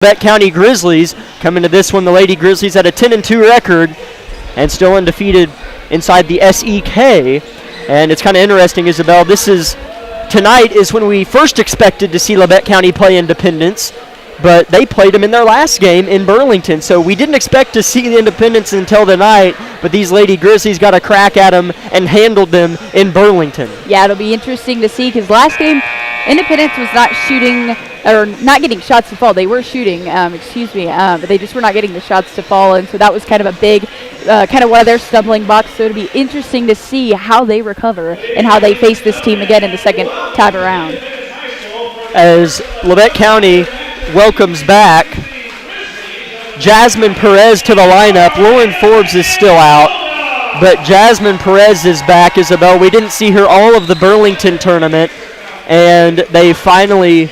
Labette County Grizzlies coming to this one. The Lady Grizzlies at a 10-2 record and still undefeated inside the SEK. And it's kind of interesting, Isabel. Tonight is when we first expected to see Labette County play Independence, but they played them in their last game in Burlington. So we didn't expect to see the Independence until tonight, but these Lady Grizzlies got a crack at them and handled them in Burlington. Yeah, it'll be interesting to see because last game Independence was not shooting or not getting shots to fall. They were shooting, but they just were not getting the shots to fall, and so that was kind of a big, kind of one of their stumbling blocks. So it'll be interesting to see how they recover and how they face this team again in the second time around. As Labette County welcomes back Jasmine Perez to the lineup. Lauren Forbes is still out, but Jasmine Perez is back, Isabel. We didn't see her all of the Burlington tournament, and they finally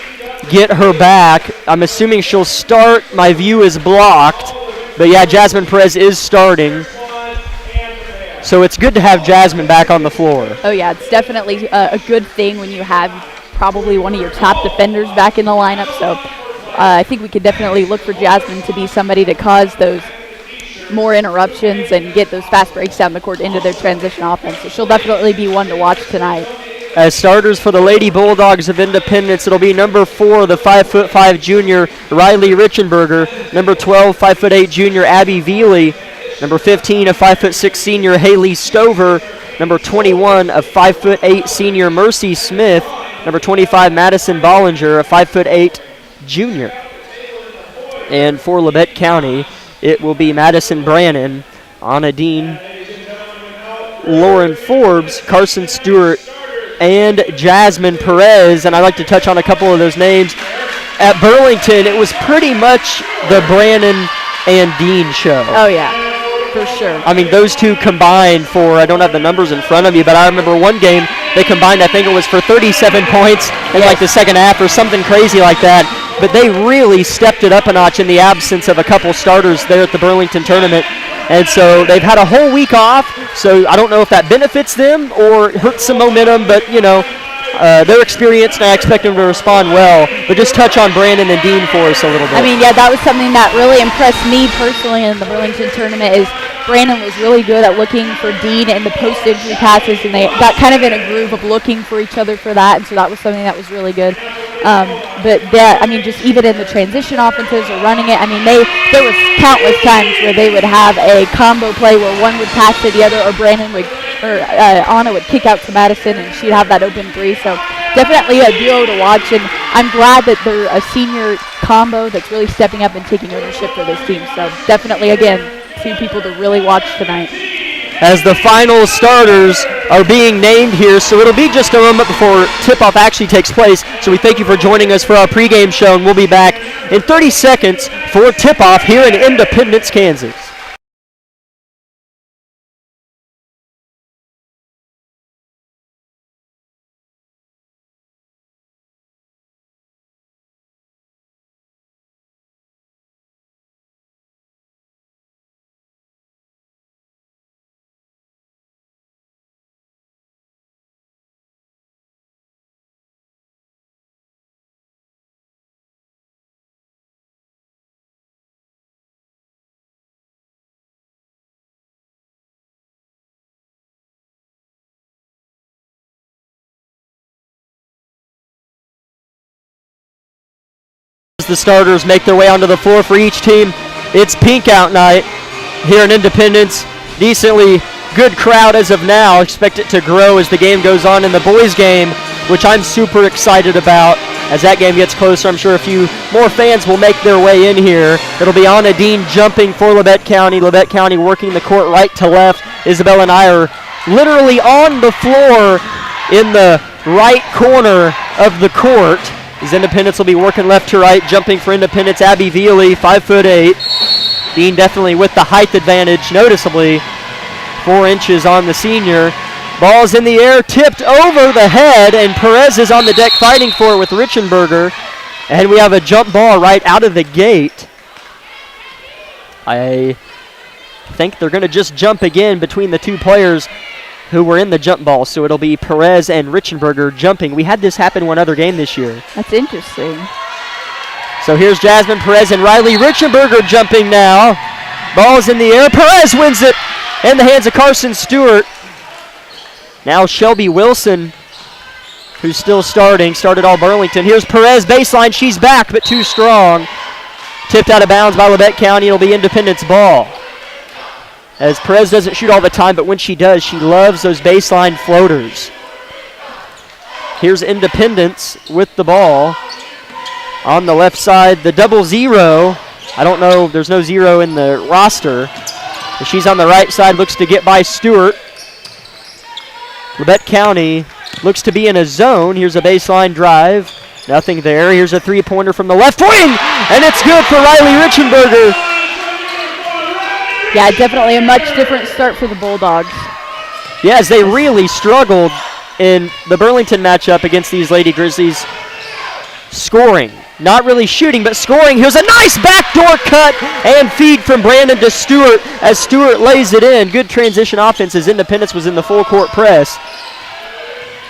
get her back. I'm assuming she'll start. My view is blocked, but yeah, Jasmine Perez is starting. So it's good to have Jasmine back on the floor. Oh yeah, it's definitely a good thing when you have probably one of your top defenders back in the lineup. So I think we could definitely look for Jasmine to be somebody to cause those more interruptions and get those fast breaks down the court into their transition offense. So she'll definitely be one to watch tonight. As starters for the Lady Bulldogs of Independence, it'll be number 4, the 5'5" junior Riley Richenberger, number 12, 5'8" junior Abby Veely, number 15, a 5'6" senior Haley Stover, number 21, a 5'8" senior Mercy Smith, number 25, Madison Bollinger, a 5'8" junior. And for Labette County, it will be Madison Brannon, Anna Dean, Lauren Forbes, Carson Stewart, and Jasmine Perez. And I'd like to touch on a couple of those names. At Burlington, it was pretty much the Brannon and Dean show. Oh, yeah, for sure. I mean, those two combined for, I don't have the numbers in front of me, but I remember one game they combined, I think it was for 37 points in like the second half or something crazy like that. But they really stepped it up a notch in the absence of a couple starters there at the Burlington tournament. And so they've had a whole week off, so I don't know if that benefits them or hurts some momentum, but, you know, they're experienced, and I expect them to respond well. But just touch on Brandon and Dean for us a little bit. I mean, yeah, that was something that really impressed me personally in the Burlington tournament is Brandon was really good at looking for Dean in the post-injury passes, and they got kind of in a groove of looking for each other for that, and so that was something that was really good. But that, I mean, just even in the transition offenses or running it, I mean, there was countless times where they would have a combo play where one would pass to the other, or Brandon would, or Anna would kick out to Madison, and she'd have that open three. So definitely a duo to watch, and I'm glad that they're a senior combo that's really stepping up and taking ownership for this team. So definitely, again, two people to really watch tonight. As the final starters are being named here, so it'll be just a moment before tip-off actually takes place. So we thank you for joining us for our pregame show, and we'll be back in 30 seconds for tip-off here in Independence, Kansas. The starters make their way onto the floor for each team. It's pink out night here in Independence. Decently good crowd as of now. Expect it to grow as the game goes on in the boys game, which I'm super excited about. As that game gets closer, I'm sure a few more fans will make their way in here. It'll be Anna Dean jumping for Labette County. Labette County working the court right to left. Isabel and I are literally on the floor in the right corner of the court. As Independence will be working left to right, jumping for Independence, Abby Veely, 5'8". Dean definitely with the height advantage, noticeably. 4 inches on the senior. Ball's in the air, tipped over the head, and Perez is on the deck fighting for it with Richenberger. And we have a jump ball right out of the gate. I think they're going to just jump again between the two players who were in the jump ball, so it'll be Perez and Richenberger jumping. We had this happen one other game this year. That's interesting. So here's Jasmine Perez and Riley Richenberger jumping now. Ball's in the air. Perez wins it in the hands of Carson Stewart. Now Shelby Wilson, who's still started all Burlington. Here's Perez baseline. She's back, but too strong. Tipped out of bounds by Labette County. It'll be Independence ball. As Perez doesn't shoot all the time, but when she does, she loves those baseline floaters. Here's Independence with the ball. On the left side, the 0-0. I don't know, there's no 0 in the roster. But she's on the right side, looks to get by Stewart. Labette County looks to be in a zone. Here's a baseline drive. Nothing there. Here's a three-pointer from the left wing, and it's good for Riley Richenberger. Yeah, definitely a much different start for the Bulldogs. Yes, they really struggled in the Burlington matchup against these Lady Grizzlies. Scoring. Not really shooting, but scoring. Here's a nice backdoor cut and feed from Brandon to Stewart as Stewart lays it in. Good transition offense as Independence was in the full court press.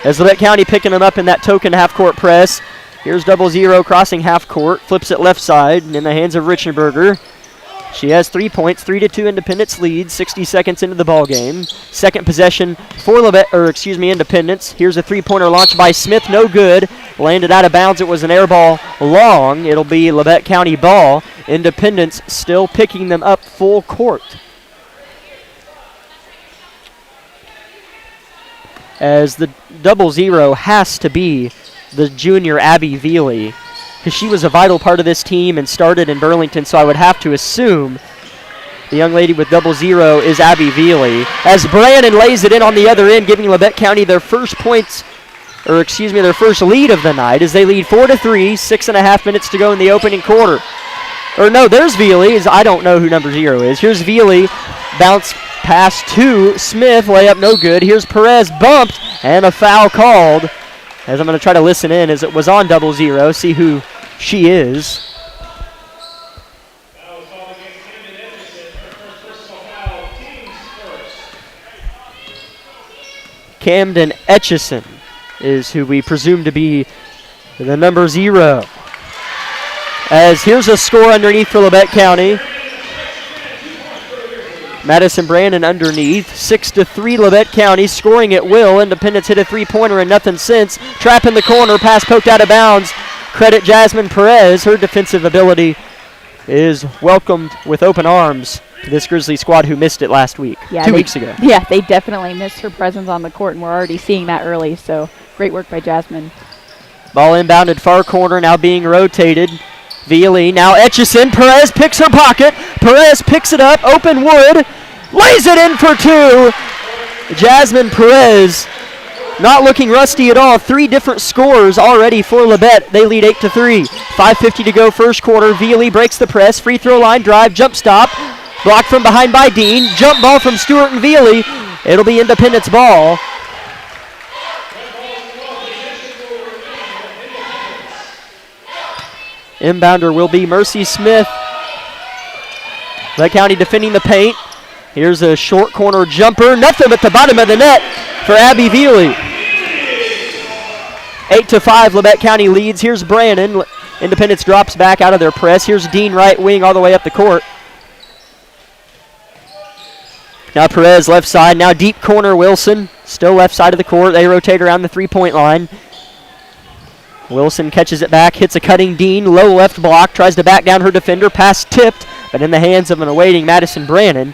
As Labette County picking them up in that token half court press. Here's 0-0 crossing half court. Flips it left side in the hands of Richenberger. She has 3 points, 3-2 Independence lead, 60 seconds into the ball game. Second possession for Independence. Here's a three-pointer launched by Smith, no good. Landed out of bounds. It was an air ball long. It'll be Labette County ball. Independence still picking them up full court. As the 0-0 has to be the junior Abby Veely, because she was a vital part of this team and started in Burlington, so I would have to assume the young lady with 0-0 is Abby Veely. As Brannon lays it in on the other end, giving Labette County their first their first lead of the night as they lead 4-3, 6.5 minutes to go in the opening quarter. Or no, there's Veely. I don't know who number 0 is. Here's Veely, bounce pass to Smith, layup no good. Here's Perez bumped and a foul called. As I'm going to try to listen in as it was on 0-0, see who she is. Camden Etchison is who we presume to be the number 0. As here's a score underneath for Labette County. Madison Brandon underneath. 6-3 Labette County, scoring at will. Independence hit a three-pointer and nothing since. Trap in the corner, pass poked out of bounds. Credit Jasmine Perez. Her defensive ability is welcomed with open arms to this Grizzly squad who missed it last week, 2 weeks ago. Yeah, they definitely missed her presence on the court, and we're already seeing that early, so great work by Jasmine. Ball inbounded far corner, now being rotated. Veely, now Etchison. Perez picks her pocket. Perez picks it up. Open wood. Lays it in for 2. Jasmine Perez not looking rusty at all. 3 different scores already for Labette. They lead 8-3. 5:50 to go first quarter. Veely breaks the press. Free throw line drive. Jump stop. Blocked from behind by Dean. Jump ball from Stewart and Veely. It'll be Independence ball. Inbounder will be Mercy Smith. Labette County defending the paint. Here's a short corner jumper. Nothing but the bottom of the net for Abby Veely. 8-5, Labette County leads. Here's Brannon. Independence drops back out of their press. Here's Dean right wing all the way up the court. Now Perez left side. Now deep corner Wilson. Still left side of the court. They rotate around the three-point line. Wilson catches it back, hits a cutting Dean, low left block, tries to back down her defender, pass tipped, but in the hands of an awaiting Madison Brannon.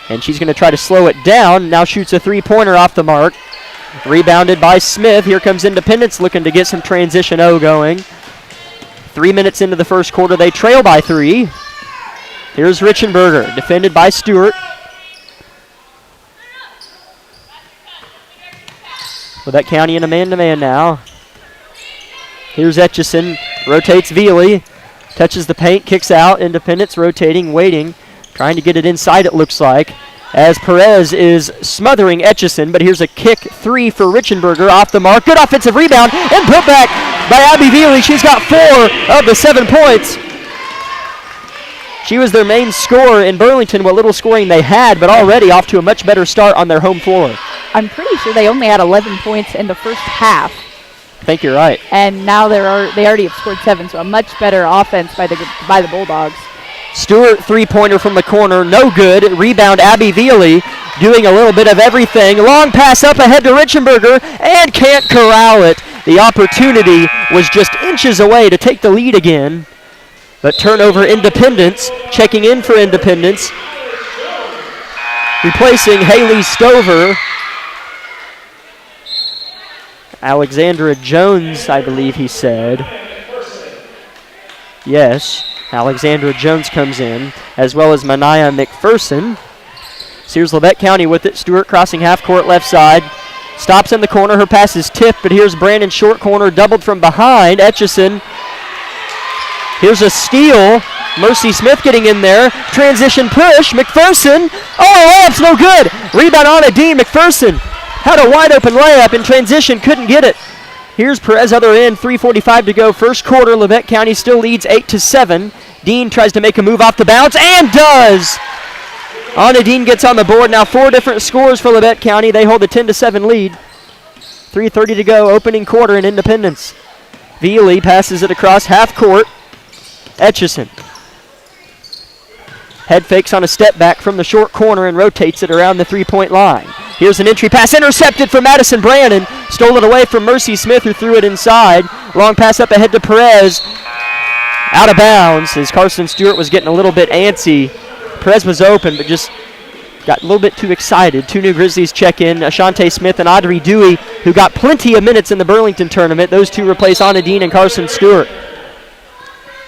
And she's going to try to slow it down. Now shoots a three-pointer off the mark. Rebounded by Smith. Here comes Independence looking to get some transition going. 3 minutes into the first quarter, they trail by 3. Here's Richenberger, defended by Stewart. Labette County in a man-to-man now. Here's Etchison, rotates Veely, touches the paint, kicks out. Independence rotating, waiting, trying to get it inside it looks like. As Perez is smothering Etchison, but here's a kick 3 for Richenberger off the mark. Good offensive rebound and put back by Abby Veely. She's got 4 of the 7 points. She was their main scorer in Burlington, what little scoring they had, but already off to a much better start on their home floor. I'm pretty sure they only had 11 points in the first half. think you're right. And now they already have scored 7, so a much better offense by the Bulldogs. Stewart, three-pointer from the corner, no good. Rebound, Abby Veely doing a little bit of everything. Long pass up ahead to Richenberger and can't corral it. The opportunity was just inches away to take the lead again. But turnover, Independence, checking in for Independence. Replacing Haley Stover. Alexandra Jones, I believe he said. Yes, Alexandra Jones comes in, as well as Mania McPherson. So here's Labette County with it. Stewart crossing half court left side. Stops in the corner. Her pass is tipped, but here's Brandon short corner, doubled from behind. Etchison. Here's a steal. Mercy Smith getting in there. Transition push. McPherson. Oh, layup's no good. Rebound on a Dean. McPherson had a wide open layup in transition. Couldn't get it. Here's Perez other end. 3:45 to go. First quarter. Labette County still leads 8-7. Dean tries to make a move off the bounce and does. Anna Dean gets on the board. Now 4 different scores for Labette County. They hold a 10-7 lead. 3:30 to go. Opening quarter in Independence. Veely passes it across half court. Etchison. Head fakes on a step back from the short corner and rotates it around the three-point line. Here's an entry pass intercepted from Madison Brannon. Stole it away from Mercy Smith, who threw it inside. Long pass up ahead to Perez. Out of bounds as Carson Stewart was getting a little bit antsy. Perez was open, but just got a little bit too excited. 2 new Grizzlies check in, Ashante Smith and Audrey Dewey, who got plenty of minutes in the Burlington tournament. Those two replace Anna Dean and Carson Stewart.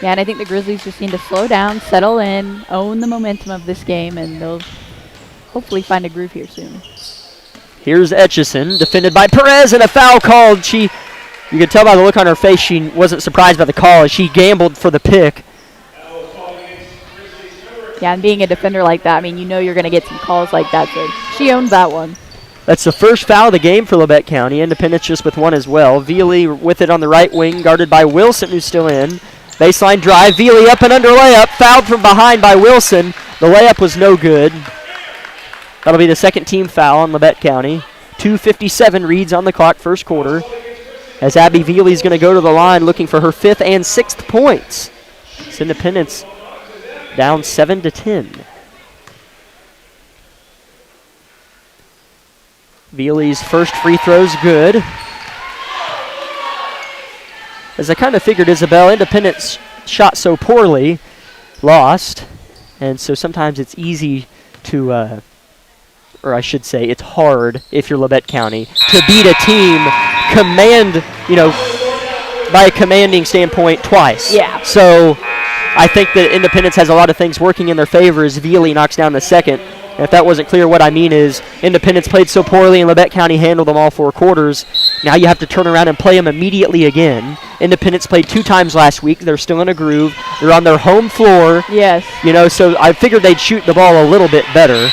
Yeah, and I think the Grizzlies just need to slow down, settle in, own the momentum of this game, and they'll hopefully find a groove here soon. Here's Etchison, defended by Perez, and a foul called. You could tell by the look on her face she wasn't surprised by the call as she gambled for the pick. Yeah, and being a defender like that, I mean, you know you're going to get some calls like that, so she owned that one. That's the first foul of the game for Labette County. Independence just with one as well. Veely with it on the right wing, guarded by Wilson, who's still in. Baseline drive, Veely up and under layup, fouled from behind by Wilson. The layup was no good. That'll be the second team foul on Labette County. 2:57 reads on the clock, first quarter. As Abby Veely's going to go to the line looking for her 5th and 6th points. It's Independence down 7-10. Veely's first free throw's good. As I kind of figured, Isabel, Independence shot so poorly, lost, and so sometimes it's easy to, or I should say, it's hard if you're Labette County to beat a team by a commanding standpoint twice. Yeah. So I think that Independence has a lot of things working in their favor as Veely knocks down the second. And if that wasn't clear, what I mean is Independence played so poorly and Labette County handled them all 4 quarters. Now you have to turn around and play them immediately again. Independence played 2 times last week. They're still in a groove. They're on their home floor. Yes. So I figured they'd shoot the ball a little bit better.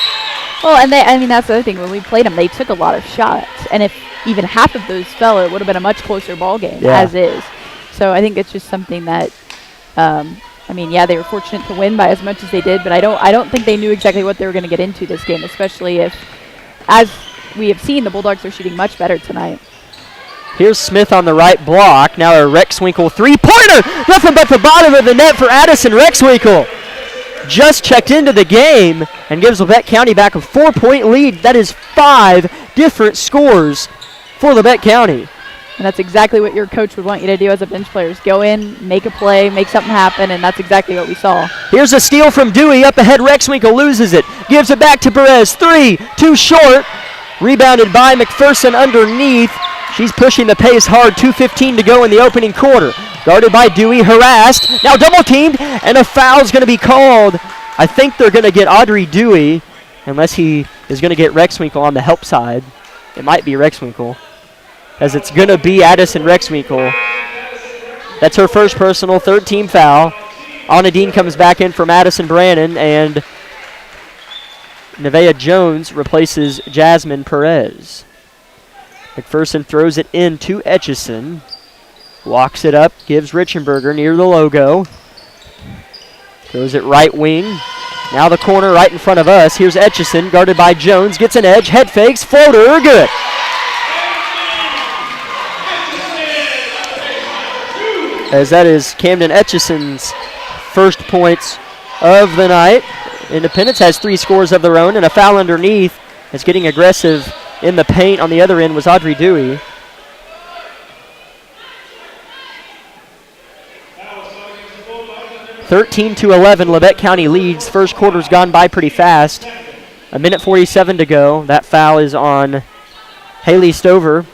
Well, and that's the other thing. When we played them, they took a lot of shots. And if even half of those fell, it would have been a much closer ball game, as is. So I think it's just something that they were fortunate to win by as much as they did, but I don't think they knew exactly what they were going to get into this game, especially if, as we have seen, the Bulldogs are shooting much better tonight. Here's Smith on the right block. Now a Rexwinkle three-pointer. Nothing but the bottom of the net for Addison Rexwinkle. Just checked into the game and gives Labette County back a 4-point lead. That is 5 different scores for Labette County. And that's exactly what your coach would want you to do as a bench player, is go in, make a play, make something happen, and that's exactly what we saw. Here's a steal from Dewey. Up ahead, Rexwinkle loses it. Gives it back to Perez. 3, too short. Rebounded by McPherson underneath. She's pushing the pace hard. 2:15 to go in the opening quarter. Guarded by Dewey, harassed. Now double teamed, and a foul's going to be called. I think they're going to get Audrey Dewey, unless he is going to get Rexwinkle on the help side. It might be Rexwinkle, as it's going to be Addison Rexwinkle. That's her first personal, 3rd team foul. Anna Dean comes back in for Madison Brannon, and Nevaeh Jones replaces Jasmine Perez. McPherson throws it in to Etchison. Walks it up, gives Richenberger near the logo. Throws it right wing. Now the corner right in front of us. Here's Etchison, guarded by Jones. Gets an edge, head fakes, floater, good. as that is Camden Etchison's first points of the night. Independence has 3 scores of their own, and a foul underneath is getting aggressive in the paint. On the other end was Audrey Dewey. (13-11), Labette County leads. First quarter's gone by pretty fast. 1:47 to go. That foul is on Haley Stover.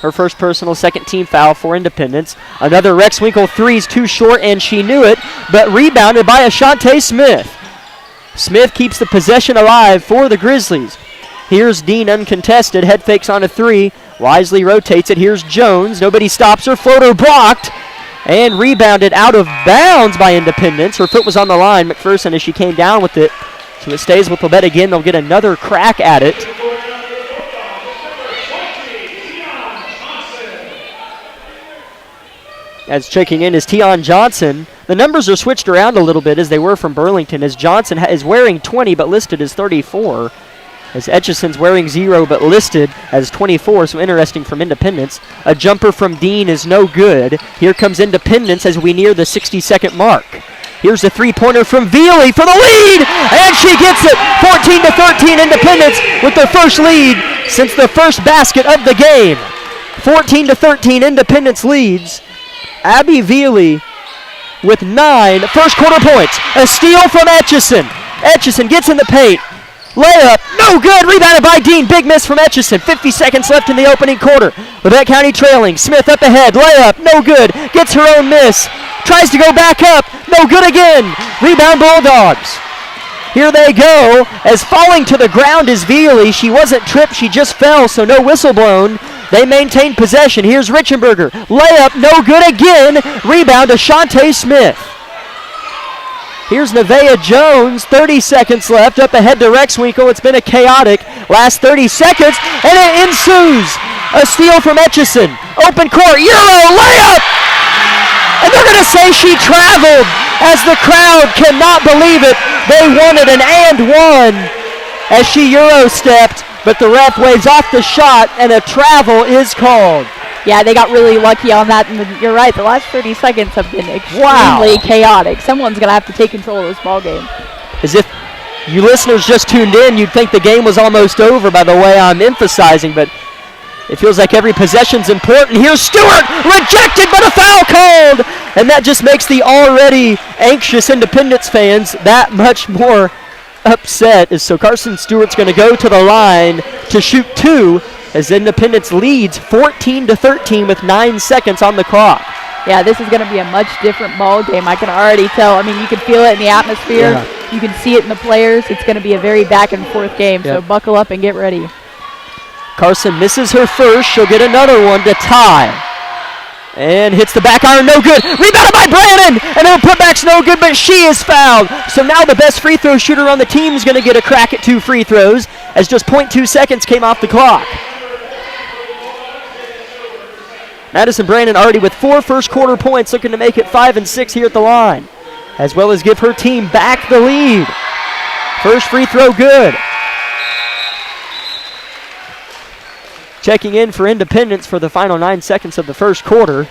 Her first personal, second team foul for Independence. Another Rex Winkle three's too short, and she knew it, but rebounded by Ashante Smith. Smith keeps the possession alive for the Grizzlies. Here's Dean uncontested. Head fakes on a 3. Wisely rotates it. Here's Jones. Nobody stops her. Floater blocked and rebounded out of bounds by Independence. Her foot was on the line, McPherson, as she came down with it. So it stays with Labette again. They'll get another crack at it. As checking in is Tion Johnson. The numbers are switched around a little bit as they were from Burlington, as Johnson is wearing 20 but listed as 34. As Etchison's wearing 0 but listed as 24, so interesting from Independence. A jumper from Dean is no good. Here comes Independence as we near the 60-second mark. Here's the three-pointer from Veely for the lead, and she gets it. 14-13 Independence with their first lead since the first basket of the game. 14-13 Independence leads. Abby Veely with 9 first quarter points. A steal from Etchison. Etchison gets in the paint. Layup, no good, rebounded by Dean. Big miss from Etchison. 50 seconds left in the opening quarter. Labette County trailing. Smith up ahead. Layup, no good. Gets her own miss. Tries to go back up. No good again. Rebound Bulldogs. Here they go. As falling to the ground is Veely. She wasn't tripped, she just fell, so no whistle blown. They maintain possession. Here's Richenberger. Layup, no good again. Rebound Ashante Smith. Here's Nevaeh Jones, 30 seconds left, up ahead to Rex Winkle. It's been a chaotic last 30 seconds, and it ensues. A steal from Etchison. Open court, Euro, layup! And they're going to say she traveled, as the crowd cannot believe it. They wanted an and one as she Euro stepped, but the ref waves off the shot, and a travel is called. Yeah, they got really lucky on that, and you're right, the last 30 seconds have been extremely chaotic. Someone's going to have to take control of this ball game. As if you listeners just tuned in, you'd think the game was almost over by the way I'm emphasizing, but it feels like every possession's important. Here's Stewart, rejected, but a foul called! And that just makes the already anxious Independence fans that much more upset. So Carson Stewart's going to go to the line to shoot 2, as Independence leads 14-13 with 9 seconds on the clock. Yeah, this is going to be a much different ball game. I can already tell. I mean, you can feel it in the atmosphere. Yeah. You can see it in the players. It's going to be a very back and forth game, so buckle up and get ready. Carson misses her first. She'll get another one to tie. And hits the back iron, no good. Rebounded by Brannon, and her putback's no good, but she is fouled. So now the best free throw shooter on the team is going to get a crack at 2 free throws, as just 0.2 seconds came off the clock. Madison Brannon already with 4 first quarter points, looking to make it 5 and 6 here at the line, as well as give her team back the lead. First free throw good. Checking in for Independence for the final 9 seconds of the first quarter.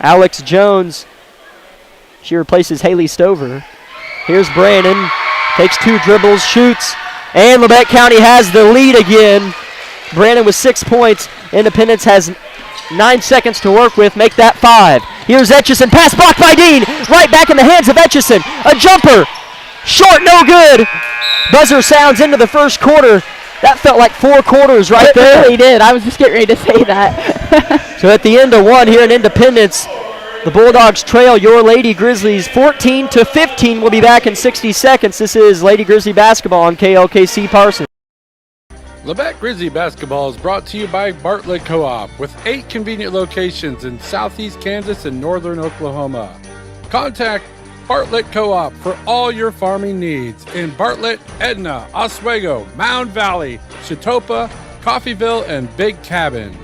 Alex Jones, she replaces Haley Stover. Here's Brannon, takes 2 dribbles, shoots, and Labette County has the lead again. Brannon with 6 points. Independence has 9 seconds to work with. Make that 5. Here's Etchison. Pass blocked by Dean. Right back in the hands of Etchison. A jumper. Short, no good. Buzzer sounds into the first quarter. That felt like 4 quarters right there. It really did. I was just getting ready to say that. So at the end of 1 here in Independence, the Bulldogs trail your Lady Grizzlies 14-15. We'll be back in 60 seconds. This is Lady Grizzly basketball on KLKC Parsons. Labette Grizzly basketball is brought to you by Bartlett Co-op, with 8 convenient locations in southeast Kansas and northern Oklahoma. Contact Bartlett Co-op for all your farming needs in Bartlett, Edna, Oswego, Mound Valley, Chitopa, Coffeyville, and Big Cabin.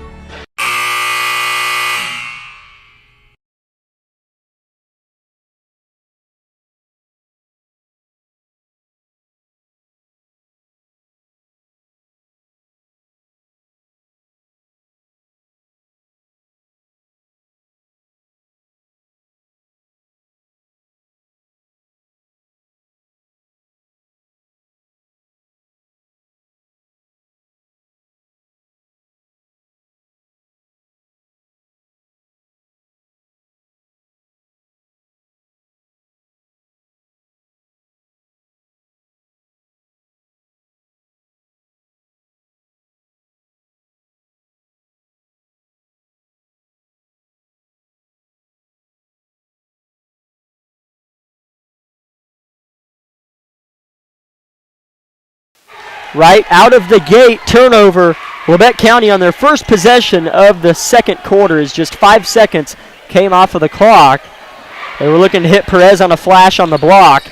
right out of the gate. Turnover. Labette County on their first possession of the second quarter is just 5 seconds came off of the clock. They were looking to hit Perez on a flash on the block.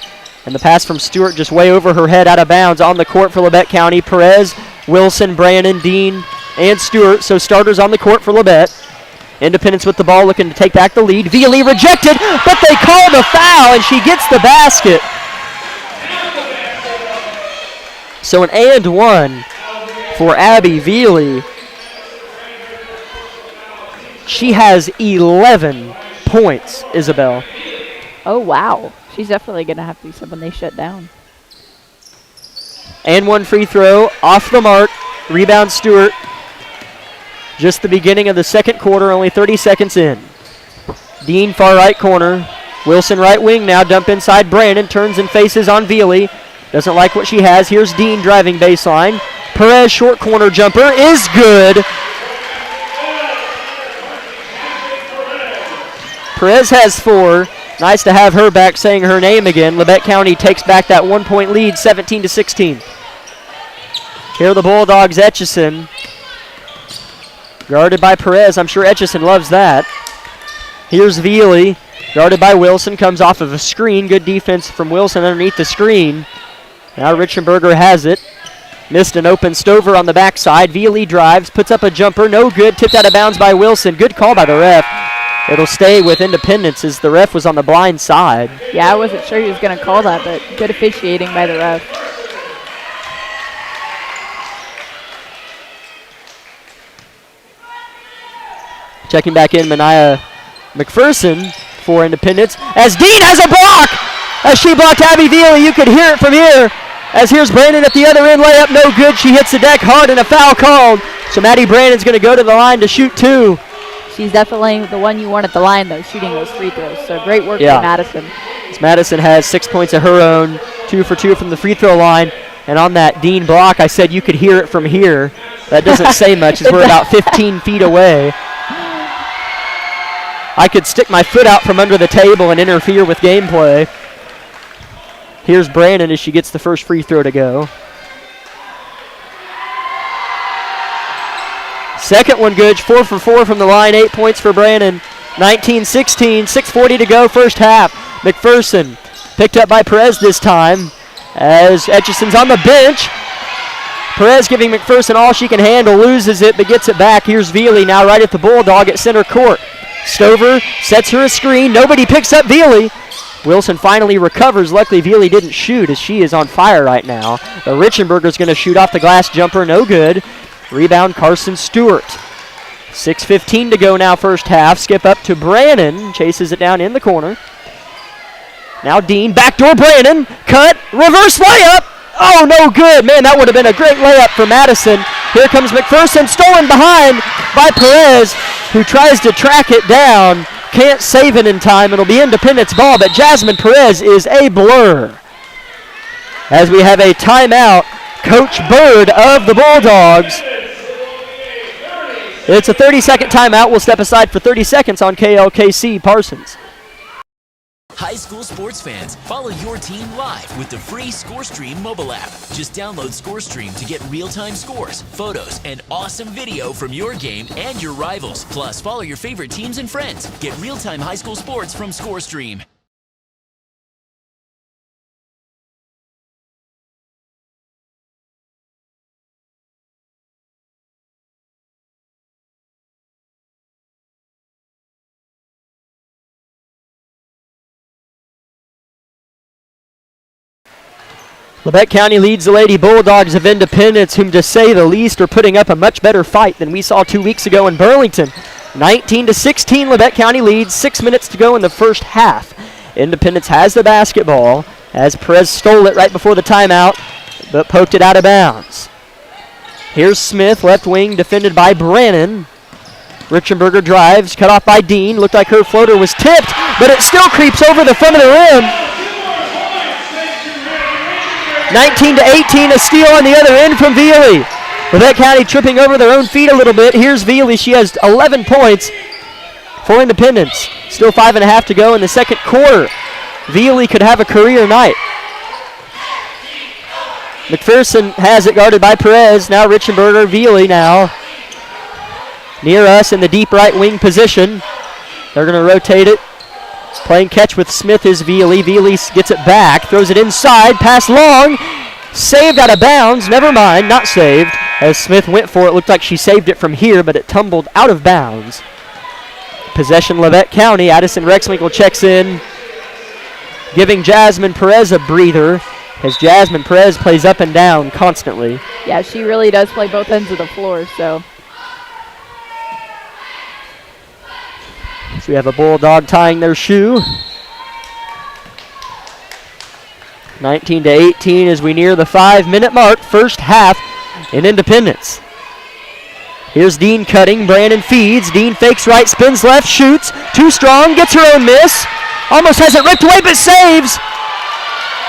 And the pass from Stewart just way over her head, out of bounds. On the court for Labette County. Perez, Wilson, Brannon, Dean, and Stewart. So starters on the court for Labette. Independence with the ball, looking to take back the lead. Vealy rejected, but they called a foul, and she gets the basket. So an and one for Abby Vealy. She has 11 points, Isabel. Oh, wow. She's definitely going to have to be someone they shut down. And one free throw, off the mark. Rebound Stewart. Just the beginning of the second quarter, only 30 seconds in. Dean, far right corner. Wilson, right wing now. Dump inside. Brandon turns and faces on Vealy. Doesn't like what she has. Here's Dean driving baseline. Perez, short corner jumper is good. Perez has 4. Nice to have her back saying her name again. Labette County takes back that 1-point lead, 17-16. Here are the Bulldogs, Etchison. Guarded by Perez. I'm sure Etchison loves that. Here's Vealy. Guarded by Wilson. Comes off of a screen. Good defense from Wilson underneath the screen. Now Richenberger has it. Missed an open Stover on the backside. Vealy drives. Puts up a jumper. No good. Tipped out of bounds by Wilson. Good call by the ref. It'll stay with Independence as the ref was on the blind side. Yeah, I wasn't sure he was going to call that, but good officiating by the ref. Checking back in, Mania McPherson for Independence. As Dean has a block! As she blocked Abby Vealy, you could hear it from here. As here's Brandon at the other end, layup no good. She hits the deck hard and a foul called. So Maddie Brandon's going to go to the line to shoot 2. She's definitely the one you want at the line, though, shooting those free throws. So great work by Madison. As Madison has 6 points of her own, 2 for 2 from the free throw line. And on that Dean block, I said you could hear it from here. That doesn't say much, as we're about 15 feet away. I could stick my foot out from under the table and interfere with gameplay. Here's Brandon as she gets the first free throw to go. Second one good, 4 for 4 from the line, 8 points for Brandon. 19-16, 6:40 to go, first half. McPherson picked up by Perez this time as Etchison's on the bench. Perez giving McPherson all she can handle, loses it but gets it back. Here's Vealy now right at the Bulldog at center court. Stover sets her a screen, nobody picks up Vealy. Wilson finally recovers. Luckily Vealy didn't shoot as she is on fire right now. The Richenberger's going to shoot off the glass jumper, no good. Rebound Carson Stewart. 6:15 to go now, first half. Skip up to Brannon. Chases it down in the corner. Now Dean, backdoor Brannon. Cut, reverse layup. Oh, no good. Man, that would have been a great layup for Madison. Here comes McPherson, stolen behind by Perez, who tries to track it down. Can't save it in time. It'll be Independence ball, but Jasmine Perez is a blur. As we have a timeout, Coach Bird of the Bulldogs. It's a 30-second timeout. We'll step aside for 30 seconds on KLKC Parsons. High school sports fans, follow your team live with the free ScoreStream mobile app. Just download ScoreStream to get real-time scores, photos, and awesome video from your game and your rivals. Plus, follow your favorite teams and friends. Get real-time high school sports from ScoreStream. Labette County leads the Lady Bulldogs of Independence, whom to say the least are putting up a much better fight than we saw 2 weeks ago in Burlington. 19-16, Labette County leads, 6 minutes to go in the first half. Independence has the basketball as Perez stole it right before the timeout, but poked it out of bounds. Here's Smith, left wing, defended by Brannon. Richenberger drives, cut off by Dean. Looked like her floater was tipped, but it still creeps over the front of the rim. 19-18, a steal on the other end from Vealy. Labette County tripping over their own feet a little bit. Here's Vealy. She has 11 points for Independence. Still 5.5 to go in the second quarter. Vealy could have a career night. McPherson has it guarded by Perez. Now Richenberger, Veely now. Near us in the deep right wing position. They're going to rotate it. Playing catch with Smith is Veely. Veely gets it back, throws it inside, pass long. Saved out of bounds. Never mind, not saved. As Smith went for it, looked like she saved it from here, but it tumbled out of bounds. Possession Labette County. Addison Rexwinkle checks in, giving Jasmine Perez a breather, as Jasmine Perez plays up and down constantly. Yeah, she really does play both ends of the floor, so. So we have a Bulldog tying their shoe. 19-18 as we near the 5-minute mark. First half in Independence. Here's Dean cutting. Brandon feeds. Dean fakes right, spins left, shoots. Too strong, gets her own miss. Almost has it ripped away, but saves.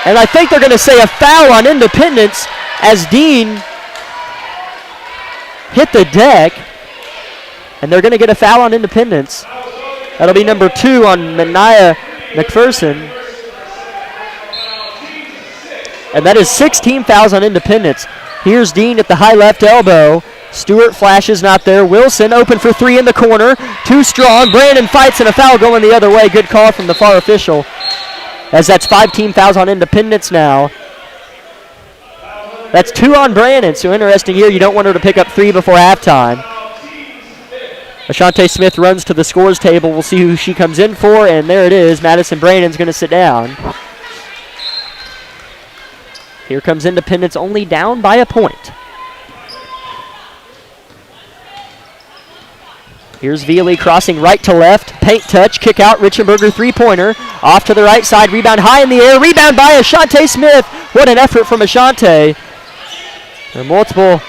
And I think they're going to say a foul on Independence as Dean hit the deck. And they're going to get a foul on Independence. That'll be number 2 on Mania McPherson. And that is 16 fouls on Independence. Here's Dean at the high left elbow. Stewart flashes, not there. Wilson open for 3 in the corner. Too strong. Brandon fights and a foul going the other way. Good call from the far official, as that's 5 team fouls on Independence now. That's 2 on Brandon, so interesting here. You don't want her to pick up 3 before halftime. Ashante Smith runs to the scores table. We'll see who she comes in for, and there it is. Madison Brandon's going to sit down. Here comes Independence, only down by a point. Here's Veely crossing right to left. Paint touch, kick out, Richenberger three-pointer. Off to the right side, rebound high in the air. Rebound by Ashante Smith. What an effort from Ashante. There are multiple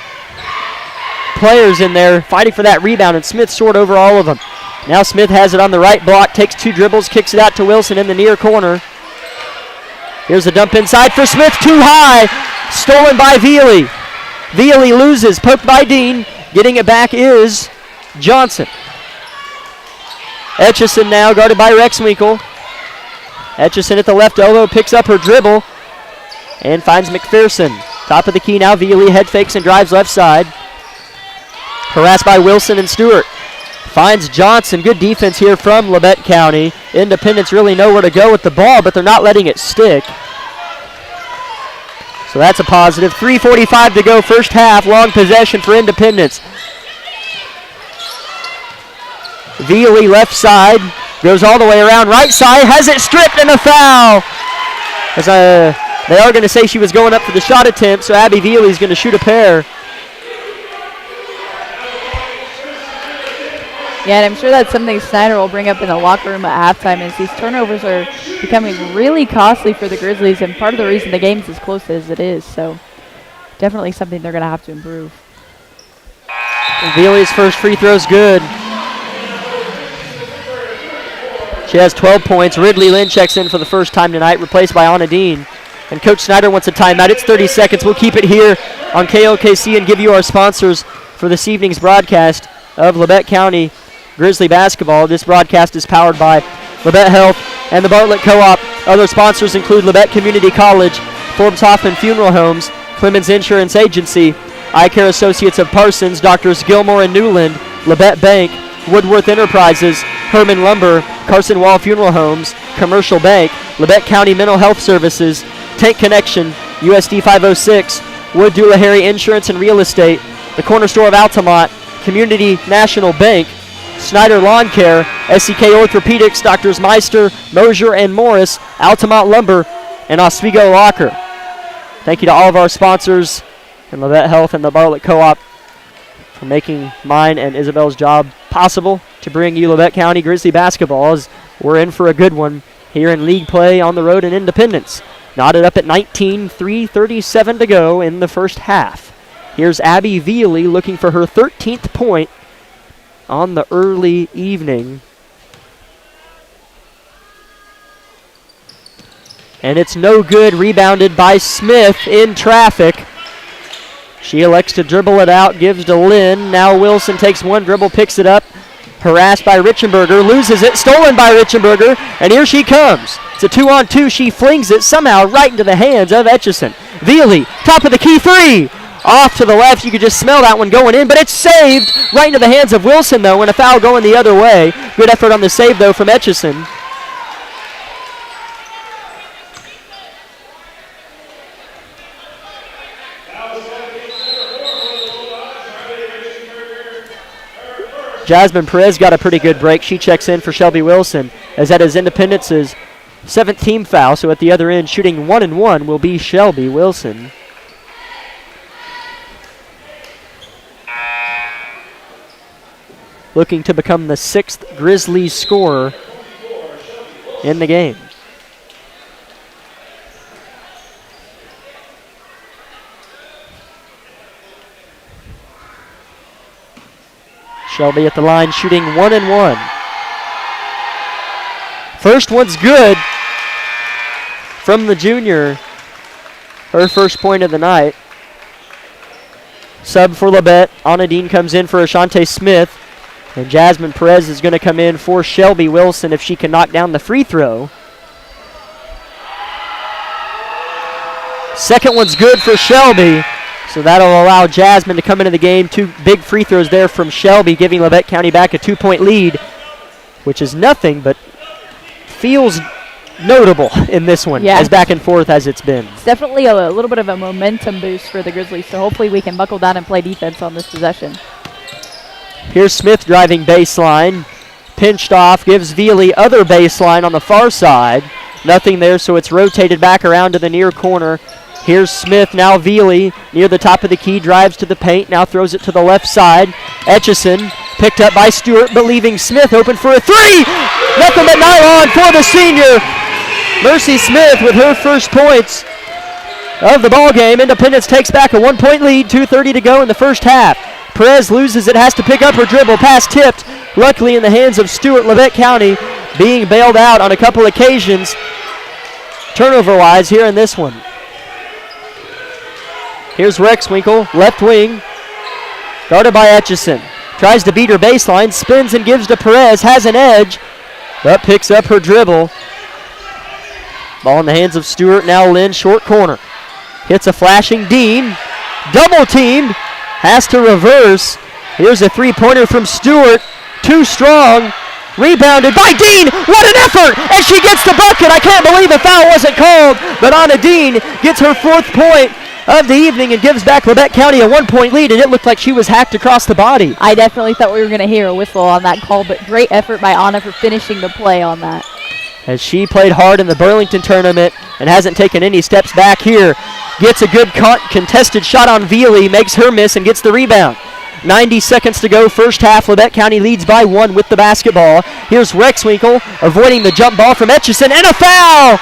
players in there fighting for that rebound, and Smith soared over all of them. Now Smith has it on the right block, takes 2 dribbles, kicks it out to Wilson in the near corner. Here's a dump inside for Smith, too high. Stolen by Veely. Veely loses, poked by Dean. Getting it back is Johnson. Etchison now guarded by Rexwinkle. Etchison at the left elbow picks up her dribble and finds McPherson. Top of the key now, Veely head fakes and drives left side. Harassed by Wilson and Stewart. Finds Johnson. Good defense here from Labette County. Independence really know where to go with the ball, but they're not letting it stick. So that's a positive. 3:45 to go first half. Long possession for Independence. Veely left side. Goes all the way around right side. Has it stripped and a foul. As they are going to say she was going up for the shot attempt, so Abby Veely is going to shoot a pair. Yeah, and I'm sure that's something Snyder will bring up in the locker room at halftime, is these turnovers are becoming really costly for the Grizzlies, and part of the reason the game's as close as it is. So definitely something they're going to have to improve. Veely's first free throw's good. She has 12 points. Ridley Lynn checks in for the first time tonight, replaced by Anna Dean. And Coach Snyder wants a timeout. It's 30 seconds. We'll keep it here on KLKC and give you our sponsors for this evening's broadcast of Labette County Grizzly basketball. This broadcast is powered by Labette Health and the Bartlett Co-op. Other sponsors include Labette Community College, Forbes Hoffman Funeral Homes, Clemens Insurance Agency, Eye Care Associates of Parsons, Doctors Gilmore and Newland, Labette Bank, Woodworth Enterprises, Herman Lumber, Carson Wall Funeral Homes, Commercial Bank, Labette County Mental Health Services, Tank Connection, USD 506, Wood Doolahary Insurance and Real Estate, the Corner Store of Altamont, Community National Bank, Snyder Lawn Care, SCK Orthopedics, Doctors Meister, Mosier, and Morris, Altamont Lumber, and Oswego Locker. Thank you to all of our sponsors and Labette Health and the Bartlett Co-op for making mine and Isabel's job possible to bring you Labette County Grizzly basketball, as we're in for a good one here in league play on the road in Independence. Knotted up at 19, 3:37 to go in the first half. Here's Abby Veely looking for her 13th point on the early evening. And it's no good. Rebounded by Smith in traffic. She elects to dribble it out, gives to Lynn. Now Wilson takes one dribble, picks it up. Harassed by Richenberger, loses it, stolen by Richenberger, and here she comes. It's a 2-on-2. She flings it somehow right into the hands of Etchison. Veely, top of the key three. Off to the left. You could just smell that one going in, but it's saved right into the hands of Wilson, though, and a foul going the other way. Good effort on the save, though, from Etchison. Jasmine Perez got a pretty good break. She checks in for Shelby Wilson, as that is Independence's 7th team foul. So at the other end, shooting 1-1 will be Shelby Wilson. Looking to become the 6th Grizzlies scorer in the game. Shelby at the line shooting 1-1. First one's good from the junior. Her first point of the night. Sub for Labette. Anna Dean comes in for Ashante Smith. And Jasmine Perez is going to come in for Shelby Wilson if she can knock down the free throw. Second one's good for Shelby. So that'll allow Jasmine to come into the game. 2 big free throws there from Shelby, giving Labette County back a 2-point lead, which is nothing, but feels notable in this one, as back and forth as it's been. It's definitely a little bit of a momentum boost for the Grizzlies, so hopefully we can buckle down and play defense on this possession. Here's Smith driving baseline. Pinched off, gives Veely other baseline on the far side. Nothing there, so it's rotated back around to the near corner. Here's Smith, now Veely, near the top of the key, drives to the paint, now throws it to the left side. Etchison, picked up by Stewart, but leaving Smith open for a three! Nothing but nylon for the senior. Mercy Smith with her first points of the ball game. Independence takes back a 1-point lead, 2:30 to go in the first half. Perez loses it, has to pick up her dribble, pass tipped, luckily in the hands of Stewart. Labette County being bailed out on a couple occasions, turnover-wise here in this one. Here's Rexwinkle, left wing, guarded by Etchison. Tries to beat her baseline, spins and gives to Perez, has an edge, but picks up her dribble. Ball in the hands of Stewart, now Lynn, short corner. Hits a flashing Dean, double teamed, has to reverse. Here's a three-pointer from Stewart, too strong. Rebounded by Dean. What an effort! And she gets the bucket. I can't believe the foul wasn't called. But Anna Dean gets her 4th point of the evening and gives back Labette County a 1-point lead. And it looked like she was hacked across the body. I definitely thought we were going to hear a whistle on that call, but great effort by Anna for finishing the play on that. As she played hard in the Burlington tournament and hasn't taken any steps back here. Gets a good contested shot on Veely, makes her miss and gets the rebound. 90 seconds to go, first half. Labette County leads by 1 with the basketball. Here's Rexwinkle avoiding the jump ball from Etchison, and a foul!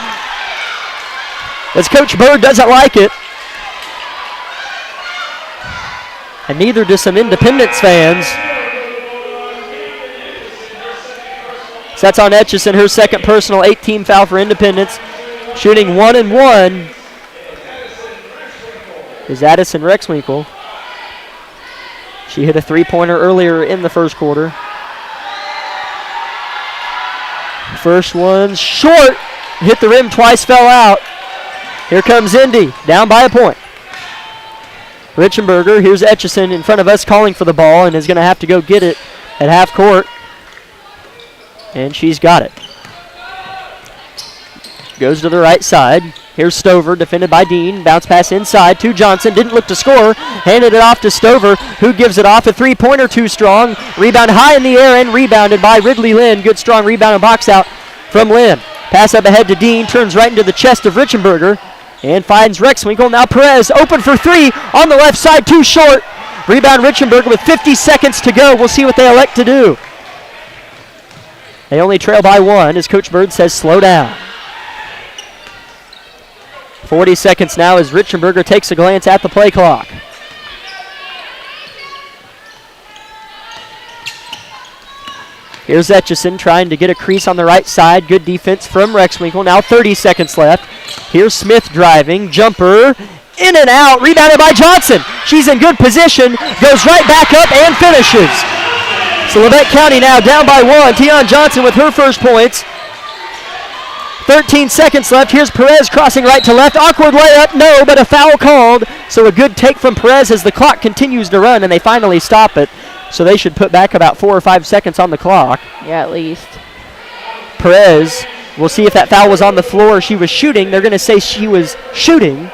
As Coach Bird doesn't like it. And neither do some Independence fans. So that's on Etchison, her second personal, 8-team foul for Independence. Shooting 1-1 is Addison Rexwinkle. She hit a three-pointer earlier in the first quarter. First one's short. Hit the rim twice, fell out. Here comes Indy, down by a point. Richenberger, here's Etchison in front of us calling for the ball and is going to have to go get it at half court. And she's got it. Goes to the right side. Here's Stover, defended by Dean. Bounce pass inside to Johnson. Didn't look to score. Handed it off to Stover, who gives it off. A three-pointer, too strong. Rebound high in the air and rebounded by Ridley Lynn. Good strong rebound and box out from Lynn. Pass up ahead to Dean. Turns right into the chest of Richenberger and finds Rexwinkle. Now Perez open for three on the left side. Too short. Rebound Richenberger with 50 seconds to go. We'll see what they elect to do. They only trail by 1 as Coach Bird says slow down. 40 seconds now as Richenberger takes a glance at the play clock. Here's Etchison trying to get a crease on the right side. Good defense from Rexwinkle. Now 30 seconds left. Here's Smith driving. Jumper. In and out. Rebounded by Johnson. She's in good position. Goes right back up and finishes. So Labette County now down by 1. Tion Johnson with her first points. 13 seconds left. Here's Perez crossing right to left. Awkward layup, no, but a foul called. So a good take from Perez as the clock continues to run, and they finally stop it. So they should put back about 4 or 5 seconds on the clock. Yeah, at least. Perez, we'll see if that foul was on the floor or she was shooting. They're going to say she was shooting.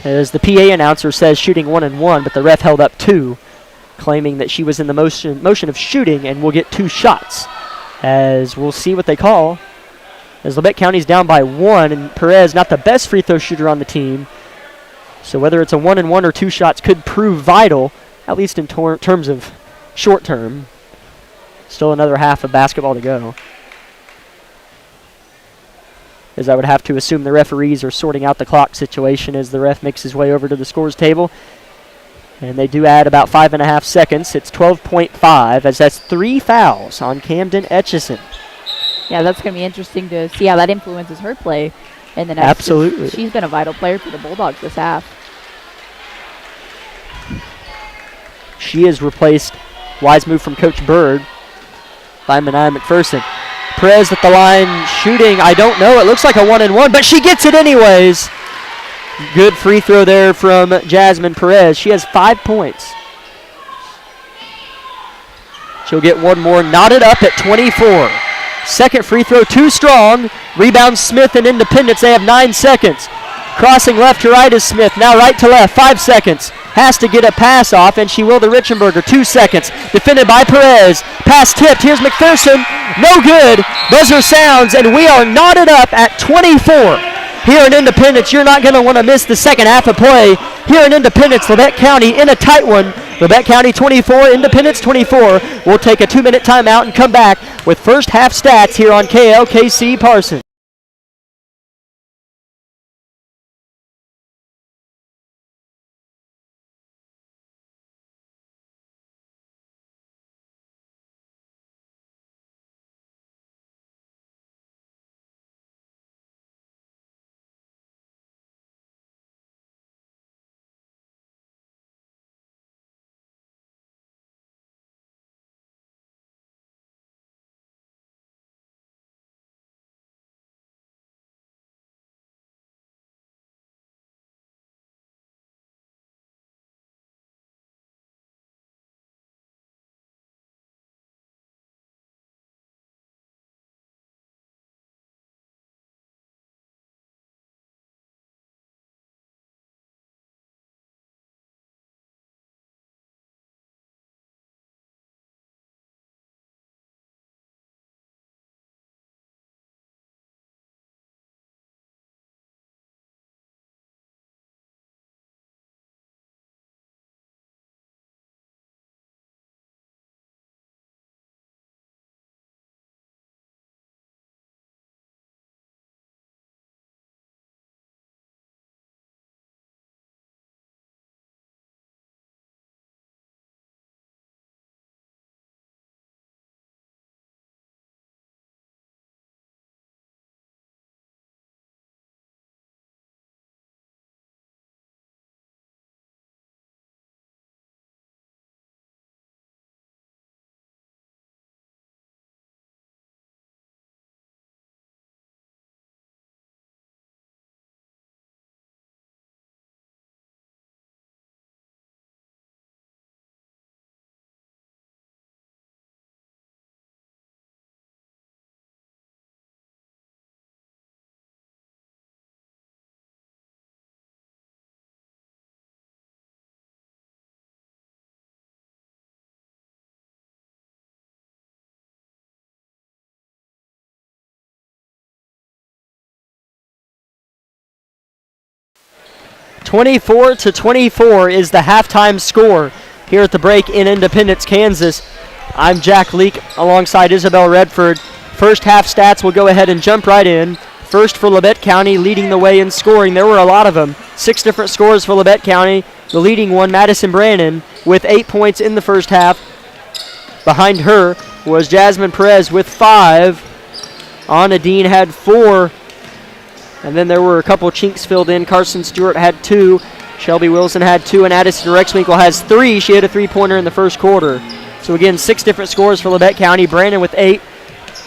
As the PA announcer says shooting 1-1, but the ref held up 2, claiming that she was in the motion of shooting and will get 2 shots. As we'll see what they call. As Labette County's down by 1, and Perez not the best free throw shooter on the team. So whether it's a 1-1 or 2 shots could prove vital, at least in terms of short term. Still another half of basketball to go. As I would have to assume the referees are sorting out the clock situation as the ref makes his way over to the scores table. And they do add about 5.5 seconds. It's 12.5 as that's 3 fouls on Camden Etchison. Yeah, that's going to be interesting to see how that influences her play in the next. Absolutely. She's been a vital player for the Bulldogs this half. She has replaced wise move from Coach Bird by Mania McPherson. Perez at the line shooting, I don't know. It looks like a 1-1, but she gets it anyways. Good free throw there from Jasmine Perez. She has 5 points. She'll get one more, knotted up at 24. Second free throw, too strong. Rebound Smith and Independence. They have 9 seconds. Crossing left to right is Smith. Now right to left, 5 seconds. Has to get a pass off, and she will to Richenberger. 2 seconds. Defended by Perez. Pass tipped. Here's McPherson. No good. Buzzer sounds, and we are knotted up at 24. Here in Independence, you're not going to want to miss the second half of play. Here in Independence, Labette County in a tight one. Labette County 24, Independence 24. We'll take a 2-minute timeout and come back with first half stats here on KLKC Parsons. (24-24) is the halftime score here at the break in Independence, Kansas. I'm Jack Leake alongside Isabel Redford. First half stats, we'll go ahead and jump right in. First for Labette County, leading the way in scoring. There were a lot of them. 6 different scores for Labette County. The leading one, Madison Brannon, with 8 points in the first half. Behind her was Jasmine Perez with 5. Anna Dean had 4. And then there were a couple chinks filled in. Carson Stewart had 2. Shelby Wilson had 2, and Addison Rexwinkle has 3. She hit a 3-pointer in the first quarter. So again, 6 different scores for Labette County. Brandon with 8.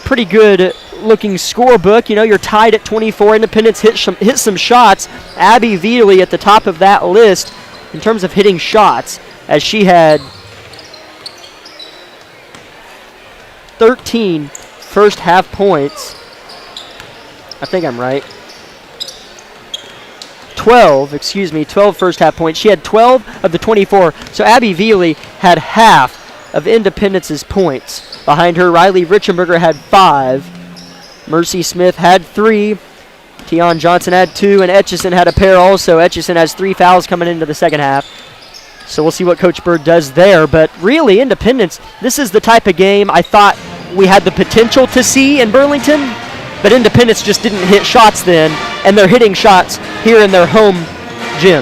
Pretty good looking scorebook. You know, you're tied at 24. Independence hit some shots. Abby Veely at the top of that list in terms of hitting shots, as she had 13 first half points. I think I'm right. 12 first half points. She had 12 of the 24. So Abby Veely had half of Independence's points. Behind her, Riley Richenberger had 5. Mercy Smith had 3. Tion Johnson had 2, and Etchison had a pair also. Etchison has 3 fouls coming into the second half. So we'll see what Coach Bird does there. But really, Independence, this is the type of game I thought we had the potential to see in Burlington. But Independence just didn't hit shots then, and they're hitting shots here in their home gym.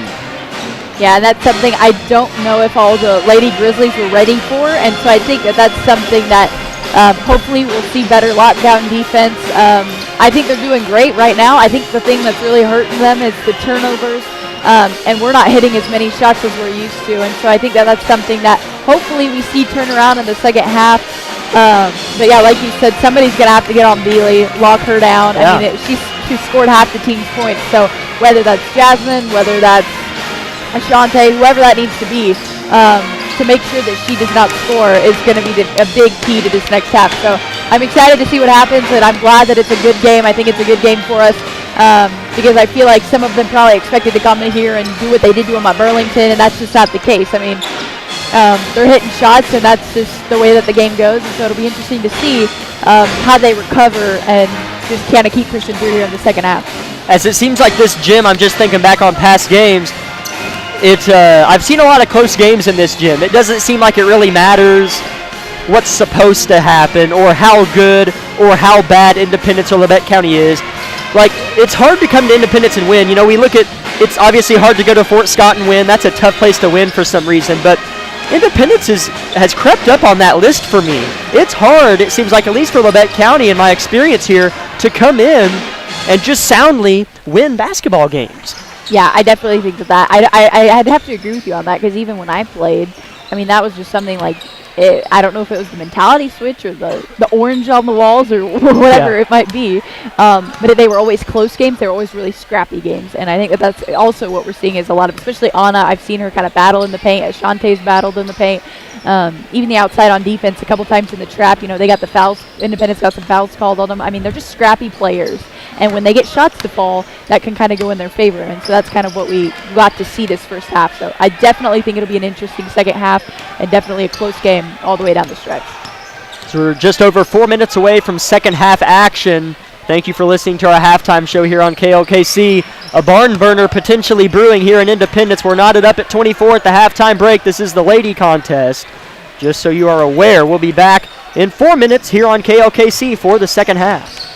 Yeah, and that's something I don't know if all the Lady Grizzlies were ready for, and so I think that's something that hopefully we'll see better lockdown defense. I think they're doing great right now. I think the thing that's really hurting them is the turnovers, and we're not hitting as many shots as we're used to, and so I think that's something that hopefully we see turn around in the second half. But yeah, like you said, somebody's going to have to get on Bealey, lock her down. Yeah. I mean, she scored half the team's points, so whether that's Jasmine, whether that's Ashante, whoever that needs to be, to make sure that she does not score is going to be a big key to this next half. So I'm excited to see what happens, and I'm glad that it's a good game. I think it's a good game for us because I feel like some of them probably expected to come in here and do what they did to them at Burlington, and that's just not the case. I mean, they're hitting shots, and that's just the way that the game goes, and so it'll be interesting to see how they recover and just kind of keep pushing through here in the second half. As it seems like this gym, I'm just thinking back on past games, I've seen a lot of close games in this gym. It doesn't seem like it really matters what's supposed to happen or how good or how bad Independence or Labette County is. Like, it's hard to come to Independence and win. You know, we look at, it's obviously hard to go to Fort Scott and win. That's a tough place to win for some reason, but Independence has crept up on that list for me. It's hard, it seems like, at least for Labette County in my experience here, to come in and just soundly win basketball games. Yeah, I definitely think that. I'd have to agree with you on that, because even when I played, I mean, that was just something like, I don't know if it was the mentality switch or the orange on the walls or whatever it might be, but they were always close games. They were always really scrappy games, and I think that's also what we're seeing is a lot of, especially Anna, I've seen her kind of battle in the paint. Ashante's battled in the paint. Even the outside on defense a couple times in the trap, you know, they got the fouls. Independence got some fouls called on them. I mean, they're just scrappy players. And when they get shots to fall, that can kind of go in their favor. And so that's kind of what we got to see this first half. So I definitely think it'll be an interesting second half and definitely a close game all the way down the stretch. So we're just over 4 minutes away from second half action. Thank you for listening to our halftime show here on KLKC. A barn burner potentially brewing here in Independence. We're knotted up at 24 at the halftime break. This is the lady contest. Just so you are aware, we'll be back in 4 minutes here on KLKC for the second half.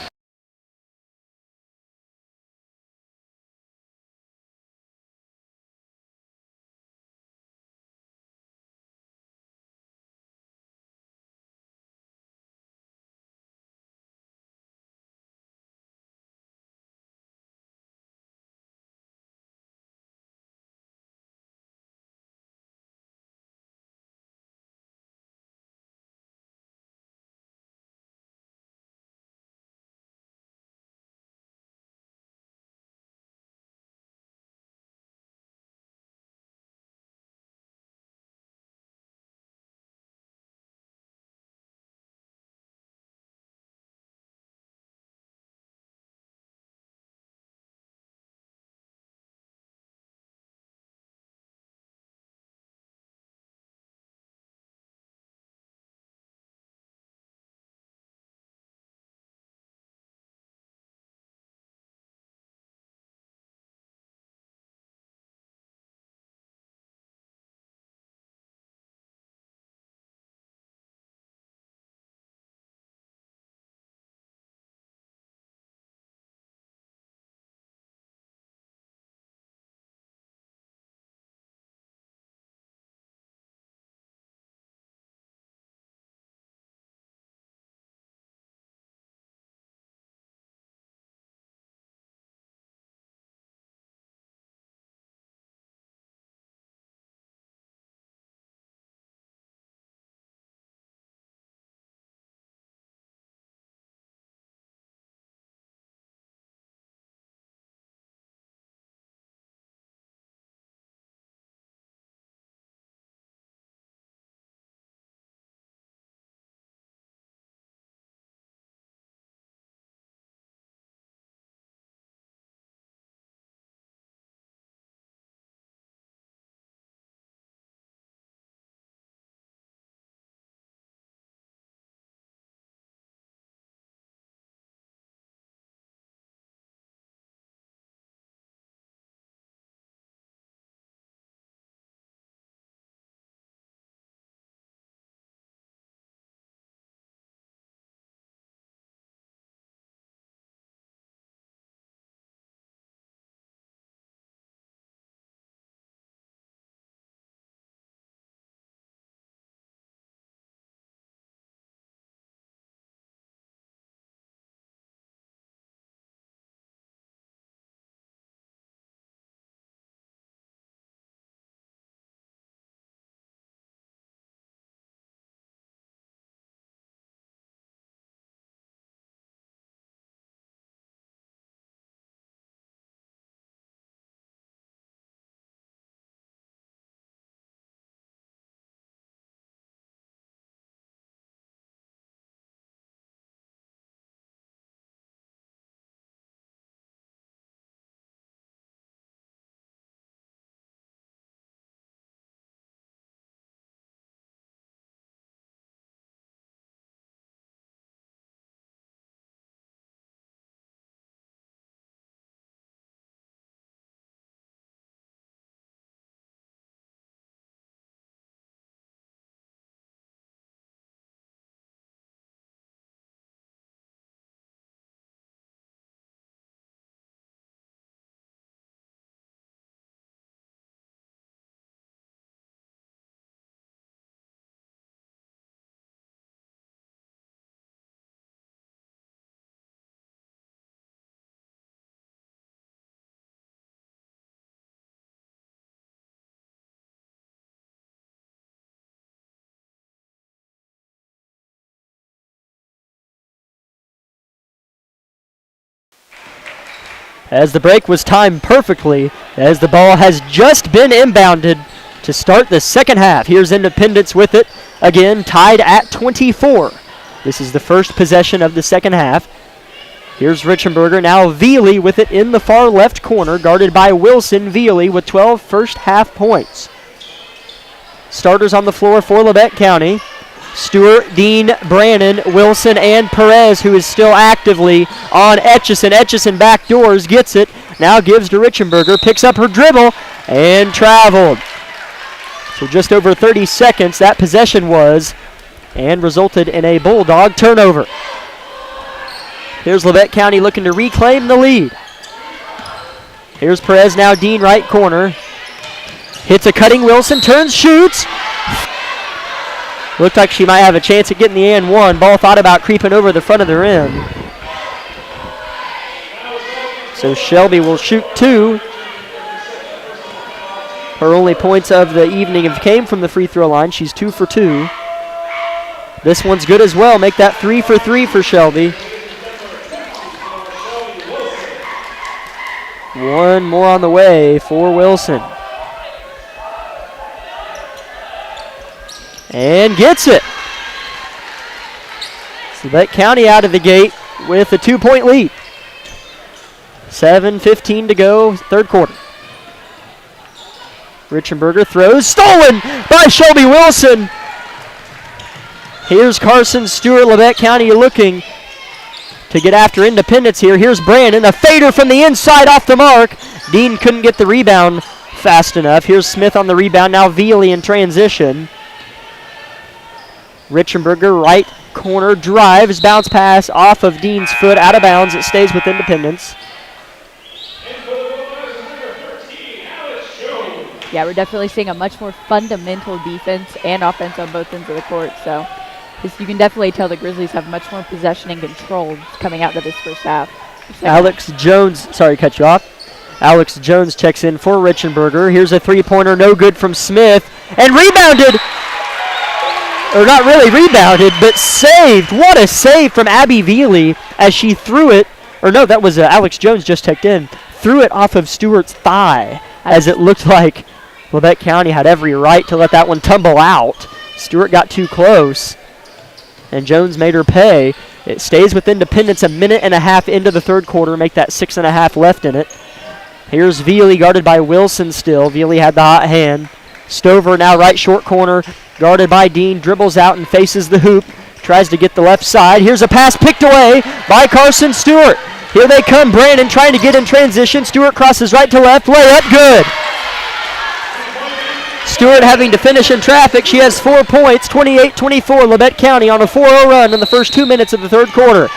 as the break was timed perfectly, as the ball has just been inbounded to start the second half. Here's Independence with it, again tied at 24. This is the first possession of the second half. Here's Richenberger, now Veely with it in the far left corner, guarded by Wilson. Veely with 12 first half points. Starters on the floor for Labette County: Stewart, Dean, Brannon, Wilson, and Perez, who is still actively on Etchison. Etchison backdoors, gets it, now gives to Richenberger, picks up her dribble, and traveled. So just over 30 seconds that possession was, and resulted in a Bulldog turnover. Here's Labette County looking to reclaim the lead. Here's Perez, now Dean, right corner. Hits a cutting Wilson, turns, shoots. Looked like she might have a chance at getting the and one. Ball thought about creeping over the front of the rim. So Shelby will shoot two. Her only points of the evening came from the free throw line. She's 2 for 2. This one's good as well. Make that 3 for 3 for Shelby. One more on the way for Wilson. And gets it. Labette County out of the gate with a 2-point lead. 7:15 to go, third quarter. Richenberger throws, stolen by Shelby Wilson. Here's Carson Stewart. Labette County looking to get after Independence here. Here's Brandon, a fader from the inside off the mark. Dean couldn't get the rebound fast enough. Here's Smith on the rebound, now Veely in transition. Richenberger, right corner, drives, bounce pass off of Dean's foot, out of bounds. It stays with Independence. Yeah, we're definitely seeing a much more fundamental defense and offense on both ends of the court. So you can definitely tell the Grizzlies have much more possession and control coming out of this first half. Alex Jones, sorry to cut you off. Alex Jones checks in for Richenberger. Here's a three-pointer, no good from Smith, and rebounded. Or not really rebounded, but saved. What a save from Abby Veely as she threw it. Or no, that was Alex Jones just checked in. Threw it off of Stewart's thigh as it looked like Labette County had every right to let that one tumble out. Stewart got too close, and Jones made her pay. It stays with Independence a minute and a half into the third quarter. Make that 6.5 left in it. Here's Veely guarded by Wilson still. Veely had the hot hand. Stover now right short corner, guarded by Dean, dribbles out and faces the hoop, tries to get the left side. Here's a pass picked away by Carson Stewart. Here they come, Brandon trying to get in transition. Stewart crosses right to left, layup good. Stewart having to finish in traffic. She has 4 points, 28-24, Labette County on a 4-0 run in the first 2 minutes of the third quarter.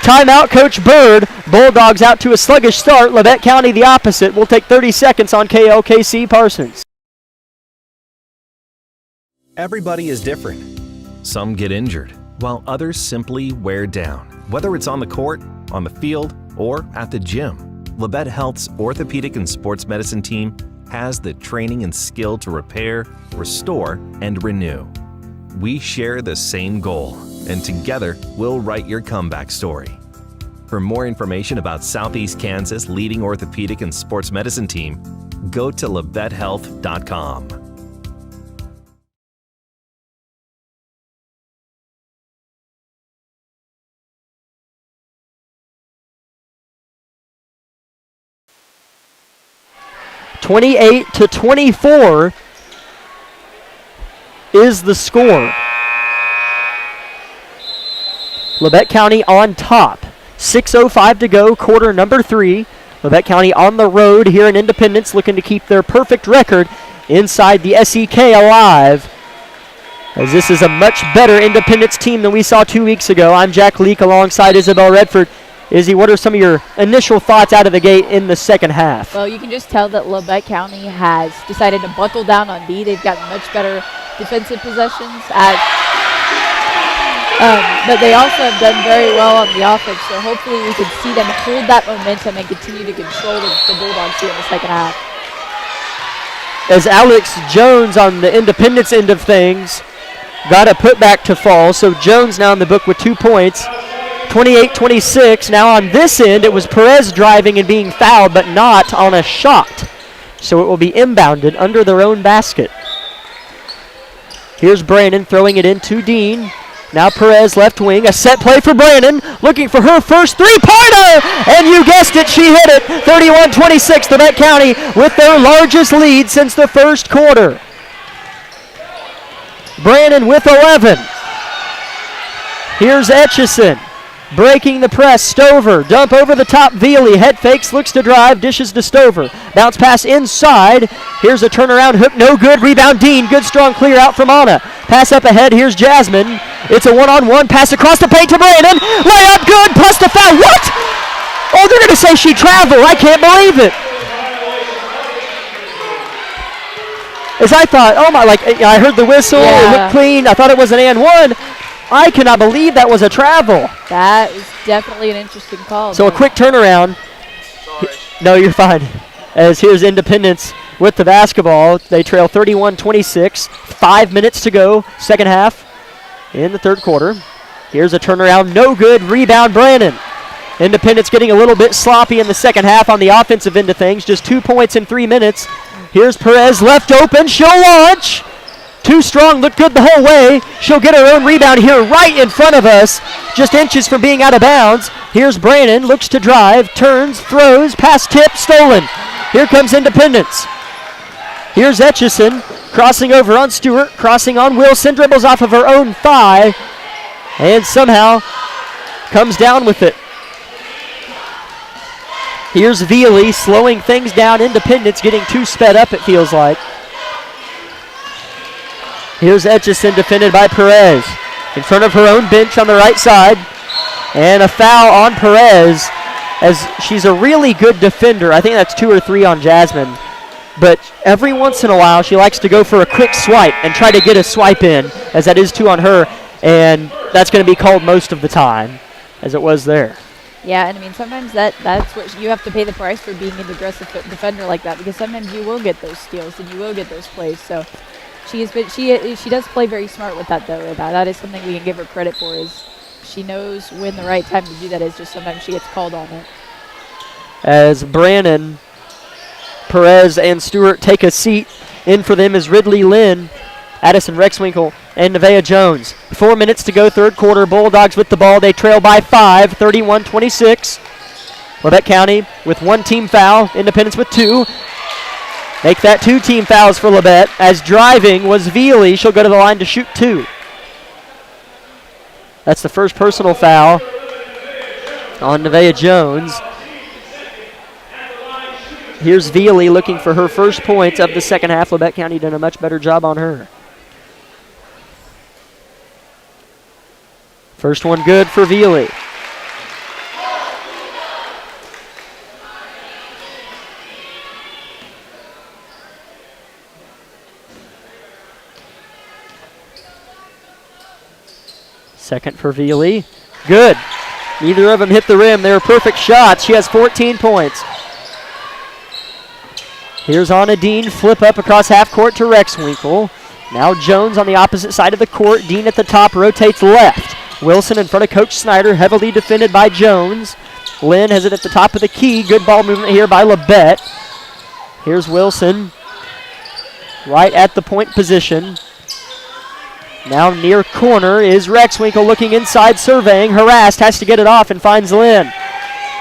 Timeout, Coach Bird. Bulldogs out to a sluggish start. Labette County the opposite. We'll take 30 seconds on KLKC Parsons. Everybody is different. Some get injured, while others simply wear down. Whether it's on the court, on the field, or at the gym, Labette Health's orthopedic and sports medicine team has the training and skill to repair, restore, and renew. We share the same goal, and together we'll write your comeback story. For more information about Southeast Kansas' leading orthopedic and sports medicine team, go to labettehealth.com. (28-24) is the score. Labette County on top. 6:05 to go, quarter number 3. Labette County on the road here in Independence, looking to keep their perfect record inside the SEK alive, as this is a much better Independence team than we saw 2 weeks ago. I'm Jack Leake alongside Isabel Redford. Izzy, what are some of your initial thoughts out of the gate in the second half? Well, you can just tell that Labette County has decided to buckle down on D. They've gotten much better defensive possessions, but they also have done very well on the offense. So hopefully we can see them hold that momentum and continue to control the Bulldogs here in the second half. As Alex Jones on the Independence end of things got a putback to fall, so Jones now in the book with 2 points. 28-26. Now on this end, it was Perez driving and being fouled, but not on a shot. So it will be inbounded under their own basket. Here's Brandon throwing it into Dean. Now Perez left wing, a set play for Brandon, looking for her first three-pointer, and you guessed it, she hit it. 31-26, Labette County with their largest lead since the first quarter. Brandon with 11. Here's Etchison, breaking the press. Stover, dump over the top. Veely, head fakes, looks to drive, dishes to Stover. Bounce pass inside. Here's a turnaround hook, no good. Rebound Dean, good strong clear out from Anna. Pass up ahead, here's Jasmine. It's a one-on-one, pass across the paint to Brandon. Layup good, plus the foul. What? Oh, they're going to say she traveled. I can't believe it. As I thought, oh my, like, I heard the whistle, it looked clean. I thought it was an and one. I cannot believe that was a travel. That was definitely an interesting call. So a quick turnaround. No, you're fine. As here's Independence with the basketball. They trail 31-26. 5 minutes to go, second half in the third quarter. Here's a turnaround, no good. Rebound Brandon. Independence getting a little bit sloppy in the second half on the offensive end of things. Just 2 points in 3 minutes. Here's Perez left open. She'll launch. Too strong, looked good the whole way. She'll get her own rebound here right in front of us, just inches from being out of bounds. Here's Brandon, looks to drive, turns, throws, pass tip, stolen. Here comes Independence. Here's Etchison, crossing over on Stewart, crossing on Wilson, dribbles off of her own thigh, and somehow comes down with it. Here's Veely, slowing things down. Independence getting too sped up, it feels like. Here's Etchison, defended by Perez. In front of her own bench on the right side. And a foul on Perez, as she's a really good defender. I think that's 2 or 3 on Jasmine. But every once in a while, she likes to go for a quick swipe and try to get a swipe in, as that is 2 on her. And that's going to be called most of the time, as it was there. Yeah, and I mean, sometimes that's what you have to pay the price for being an aggressive defender like that, because sometimes you will get those steals and you will get those plays. So she does play very smart with that, though. That is something we can give her credit for, is she knows when the right time to do that is, just sometimes she gets called on it. As Brandon, Perez, and Stewart take a seat, in for them is Ridley Lynn, Addison Rexwinkle, and Nevaeh Jones. 4 minutes to go, third quarter. Bulldogs with the ball. They trail by 5, 31-26. Labette County with 1 team foul. Independence with 2. Make that 2 team fouls for Labette, as driving was Veely. She'll go to the line to shoot 2. That's the first personal foul on Nevaeh Jones. Here's Veely looking for her first points of the second half. Labette County done a much better job on her. First one good for Veely. Second for Veely. Good. Neither of them hit the rim. They were perfect shots. She has 14 points. Here's Anna Dean. Flip up across half court to Rexwinkle. Now Jones on the opposite side of the court. Dean at the top, rotates left. Wilson in front of Coach Snyder, heavily defended by Jones. Lynn has it at the top of the key. Good ball movement here by Labette. Here's Wilson, right at the point position. Now near corner is Rexwinkle, looking inside, surveying, harassed, has to get it off and finds Lynn.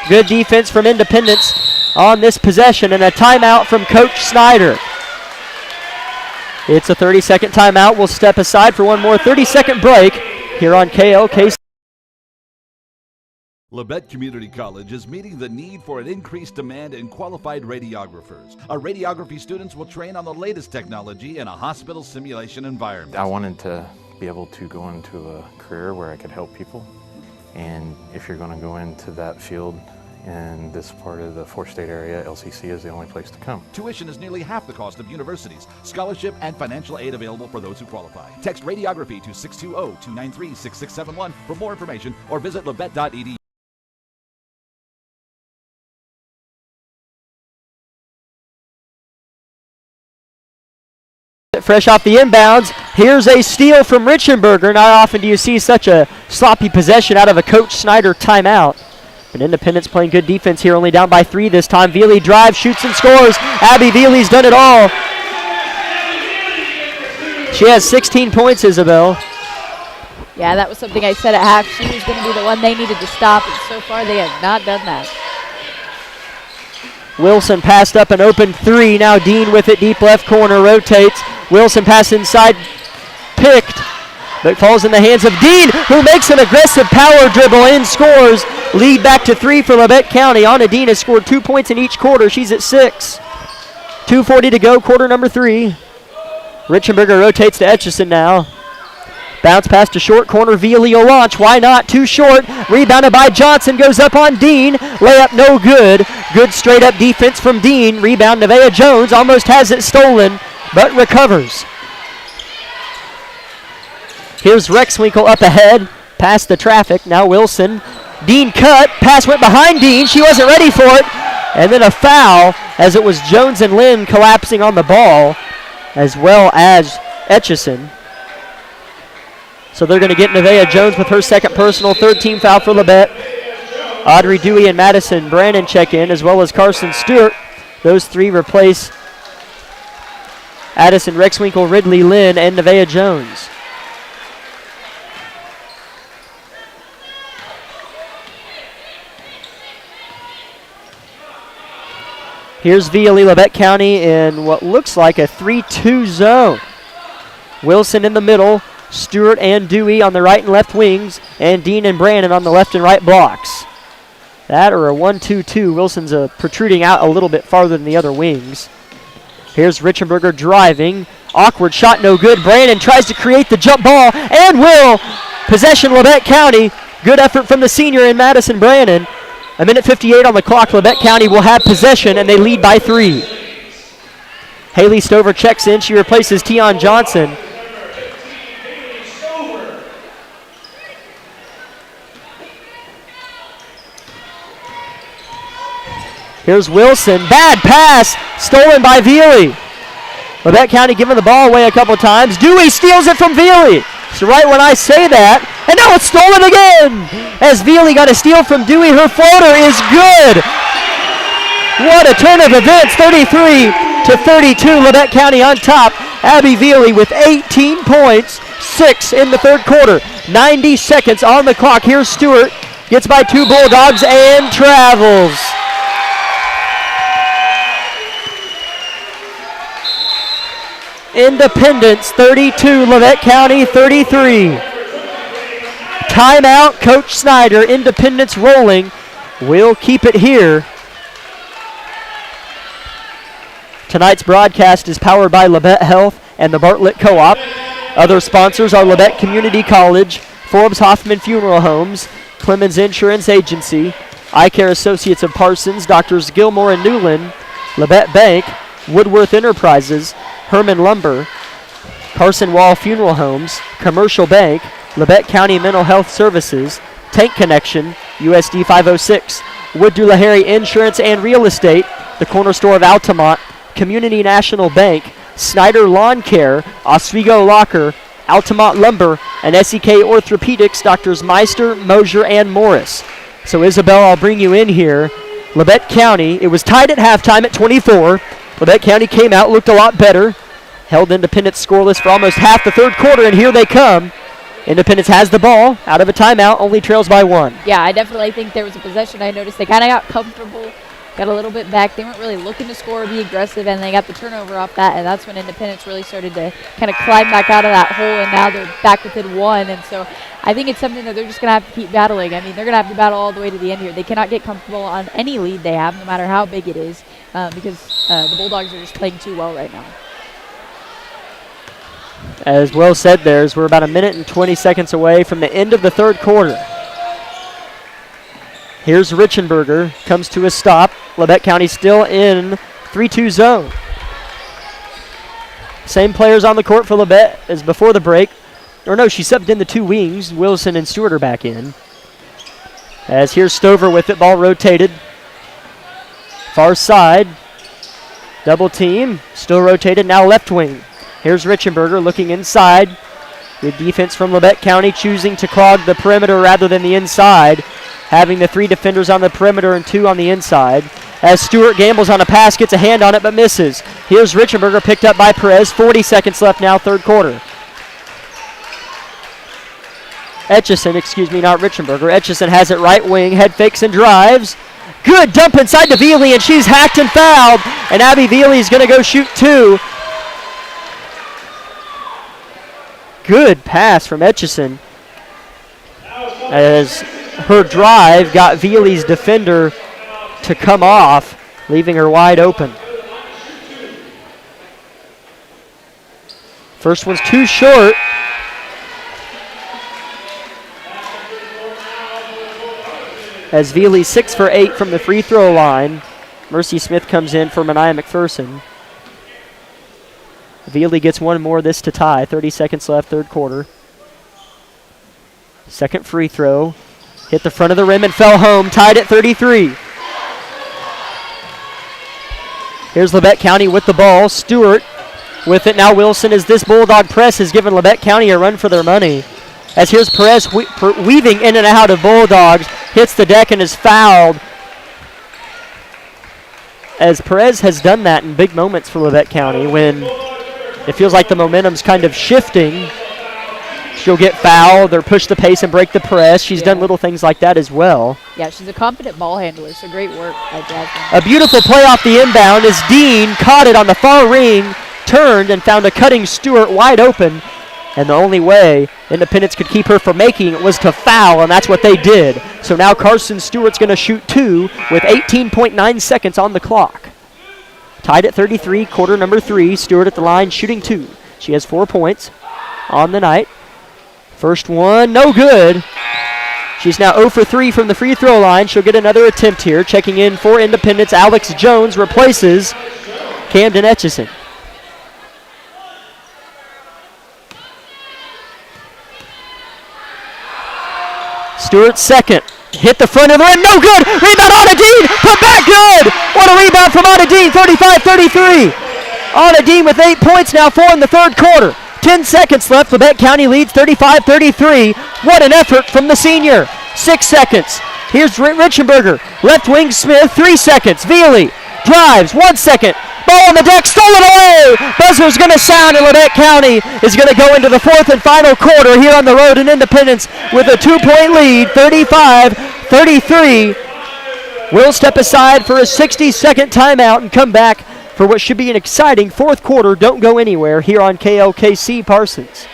Good defense from Independence on this possession, and a timeout from Coach Snyder. It's a 30-second timeout. We'll step aside for one more 30-second break here on KLKC. Labette Community College is meeting the need for an increased demand in qualified radiographers. Our radiography students will train on the latest technology in a hospital simulation environment. I wanted to be able to go into a career where I could help people. And if you're going to go into that field in this part of the four-state area, LCC is the only place to come. Tuition is nearly half the cost of universities. Scholarship and financial aid available for those who qualify. Text radiography to 620-293-6671 for more information, or visit labette.edu. Labette fresh off the inbounds. Here's a steal from Richenberger. Not often do you see such a sloppy possession out of a Coach Snyder timeout. But Independence playing good defense here, only down by 3 this time. Veely drives, shoots, and scores. Abby Veely's done it all. She has 16 points, Isabel. Yeah, that was something I said at half. She was going to be the one they needed to stop, and so far they have not done that. Wilson passed up an open 3. Now Dean with it, deep left corner, rotates. Wilson pass inside, picked, but falls in the hands of Dean, who makes an aggressive power dribble and scores. Lead back to 3 for Labette County. Anna Dean has scored 2 points in each quarter. She's at 6. 2:40 to go, quarter number 3. Richenberger rotates to Etchison now. Bounce pass to short corner, Veely will launch. Why not? Too short. Rebounded by Johnson. Goes up on Dean. Layup no good. Good straight up defense from Dean. Rebound Nevaeh Jones. Almost has it stolen, but recovers. Here's Rexwinkle up ahead. Past the traffic. Now Wilson. Dean cut. Pass went behind Dean. She wasn't ready for it. And then a foul as it was Jones and Lynn collapsing on the ball, as well as Etchison. So they're going to get Nevaeh Jones with her second personal, third team foul for Labette. Audrey Dewey and Madison Brannon check in, as well as Carson Stewart. Those 3 replace Addison Rexwinkle, Ridley Lynn, and Nevaeh Jones. Here's Veely, Labette County in what looks like a 3-2 zone. Wilson in the middle. Stewart and Dewey on the right and left wings, and Dean and Brannon on the left and right blocks. That or a 1-2-2. Wilson's protruding out a little bit farther than the other wings. Here's Richenberger driving. Awkward shot, no good. Brannon tries to create the jump ball, and will. Possession, Labette County. Good effort from the senior in Madison Brannon. 1:58 on the clock. Labette County will have possession, and they lead by 3. Haley Stover checks in. She replaces Tion Johnson. Here's Wilson. Bad pass. Stolen by Veely. Labette County giving the ball away a couple times. Dewey steals it from Veely. So right when I say that, and now it's stolen again. As Veely got a steal from Dewey, her floater is good. What a turn of events. 33-32. Labette County on top. Abby Veely with 18 points. 6 in the third quarter. 90 seconds on the clock. Here's Stewart. Gets by 2 Bulldogs and travels. Independence 32, Labette County 33. Timeout, Coach Snyder. Independence rolling. We'll keep it here. Tonight's broadcast is powered by Labette Health and the Bartlett Co-op. Other sponsors are Labette Community College, Forbes Hoffman Funeral Homes, Clemens Insurance Agency, Eye Care Associates of Parsons, Doctors Gilmore and Newland, Labette Bank, Woodworth Enterprises, Herman Lumber, Carson Wall Funeral Homes, Commercial Bank, Labette County Mental Health Services, Tank Connection, USD 506, Wood Dulahary Insurance and Real Estate, the corner store of Altamont, Community National Bank, Snyder Lawn Care, Oswego Locker, Altamont Lumber, and SEK Orthopedics, Doctors Meister, Mosier, and Morris. So Isabel, I'll bring you in here. Labette County, it was tied at halftime at 24. Labette County came out, looked a lot better, held Independence scoreless for almost half the third quarter, and here they come. Independence has the ball, out of a timeout, only trails by 1. Yeah, I definitely think there was a possession. I noticed they kind of got comfortable, got a little bit back. They weren't really looking to score or be aggressive, and they got the turnover off that, and that's when Independence really started to kind of climb back out of that hole, and now they're back within 1. And so I think it's something that they're just going to have to keep battling. I mean, they're going to have to battle all the way to the end here. They cannot get comfortable on any lead they have, no matter how big it is, because the Bulldogs are just playing too well right now. As well said there, as we're about 1 minute and 20 seconds away from the end of the third quarter. Here's Richenberger, comes to a stop. Labette County still in 3-2 zone. Same players on the court for Labette as before the break. Or no, she subbed in the 2 wings. Wilson and Stewart are back in. As here's Stover with it, ball rotated. Far side. Double team, still rotated, now left wing. Here's Richenberger looking inside. Good defense from Labette County, choosing to clog the perimeter rather than the inside, having the 3 defenders on the perimeter and 2 on the inside. As Stewart gambles on a pass, gets a hand on it but misses. Here's Richenberger picked up by Perez. 40 seconds left now, third quarter. Etchison, not Richenberger. Etchison has it right wing, head fakes and drives. Good dump inside to Veely, and she's hacked and fouled. And Abby Veely is going to go shoot 2. Good pass from Etchison as her drive got Veely's defender to come off, leaving her wide open. First one's too short. As Veely 6 for 8 from the free throw line. Mercy Smith comes in for Mania McPherson. Veely gets one more, this to tie. 30 seconds left, third quarter. Second free throw. Hit the front of the rim and fell home, tied at 33. Here's Labette County with the ball. Stewart with it. Now Wilson, as this Bulldog press has given Labette County a run for their money. As here's Perez weaving in and out of Bulldogs. Hits the deck and is fouled. As Perez has done that in big moments for Labette County when it feels like the momentum's kind of shifting. She'll get fouled or push the pace and break the press. She's done little things like that as well. Yeah, she's a confident ball handler, so great work by Jasmine. A beautiful play off the inbound as Dean caught it on the far ring, turned and found a cutting Stewart wide open. And the only way Independence could keep her from making it was to foul, and that's what they did. So now Carson Stewart's going to shoot 2 with 18.9 seconds on the clock. Tied at 33, quarter number 3. Stewart at the line shooting 2. She has 4 points on the night. First one, no good. She's now 0 for 3 from the free throw line. She'll get another attempt here. Checking in for Independence, Alex Jones replaces Camden Etchison. Stewart second. Hit the front of the rim, no good. Rebound, Anna Dean, put back, good. What a rebound from Anna Dean, 35-33. Anna Dean with 8 points now, 4 in the third quarter. 10 seconds left, Labette County leads 35-33. What an effort from the senior. 6 seconds. Here's Richenberger, left wing Smith, 3 seconds. Veely drives, 1 second. Ball on the deck, stolen away. Buzzer's going to sound, and Labette County is going to go into the fourth and final quarter here on the road in Independence with a 2-point lead, 35-33. We'll step aside for a 60-second timeout and come back for what should be an exciting fourth quarter. Don't go anywhere here on KLKC Parsons.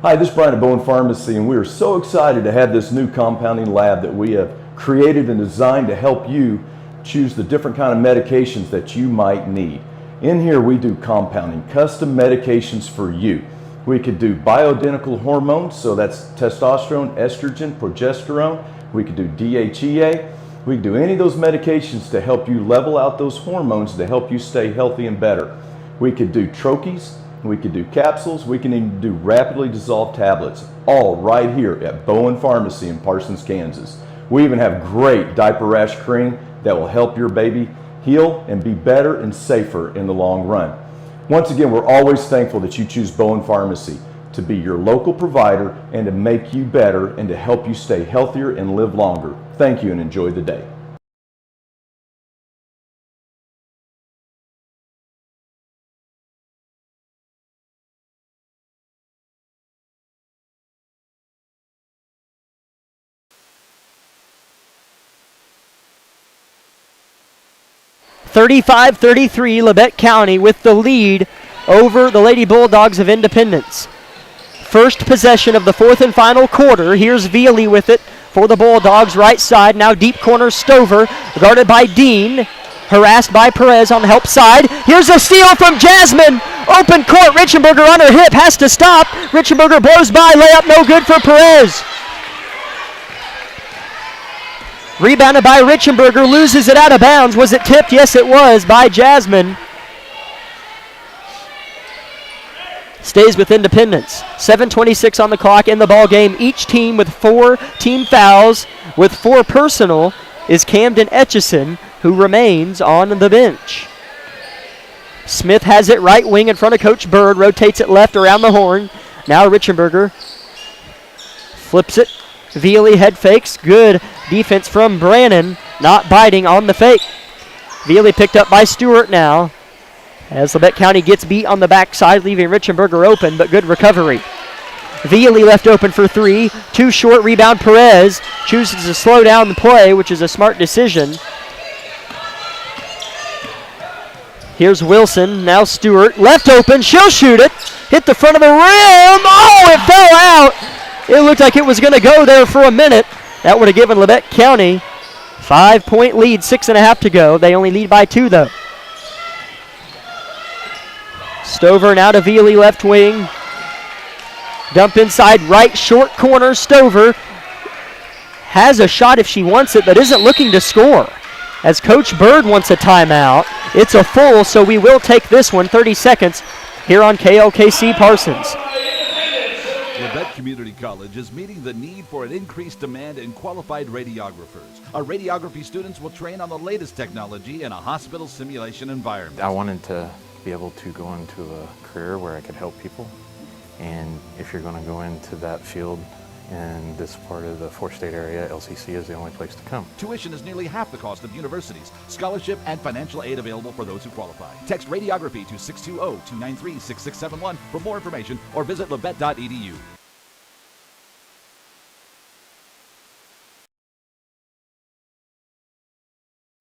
Hi, this is Brian at Bowen Pharmacy, and we are so excited to have this new compounding lab that we have created and designed to help you choose the different kind of medications that you might need. In here we do compounding, custom medications for you. We could do bioidentical hormones, so that's testosterone, estrogen, progesterone. We could do DHEA. We could do any of those medications to help you level out those hormones to help you stay healthy and better. We could do troches, we could do capsules, we can even do rapidly dissolved tablets, all right here at Bowen Pharmacy in Parsons, Kansas. We even have great diaper rash cream that will help your baby heal and be better and safer in the long run. Once again, we're always thankful that you choose Bowen Pharmacy to be your local provider and to make you better and to help you stay healthier and live longer. Thank you and enjoy the day. (35-33), Labette County with the lead over the Lady Bulldogs of Independence. First possession of the fourth and final quarter. Here's Veely with it for the Bulldogs, right side. Now deep corner Stover, guarded by Dean. Harassed by Perez on the help side. Here's a steal from Jasmine. Open court, Richenberger on her hip, has to stop. Richenberger blows by, layup no good for Perez. Rebounded by Richenberger, loses it out of bounds. Was it tipped? Yes, it was, by Jasmine. Stays with Independence. 7:26 on the clock in the ball game. Each team with 4 team fouls. With 4 personal is Camden Etchison, who remains on the bench. Smith has it right wing in front of Coach Bird, rotates it left around the horn. Now Richenberger flips it. Veely head fakes. Good defense from Brannon, not biting on the fake. Veely picked up by Stewart now, as Labette County gets beat on the backside, leaving Richenberger open, but good recovery. Veely left open for three. Too short, rebound. Perez chooses to slow down the play, which is a smart decision. Here's Wilson, now Stewart. Left open, she'll shoot it. Hit the front of the rim. Oh, it fell out. It looked like it was going to go there for a minute. That would have given Labette County 5-point lead, 6.5 to go. They only lead by 2, though. Stover now to Veely, left wing. Dump inside, right, short corner. Stover has a shot if she wants it, but isn't looking to score. As Coach Bird wants a timeout, it's a full, so we will take this one. 30 seconds here on KLKC Parsons. Labette Community College is meeting the need for an increased demand in qualified radiographers. Our radiography students will train on the latest technology in a hospital simulation environment. I wanted to be able to go into a career where I could help people. And if you're going to go into that field in this part of the four-state area, LCC is the only place to come. Tuition is nearly half the cost of universities. Scholarship and financial aid available for those who qualify. Text radiography to 620-293-6671 for more information or visit labette.edu.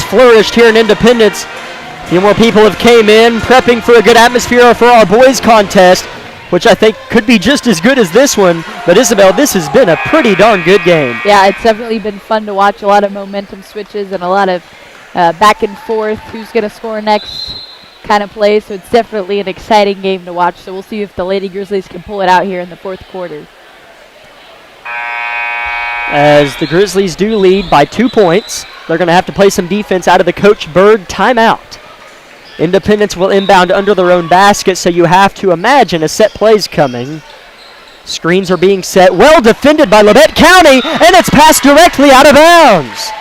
Flourished here in Independence. A few more people have came in, prepping for a good atmosphere for our boys contest, which I think could be just as good as this one. But Isabel, this has been a pretty darn good game. Yeah, it's definitely been fun to watch. A lot of momentum switches and a lot of back and forth, who's going to score next kind of play. So it's definitely an exciting game to watch. So we'll see if the Lady Grizzlies can pull it out here in the fourth quarter. As the Grizzlies do lead by 2 points, they're going to have to play some defense out of the Coach Bird timeout. Independence will inbound under their own basket, so you have to imagine a set play's coming. Screens are being set. Well defended by Labette County, and it's passed directly out of bounds.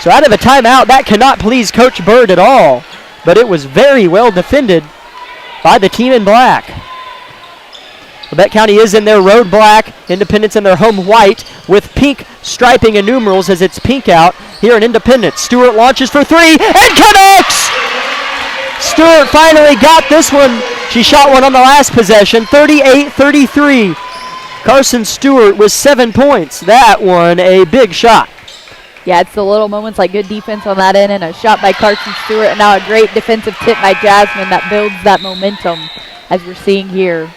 So out of a timeout, that cannot please Coach Bird at all, but it was very well defended by the team in black. Labette County is in their road black, Independence in their home white, with pink striping and numerals as it's pink out here in Independence. Stewart launches for three and connects! Stewart finally got this one. She shot one on the last possession, 38-33. Carson Stewart with 7 points. That one a big shot. Yeah, it's the little moments like good defense on that end and a shot by Carson Stewart, and now a great defensive tip by Jasmine that builds that momentum as we're seeing here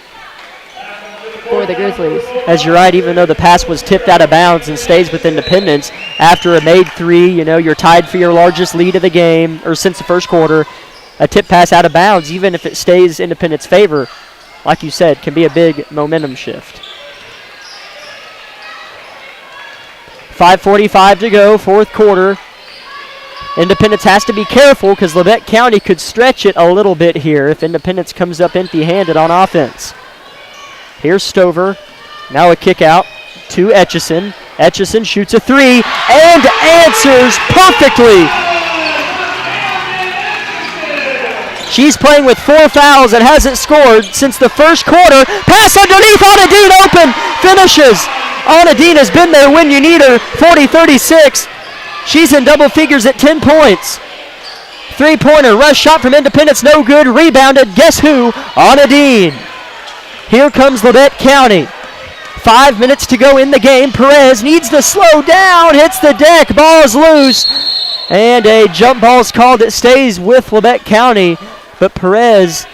for the Grizzlies. As you're right, even though the pass was tipped out of bounds and stays with Independence, after a made three, you know, you're tied for your largest lead of the game, or since the first quarter. A tip pass out of bounds, even if it stays Independence's favor, like you said, can be a big momentum shift. 5:45 to go, fourth quarter. Independence has to be careful because Labette County could stretch it a little bit here if Independence comes up empty-handed on offense. Here's Stover. Now a kick out to Etchison. Etchison shoots a three and answers perfectly. She's playing with 4 fouls and hasn't scored since the first quarter. Pass underneath, Anadine open, finishes. Anadine has been there when you need her, 40-36. She's in double figures at 10 points. Three-pointer, rush shot from Independence, no good, rebounded, guess who? Anadine. Here comes Labette County. 5 minutes to go in the game. Perez needs to slow down, hits the deck, ball's loose. And a jump ball's called. It stays with Labette County, but Perez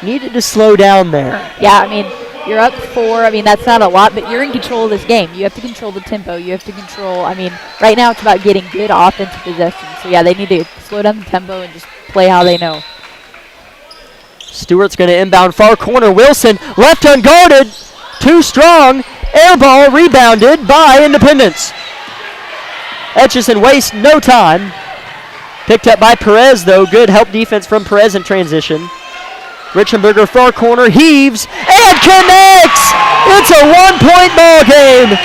needed to slow down there. Yeah, I mean, you're up 4. I mean, that's not a lot, but you're in control of this game. You have to control the tempo. You have to control, I mean, right now it's about getting good offensive possession. So, yeah, they need to slow down the tempo and just play how they know. Stewart's going to inbound far corner. Wilson left unguarded. Too strong. Air ball rebounded by Independence. Etchison wastes no time. Picked up by Perez, though. Good help defense from Perez in transition. Richenberger far corner, heaves, and connects! It's a 1-point ball game.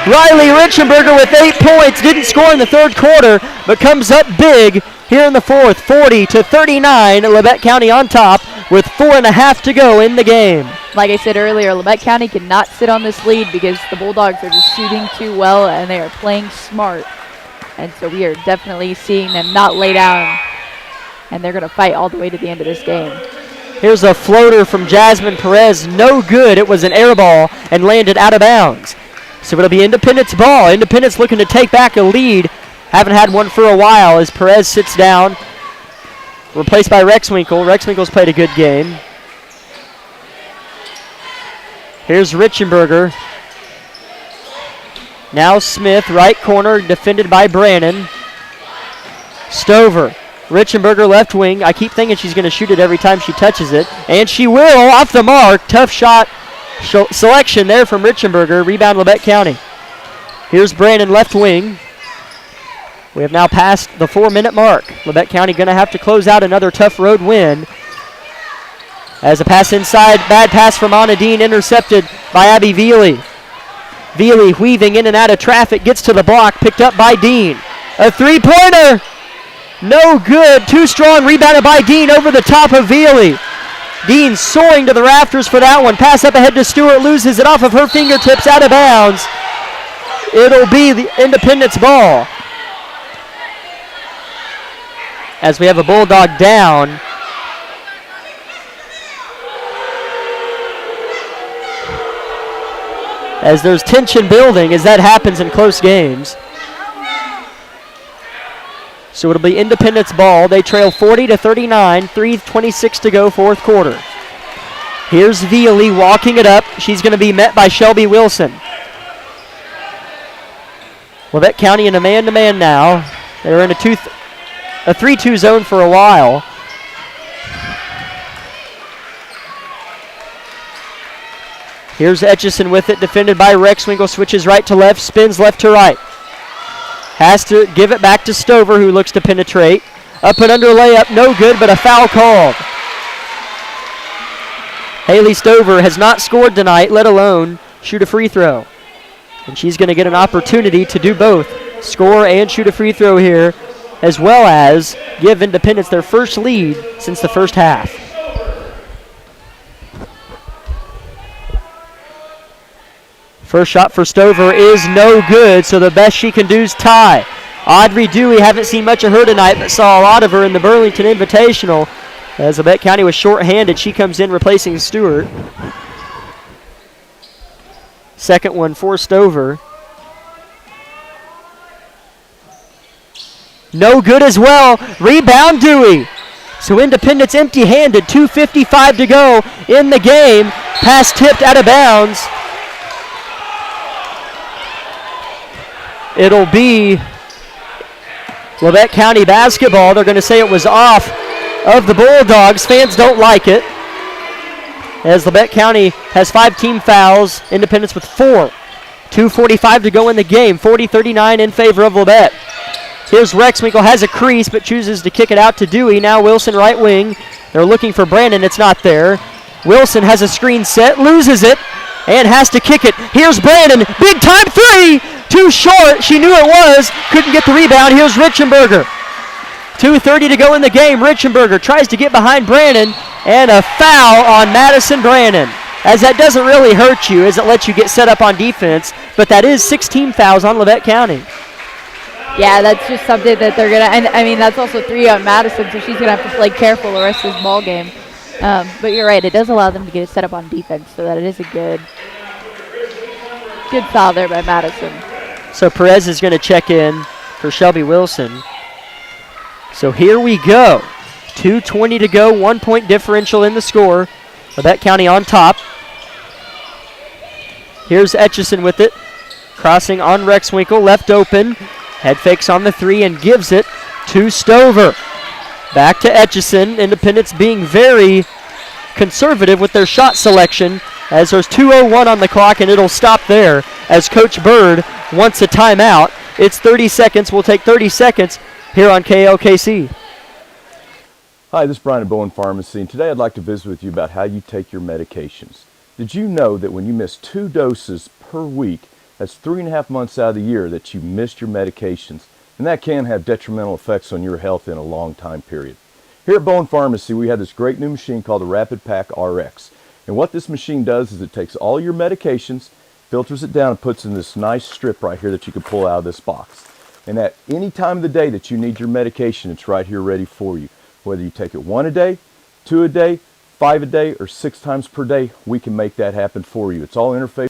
Riley Richenberger with 8 points. Didn't score in the third quarter, but comes up big here in the fourth. 40-39, Labette County on top with 4.5 to go in the game. Like I said earlier, Labette County cannot sit on this lead because the Bulldogs are just shooting too well and they are playing smart. And so we are definitely seeing them not lay down, and they're going to fight all the way to the end of this game. Here's a floater from Jasmine Perez. No good. It was an air ball and landed out of bounds. So it'll be Independence ball. Independence looking to take back a lead. Haven't had one for a while as Perez sits down. Replaced by Rexwinkle. Rexwinkle's played a good game. Here's Richenberger. Now Smith, right corner, defended by Brannon. Stover. Richenberger, left wing. I keep thinking she's going to shoot it every time she touches it. And she will, off the mark. Tough shot selection there from Richenberger. Rebound, Labette County. Here's Brannon, left wing. We have now passed the 4-minute mark. Labette County going to have to close out another tough road win. As a pass inside, bad pass from Anna Dean, intercepted by Abby Veely. Veely weaving in and out of traffic, gets to the block, picked up by Dean. A three-pointer! No good. Too strong. Rebounded by Dean over the top of Veely. Dean soaring to the rafters for that one. Pass up ahead to Stewart. Loses it off of her fingertips, out of bounds. It'll be the Independence ball. As we have a Bulldog down. As there's tension building, as that happens in close games. So it'll be Independence ball. They trail 40-39, 3:26 to go, fourth quarter. Here's Veely walking it up. She's going to be met by Shelby Wilson. Labette County in a man-to-man now. They're in a 3-2 zone for a while. Here's Etchison with it, defended by Rexwinkle. Switches right to left, spins left to right. Has to give it back to Stover, who looks to penetrate. Up and under layup, no good, but a foul called. Haley Stover has not scored tonight, let alone shoot a free throw. And she's going to get an opportunity to do both, score and shoot a free throw here, as well as give Independence their first lead since the first half. First shot for Stover is no good, so the best she can do is tie. Audrey Dewey, haven't seen much of her tonight, but saw a lot of her in the Burlington Invitational. As Labette County was shorthanded, she comes in replacing Stewart. Second one for Stover. No good as well. Rebound Dewey. So Independence empty-handed, 2:55 to go in the game. Pass tipped out of bounds. It'll be Labette County basketball. They're going to say it was off of the Bulldogs. Fans don't like it, as Labette County has 5 team fouls, Independence with 4. 2:45 to go in the game, 40-39 in favor of Labette. Here's Rexwinkle, has a crease, but chooses to kick it out to Dewey. Now Wilson, right wing. They're looking for Brandon. It's not there. Wilson has a screen set, loses it, and has to kick it. Here's Brandon, big time three! Too short, she knew it was, couldn't get the rebound. Here's Richenberger. 2:30 to go in the game. Richenberger tries to get behind Brandon, and a foul on Madison Brannon. As that doesn't really hurt you, as it lets you get set up on defense, but that is 16 fouls on Labette County. Yeah, that's just something that they're going to, and I mean, that's also 3 on Madison, so she's going to have to play careful the rest of this ball game. But you're right, it does allow them to get it set up on defense, so that it is a good foul there by Madison. So Perez is going to check in for Shelby Wilson. So here we go. 2:20 to go, 1-point differential in the score. Labette County on top. Here's Etchison with it. Crossing on Rexwinkle, left open. Head fakes on the 3 and gives it to Stover. Back to Etchison. Independence being very conservative with their shot selection, as there's 2:01 on the clock, and it'll stop there as Coach Bird wants a timeout. It's 30 seconds. We'll take 30 seconds here on KLKC. Hi, this is Brian at Bowen Pharmacy, and today I'd like to visit with you about how you take your medications. Did you know that when you miss 2 doses per week, that's 3.5 months out of the year that you missed your medications? and that can have detrimental effects on your health in a long time period. Here at Bone Pharmacy, we have this great new machine called the Rapid Pack RX. And what this machine does is it takes all your medications, filters it down, and puts in this nice strip right here that you can pull out of this box. And at any time of the day that you need your medication, it's right here ready for you. Whether you take it 1 a day, 2 a day, 5 a day, or 6 times per day, we can make that happen for you. It's all interface.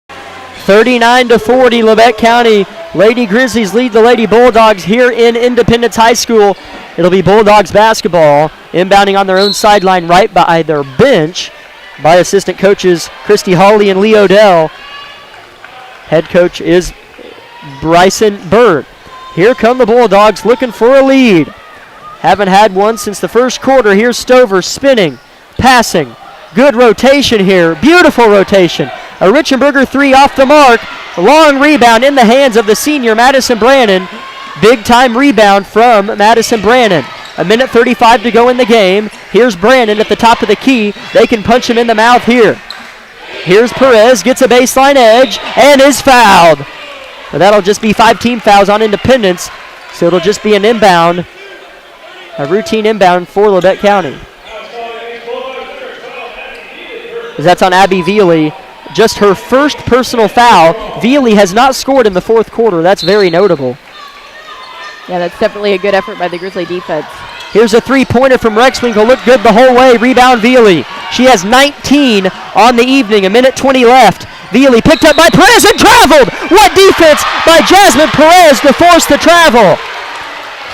39-40, Labette County Lady Grizzlies lead the Lady Bulldogs here in Independence High School. It'll be Bulldogs basketball, inbounding on their own sideline right by their bench by assistant coaches Christy Hawley and Lee Odell. Head coach is Bryson Bird. Here come the Bulldogs looking for a lead. Haven't had one since the first quarter. Here's Stover spinning, passing. Good rotation here. Beautiful rotation. A Richenberger three off the mark. Long rebound in the hands of the senior Madison Brannon. Big time rebound from Madison Brannon. 1:35 to go in the game. Here's Brannon at the top of the key. They can punch him in the mouth here. Here's Perez, gets a baseline edge, and is fouled. But that'll just be 5 team fouls on Independence, so it'll just be an inbound, a routine inbound for Labette County. That's on Abby Veely. Just her first personal foul. Veely has not scored in the fourth quarter. That's very notable. Yeah, that's definitely a good effort by the Grizzly defense. Here's a three-pointer from Rexwinkle. Looked good the whole way. Rebound Veely. She has 19 on the evening. 1:20 left. Veely picked up by Perez and traveled. What defense by Jasmine Perez to force the travel.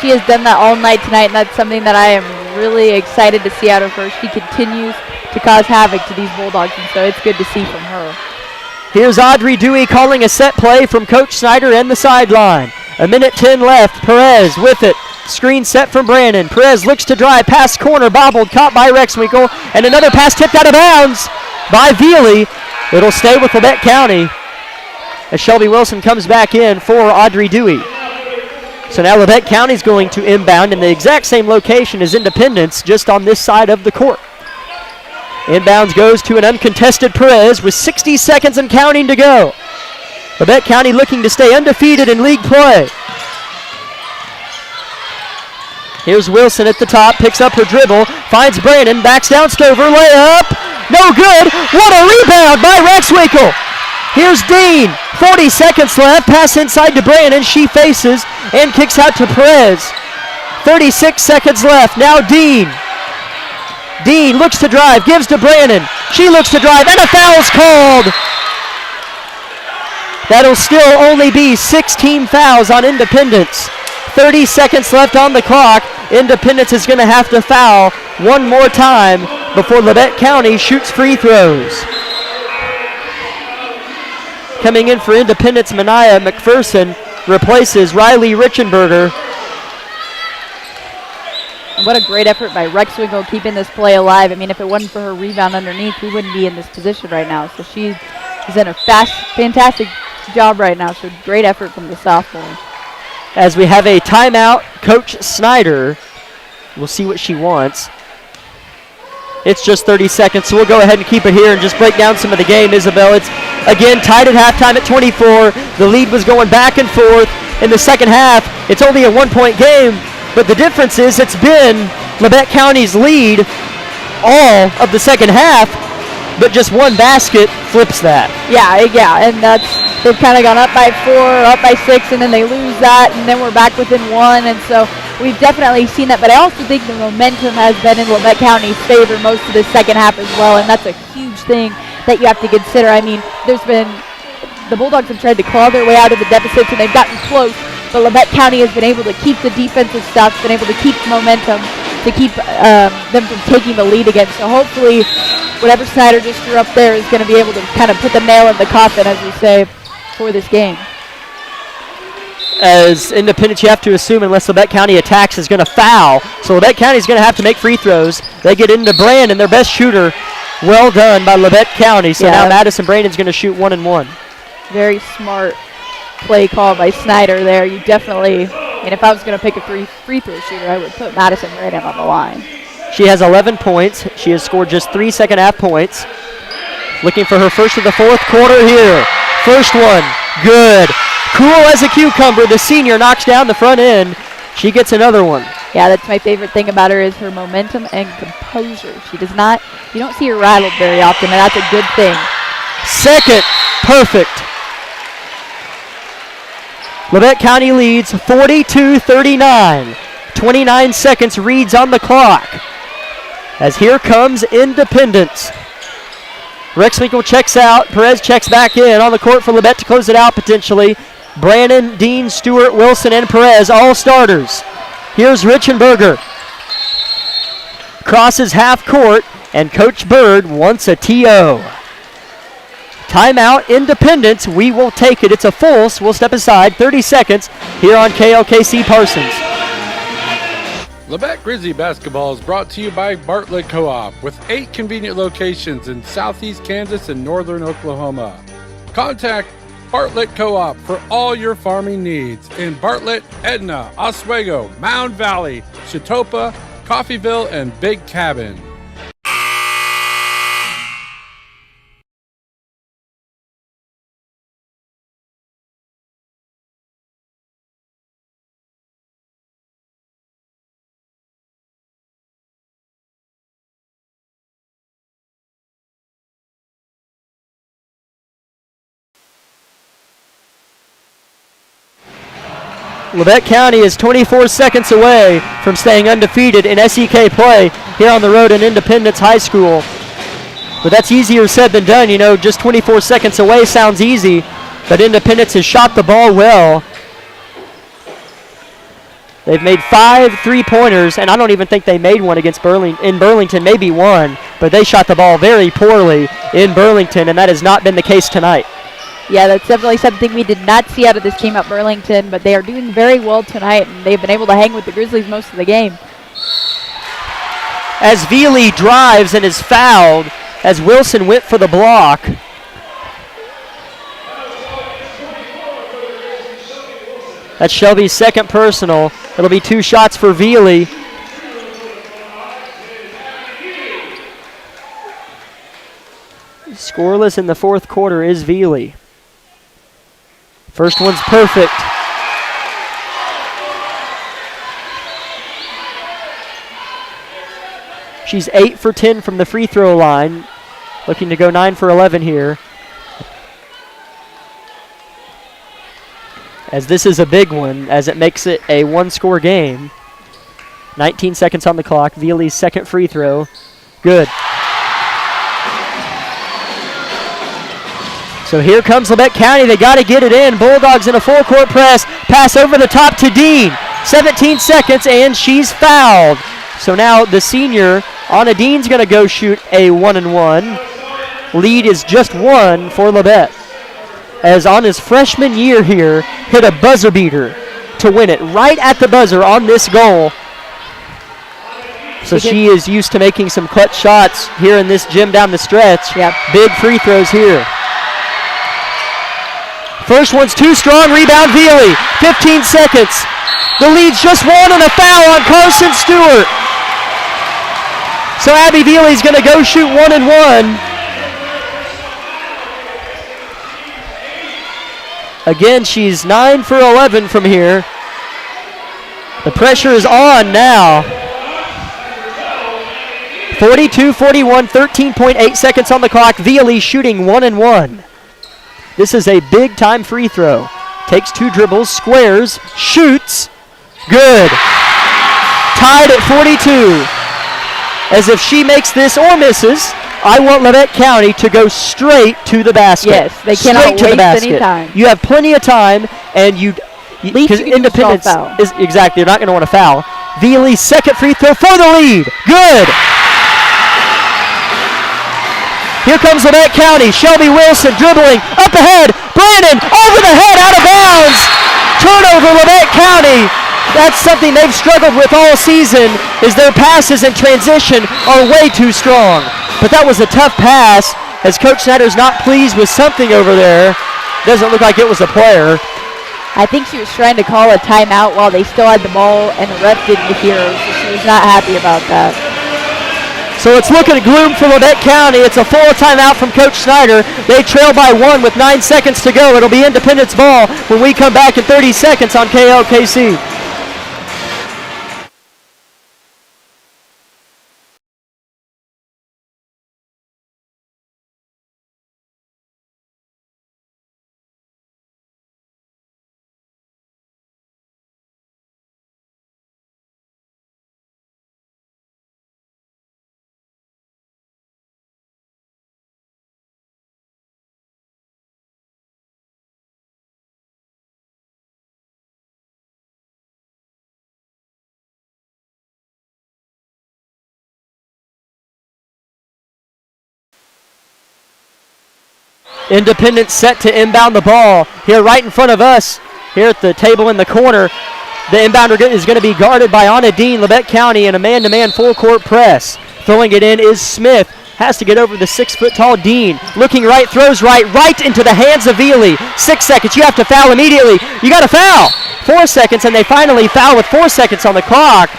She has done that all night tonight, and that's something that I am really excited to see out of her. She continues to cause havoc to these Bulldogs, and so it's good to see from her. Here's Audrey Dewey calling a set play from Coach Snyder and the sideline. 1:10 left. Perez with it. Screen set from Brannon. Perez looks to drive. Pass corner. Bobbled. Caught by Rexwinkle. And another pass tipped out of bounds by Veely. It'll stay with Labette County as Shelby Wilson comes back in for Audrey Dewey. So now Labette County's going to inbound in the exact same location as Independence, just on this side of the court. Inbounds goes to an uncontested Perez with 60 seconds and counting to go. Labette County looking to stay undefeated in league play. Here's Wilson at the top, picks up her dribble, finds Brannon, backs down Stover, layup, no good. What a rebound by Rexwinkle. Here's Dean, 40 seconds left, pass inside to Brannon, she faces and kicks out to Perez. 36 seconds left, now Dean. Dean looks to drive, gives to Brannon. She looks to drive, and a foul's called. That'll still only be 6 team fouls on Independence. 30 seconds left on the clock. Independence is going to have to foul one more time before Labette County shoots free throws. Coming in for Independence, Mania McPherson replaces Riley Richenberger. And what a great effort by Rexwinkle keeping this play alive. I mean, if it wasn't for her rebound underneath, we wouldn't be in this position right now. So she's in a fantastic job right now. So great effort from the sophomore. As we have a timeout, Coach Snyder. We'll see what she wants. It's just 30 seconds, so we'll go ahead and keep it here and just break down some of the game, Isabel. It's, again, tied at halftime at 24. The lead was going back and forth. In the second half, it's only a 1-point game, but the difference is it's been Labette County's lead all of the second half, but just one basket flips that. Yeah, and they've kind of gone up by 4, up by 6, and then they lose that, and then we're back within 1, and so we've definitely seen that, but I also think the momentum has been in Labette County's favor most of the second half as well, and that's a huge thing that you have to consider. I mean, the Bulldogs have tried to claw their way out of the deficits, and they've gotten close, but Labette County has been able to keep the defensive stuff, been able to keep momentum, to keep them from taking the lead again. So hopefully whatever Snyder just drew up there is going to be able to kind of put the nail in the coffin, as we say, for this game. As Independence, you have to assume, unless Labette County attacks, is going to foul. So Labette County is going to have to make free throws. They get into Brandon, their best shooter. Well done by Labette County. So now Madison Brandon's going to shoot 1 and 1. Very smart play call by Snyder there. You definitely, and if I was going to pick a free throw shooter, I would put Madison Brandon on the line. She has 11 points. She has scored just 3 second half points. Looking for her first of the fourth quarter here. First one, good. Cool as a cucumber, the senior knocks down the front end. She gets another one. Yeah, that's my favorite thing about her is her momentum and composure. She does not, you don't see her rattled very often, and that's a good thing. Second, perfect. Labette County leads 42-39. 29 seconds reads on the clock. As here comes Independence. Rexwinkle checks out. Perez checks back in on the court for Labette to close it out potentially. Brannon, Dean, Stewart, Wilson, and Perez, all starters. Here's Richenberger. Crosses half court, and Coach Bird wants a TO. Timeout, Independence. We will take it. It's a full, so we'll step aside. 30 seconds here on KLKC Parsons. Labette Grizzly basketball is brought to you by Bartlett Co-op with 8 convenient locations in southeast Kansas and northern Oklahoma. Contact Bartlett Co-op for all your farming needs in Bartlett, Edna, Oswego, Mound Valley, Chitopa, Coffeyville, and Big Cabin. Labette County is 24 seconds away from staying undefeated in SEK play here on the road in Independence High School. But that's easier said than done. You know, just 24 seconds away sounds easy, but Independence has shot the ball well. They've made 5 3-pointers, and I don't even think they made one against Burlington, maybe one, but they shot the ball very poorly in Burlington, and that has not been the case tonight. Yeah, that's definitely something we did not see out of this team at Burlington, but they are doing very well tonight, and they've been able to hang with the Grizzlies most of the game. As Veely drives and is fouled, as Wilson went for the block. That's Shelby's second personal. It'll be 2 shots for Veely. Scoreless in the fourth quarter is Veely. First one's perfect. She's 8 for 10 from the free throw line. Looking to go 9 for 11 here. As this is a big one, as it makes it a 1-score game. 19 seconds on the clock. Veely's second free throw. Good. So here comes Labette County. They got to get it in. Bulldogs in a full-court press. Pass over the top to Dean. 17 seconds, and she's fouled. So now the senior, Anna Dean's going to go shoot a 1-and-1. Lead is just 1 for Labette. As on his freshman year here, hit a buzzer beater to win it right at the buzzer on this goal. So she is used to making some clutch shots here in this gym down the stretch. Yep. Big free throws here. First one's too strong, rebound Veely. 15 seconds. The lead's just 1 and a foul on Carson Stewart. So Abby Veely's going to go shoot 1-and-1. Again, she's 9 for 11 from here. The pressure is on now. 42-41, 13.8 seconds on the clock. Veely shooting 1-and-1. This is a big-time free throw. Takes 2 dribbles, squares, shoots. Good. Tied at 42. As if she makes this or misses, I want Labette County to go straight to the basket. Yes, they cannot waste any time. You have plenty of time, and because Independence is exactly, they're not going to want to foul. Veely's second free throw for the lead. Good. Here comes Labette County. Shelby Wilson dribbling up ahead. Brannon over the head, out of bounds. Turnover, Labette County. That's something they've struggled with all season, is their passes in transition are way too strong. But that was a tough pass, as Coach Snyder's not pleased with something over there. Doesn't look like it was a player. I think she was trying to call a timeout while they still had the ball, and the ref didn't hear her, so she was not happy about that. So it's looking gloom for Labette County. It's a full timeout from Coach Snyder. They trail by 1 with 9 seconds to go. It'll be Independence ball when we come back in 30 seconds on KLKC. Independence set to inbound the ball here right in front of us, here at the table in the corner. The inbounder is going to be guarded by Anna Dean, Labette County, in a man-to-man full-court press. Throwing it in is Smith. Has to get over the 6-foot-tall Dean. Looking right, throws right into the hands of Veely. 6 seconds, you have to foul immediately. You got to foul. 4 seconds, and they finally foul with 4 seconds on the clock.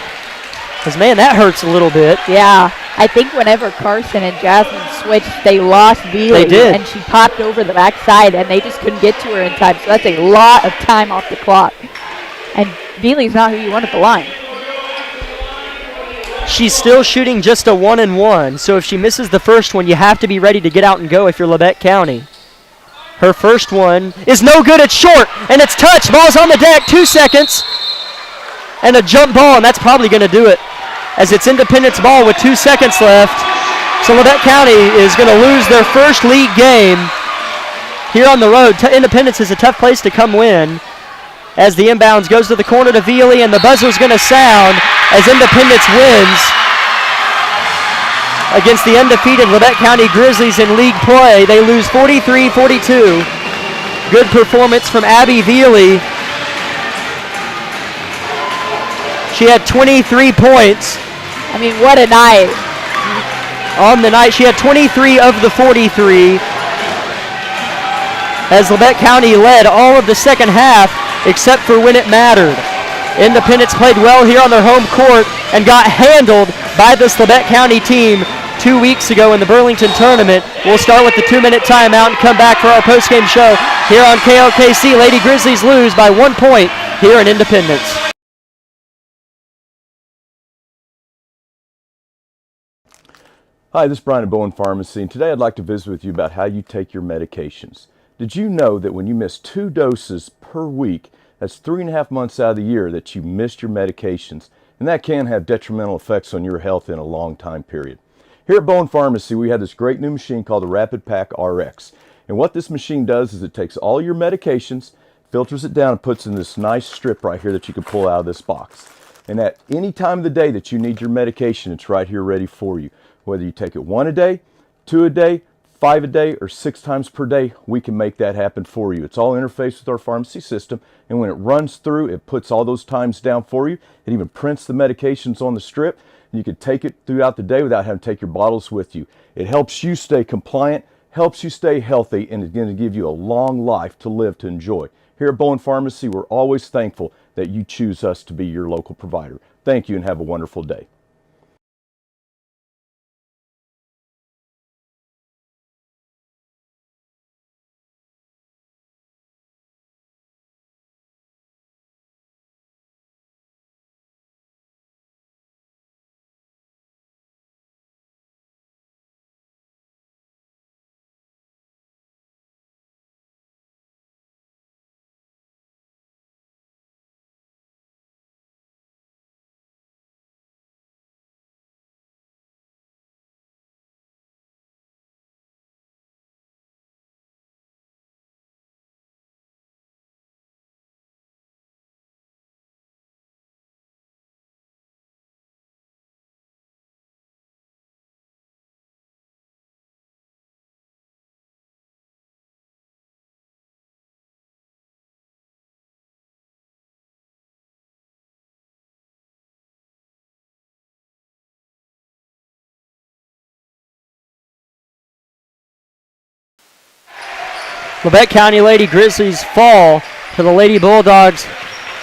Because, man, that hurts a little bit. Yeah, I think whenever Carson and Jasmine switched, they lost Veely. They did. And she popped over the backside, and they just couldn't get to her in time. So that's a lot of time off the clock. And Veely's not who you want at the line. She's still shooting just a 1-and-1. So if she misses the first one, you have to be ready to get out and go if you're Labette County. Her first one is no good. It's short, and it's touched. Ball's on the deck. 2 seconds. And a jump ball, and that's probably going to do it, as it's Independence ball with 2 seconds left. So Labette County is going to lose their first league game here on the road. Independence is a tough place to come win. As the inbounds goes to the corner to Veely, and the buzzer's going to sound as Independence wins against the undefeated Labette County Grizzlies in league play. They lose 43-42. Good performance from Abby Veely. She had 23 points. I mean, what a night. On the night, she had 23 of the 43. As Labette County led all of the second half, except for when it mattered. Independence played well here on their home court and got handled by this Labette County team 2 weeks ago in the Burlington tournament. We'll start with the 2-minute timeout and come back for our postgame show here on KLKC. Lady Grizzlies lose by 1 point here in Independence. Hi, this is Brian at Bowen Pharmacy, and today I'd like to visit with you about how you take your medications. Did you know that when you miss 2 doses per week, that's 3.5 months out of the year that you missed your medications, and that can have detrimental effects on your health in a long time period. Here at Bowen Pharmacy, we have this great new machine called the Rapid Pack RX, and what this machine does is it takes all your medications, filters it down, and puts in this nice strip right here that you can pull out of this box. And at any time of the day that you need your medication, it's right here ready for you. Whether you take it 1 a day, 2 a day, 5 a day, or 6 times per day, we can make that happen for you. It's all interfaced with our pharmacy system, and when it runs through, it puts all those times down for you. It even prints the medications on the strip, and you can take it throughout the day without having to take your bottles with you. It helps you stay compliant, helps you stay healthy, and it's going to give you a long life to live to enjoy. Here at Bowen Pharmacy, we're always thankful that you choose us to be your local provider. Thank you and have a wonderful day. Labette County Lady Grizzlies fall to the Lady Bulldogs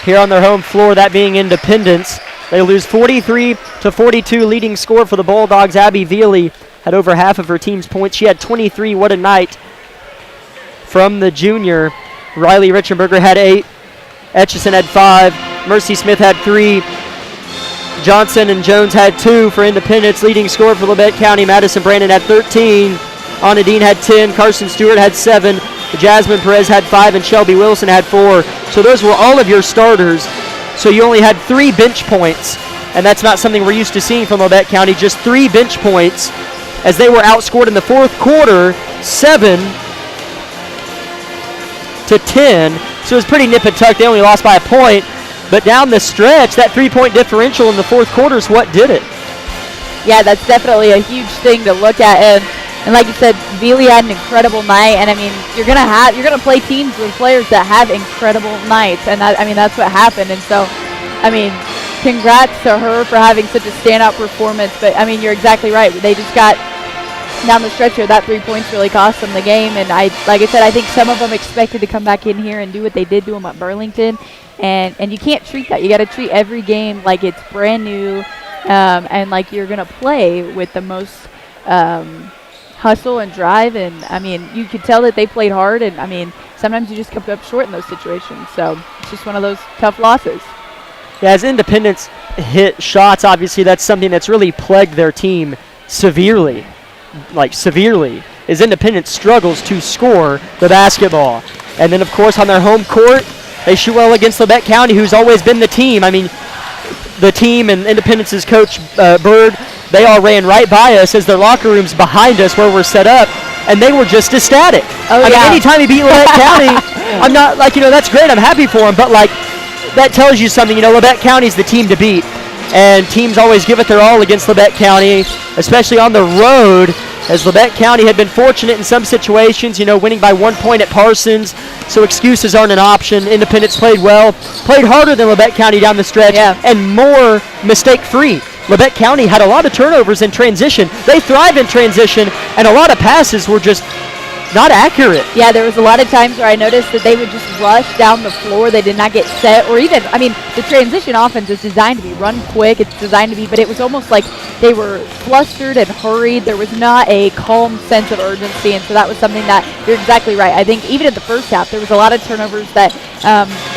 here on their home floor, that being Independence. They lose 43-42. Leading scorer for the Bulldogs, Abby Veely, had over half of her team's points. She had 23. What a night from the junior. Riley Richenberger had 8. Etchison had 5. Mercy Smith had 3. Johnson and Jones had 2 for Independence. Leading scorer for Labette County, Madison Brandon, had 13. Anna Dean had 10. Carson Stewart had 7. Jasmine Perez had 5. And Shelby Wilson had 4. So those were all of your starters. So you only had 3 bench points. And that's not something we're used to seeing from Labette County. Just 3 bench points as they were outscored in the fourth quarter, 7-10. So it was pretty nip and tuck. They only lost by a point. But down the stretch, that 3-point differential in the fourth quarter is what did it. Yeah, that's definitely a huge thing to look at. And like you said, Veely had an incredible night. And I mean, you're gonna play teams with players that have incredible nights, and that's what happened. And so, I mean, congrats to her for having such a standout performance. But I mean, you're exactly right. They just got down the stretch here. That 3 points really cost them the game. And like I said, I think some of them expected to come back in here and do what they did to them at Burlington. And you can't treat that. You got to treat every game like it's brand new, and like you're gonna play with the most hustle and drive. And I mean, you could tell that they played hard. And I mean, sometimes you just come up short in those situations. So it's just one of those tough losses. Yeah, as Independence hit shots, obviously that's something that's really plagued their team severely. As Independence struggles to score the basketball. And then, of course, on their home court, they shoot well against Labette County, who's always been the team. I mean, the team and Independence's coach, Bird, they all ran right by us as their locker room's behind us where we're set up, and they were just ecstatic. Oh, I mean, anytime you beat Labette County, I'm not that's great. I'm happy for them, but that tells you something. Labette County's the team to beat, and teams always give it their all against Labette County, especially on the road, as Labette County had been fortunate in some situations, winning by 1 point at Parsons, so excuses aren't an option. Independence played well, played harder than Labette County down the stretch, and more mistake-free. Labette County had a lot of turnovers in transition. They thrive in transition, and a lot of passes were just not accurate. Yeah, there was a lot of times where I noticed that they would just rush down the floor. They did not get set, or even, the transition offense is designed to be run quick. It's designed to be, but it was almost like they were flustered and hurried. There was not a calm sense of urgency, and so that was something that you're exactly right. I think even in the first half, there was a lot of turnovers that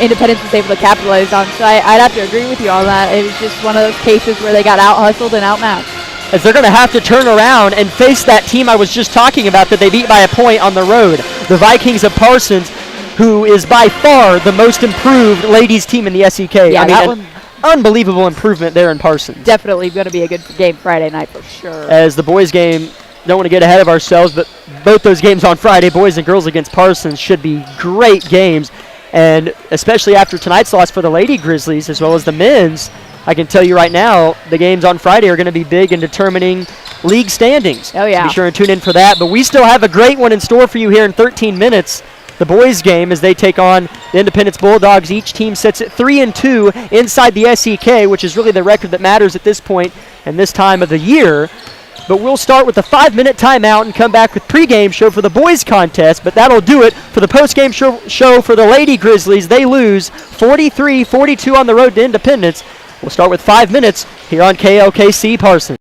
Independence was able to capitalize on. So I'd have to agree with you on that. It was just one of those cases where they got out-hustled and outmatched. As they're going to have to turn around and face that team I was just talking about that they beat by a point on the road, the Vikings of Parsons, who is by far the most improved ladies team in the SEK. Yeah, that one, unbelievable improvement there in Parsons. Definitely going to be a good game Friday night for sure. As the boys game, don't want to get ahead of ourselves, but both those games on Friday, boys and girls against Parsons, should be great games. And especially after tonight's loss for the Lady Grizzlies as well as the men's, I can tell you right now, the games on Friday are going to be big in determining league standings. Oh, yeah. So be sure and tune in for that. But we still have a great one in store for you here in 13 minutes. The boys' game as they take on the Independence Bulldogs. Each team sits at 3-2 inside the SEK, which is really the record that matters at this point and this time of the year. But we'll start with a 5-minute timeout and come back with pregame show for the boys contest. But that'll do it for the postgame show for the Lady Grizzlies. They lose 43-42 on the road to Independence. We'll start with 5 minutes here on KLKC Parsons.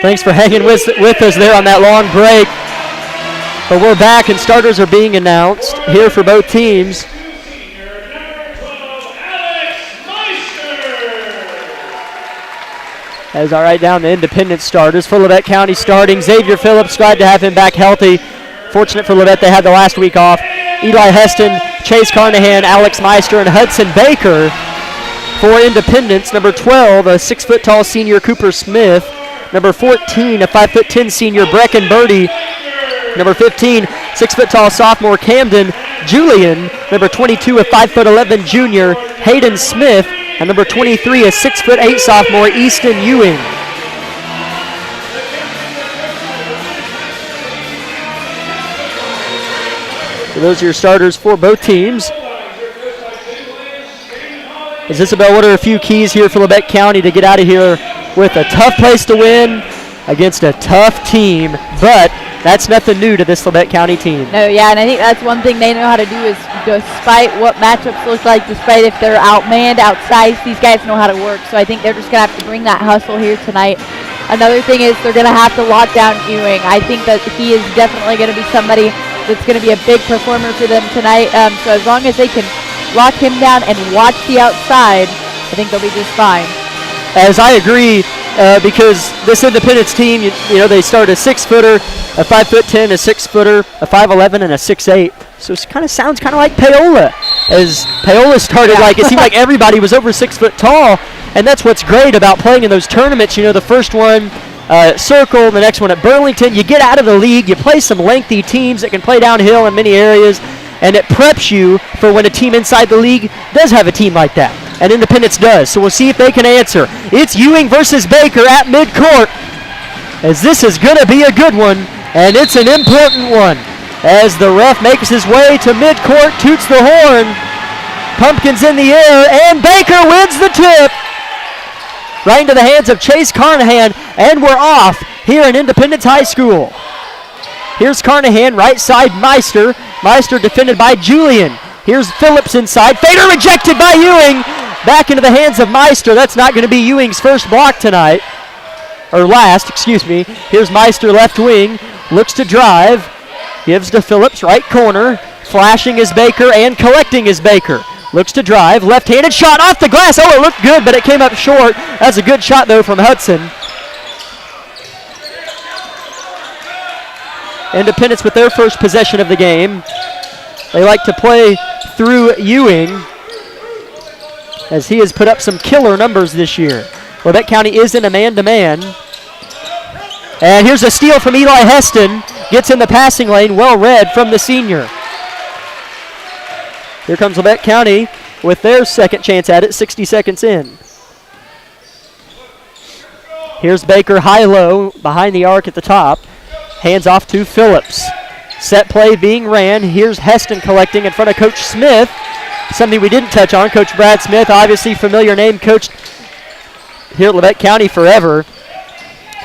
Thanks for hanging with us there on that long break. But we're back, and starters are being announced here for both teams. As I write down the Independent starters for Labette County starting, Xavier Phillips, glad to have him back healthy. Fortunate for Labette, they had the last week off. Eli Heston, Chase Carnahan, Alex Meister, and Hudson Baker. For Independence, number 12, a 6-foot-tall senior Cooper Smith. Number 14, a 5'10" senior Brecken Birdie. Number 15, 6-foot-tall sophomore Camden Julian. Number 22, a 5'11" junior Hayden Smith. And number 23, a 6'8" sophomore Easton Ewing. So those are your starters for both teams. As Isabel, what are a few keys here for Labette County to get out of here with a tough place to win against a tough team? But that's nothing new to this Labette County team. No, yeah, and I think that's one thing they know how to do is, despite what matchups look like, despite if they're outmanned, outsized, these guys know how to work. So I think they're just going to have to bring that hustle here tonight. Another thing is they're going to have to lock down Ewing. I think that he is definitely going to be somebody that's going to be a big performer for them tonight. So as long as they can lock him down and watch the outside, I think they'll be just fine. As I agree, because this Independence team, you know, they start a 6-footer, a 5'10", a 6-footer, a 5'11", and a 6'8". So it kind of sounds kind of like Paola. As Paola started, like it seemed like everybody was over 6 foot tall, and that's what's great about playing in those tournaments. You know, the first one at Circle, the next one at Burlington. You get out of the league, you play some lengthy teams that can play downhill in many areas, and it preps you for when a team inside the league does have a team like that. And Independence does. So we'll see if they can answer. It's Ewing versus Baker at midcourt, as this is going to be a good one, and it's an important one. As the ref makes his way to midcourt, toots the horn, pumpkins in the air, and Baker wins the tip. Right into the hands of Chase Carnahan, and we're off here in Independence High School. Here's Carnahan, right side Meister. Meister defended by Julian. Here's Phillips inside. Fader rejected by Ewing. Back into the hands of Meister. That's not going to be Ewing's first block tonight. Or last, excuse me. Here's Meister left wing. Looks to drive. Gives to Phillips, right corner. Flashing is Baker and collecting is Baker. Looks to drive. Left-handed shot off the glass. Oh, it looked good, but it came up short. That's a good shot, though, from Hudson. Independence with their first possession of the game. They like to play through Ewing, as he has put up some killer numbers this year. Labette County is in a man-to-man. And here's a steal from Eli Heston. Gets in the passing lane, well read from the senior. Here comes Labette County with their second chance at it, 60 seconds in. Here's Baker high-low behind the arc at the top. Hands off to Phillips. Set play being ran. Here's Heston collecting in front of Coach Smith. Something we didn't touch on. Coach Brad Smith, obviously familiar name, coached here at Labette County forever.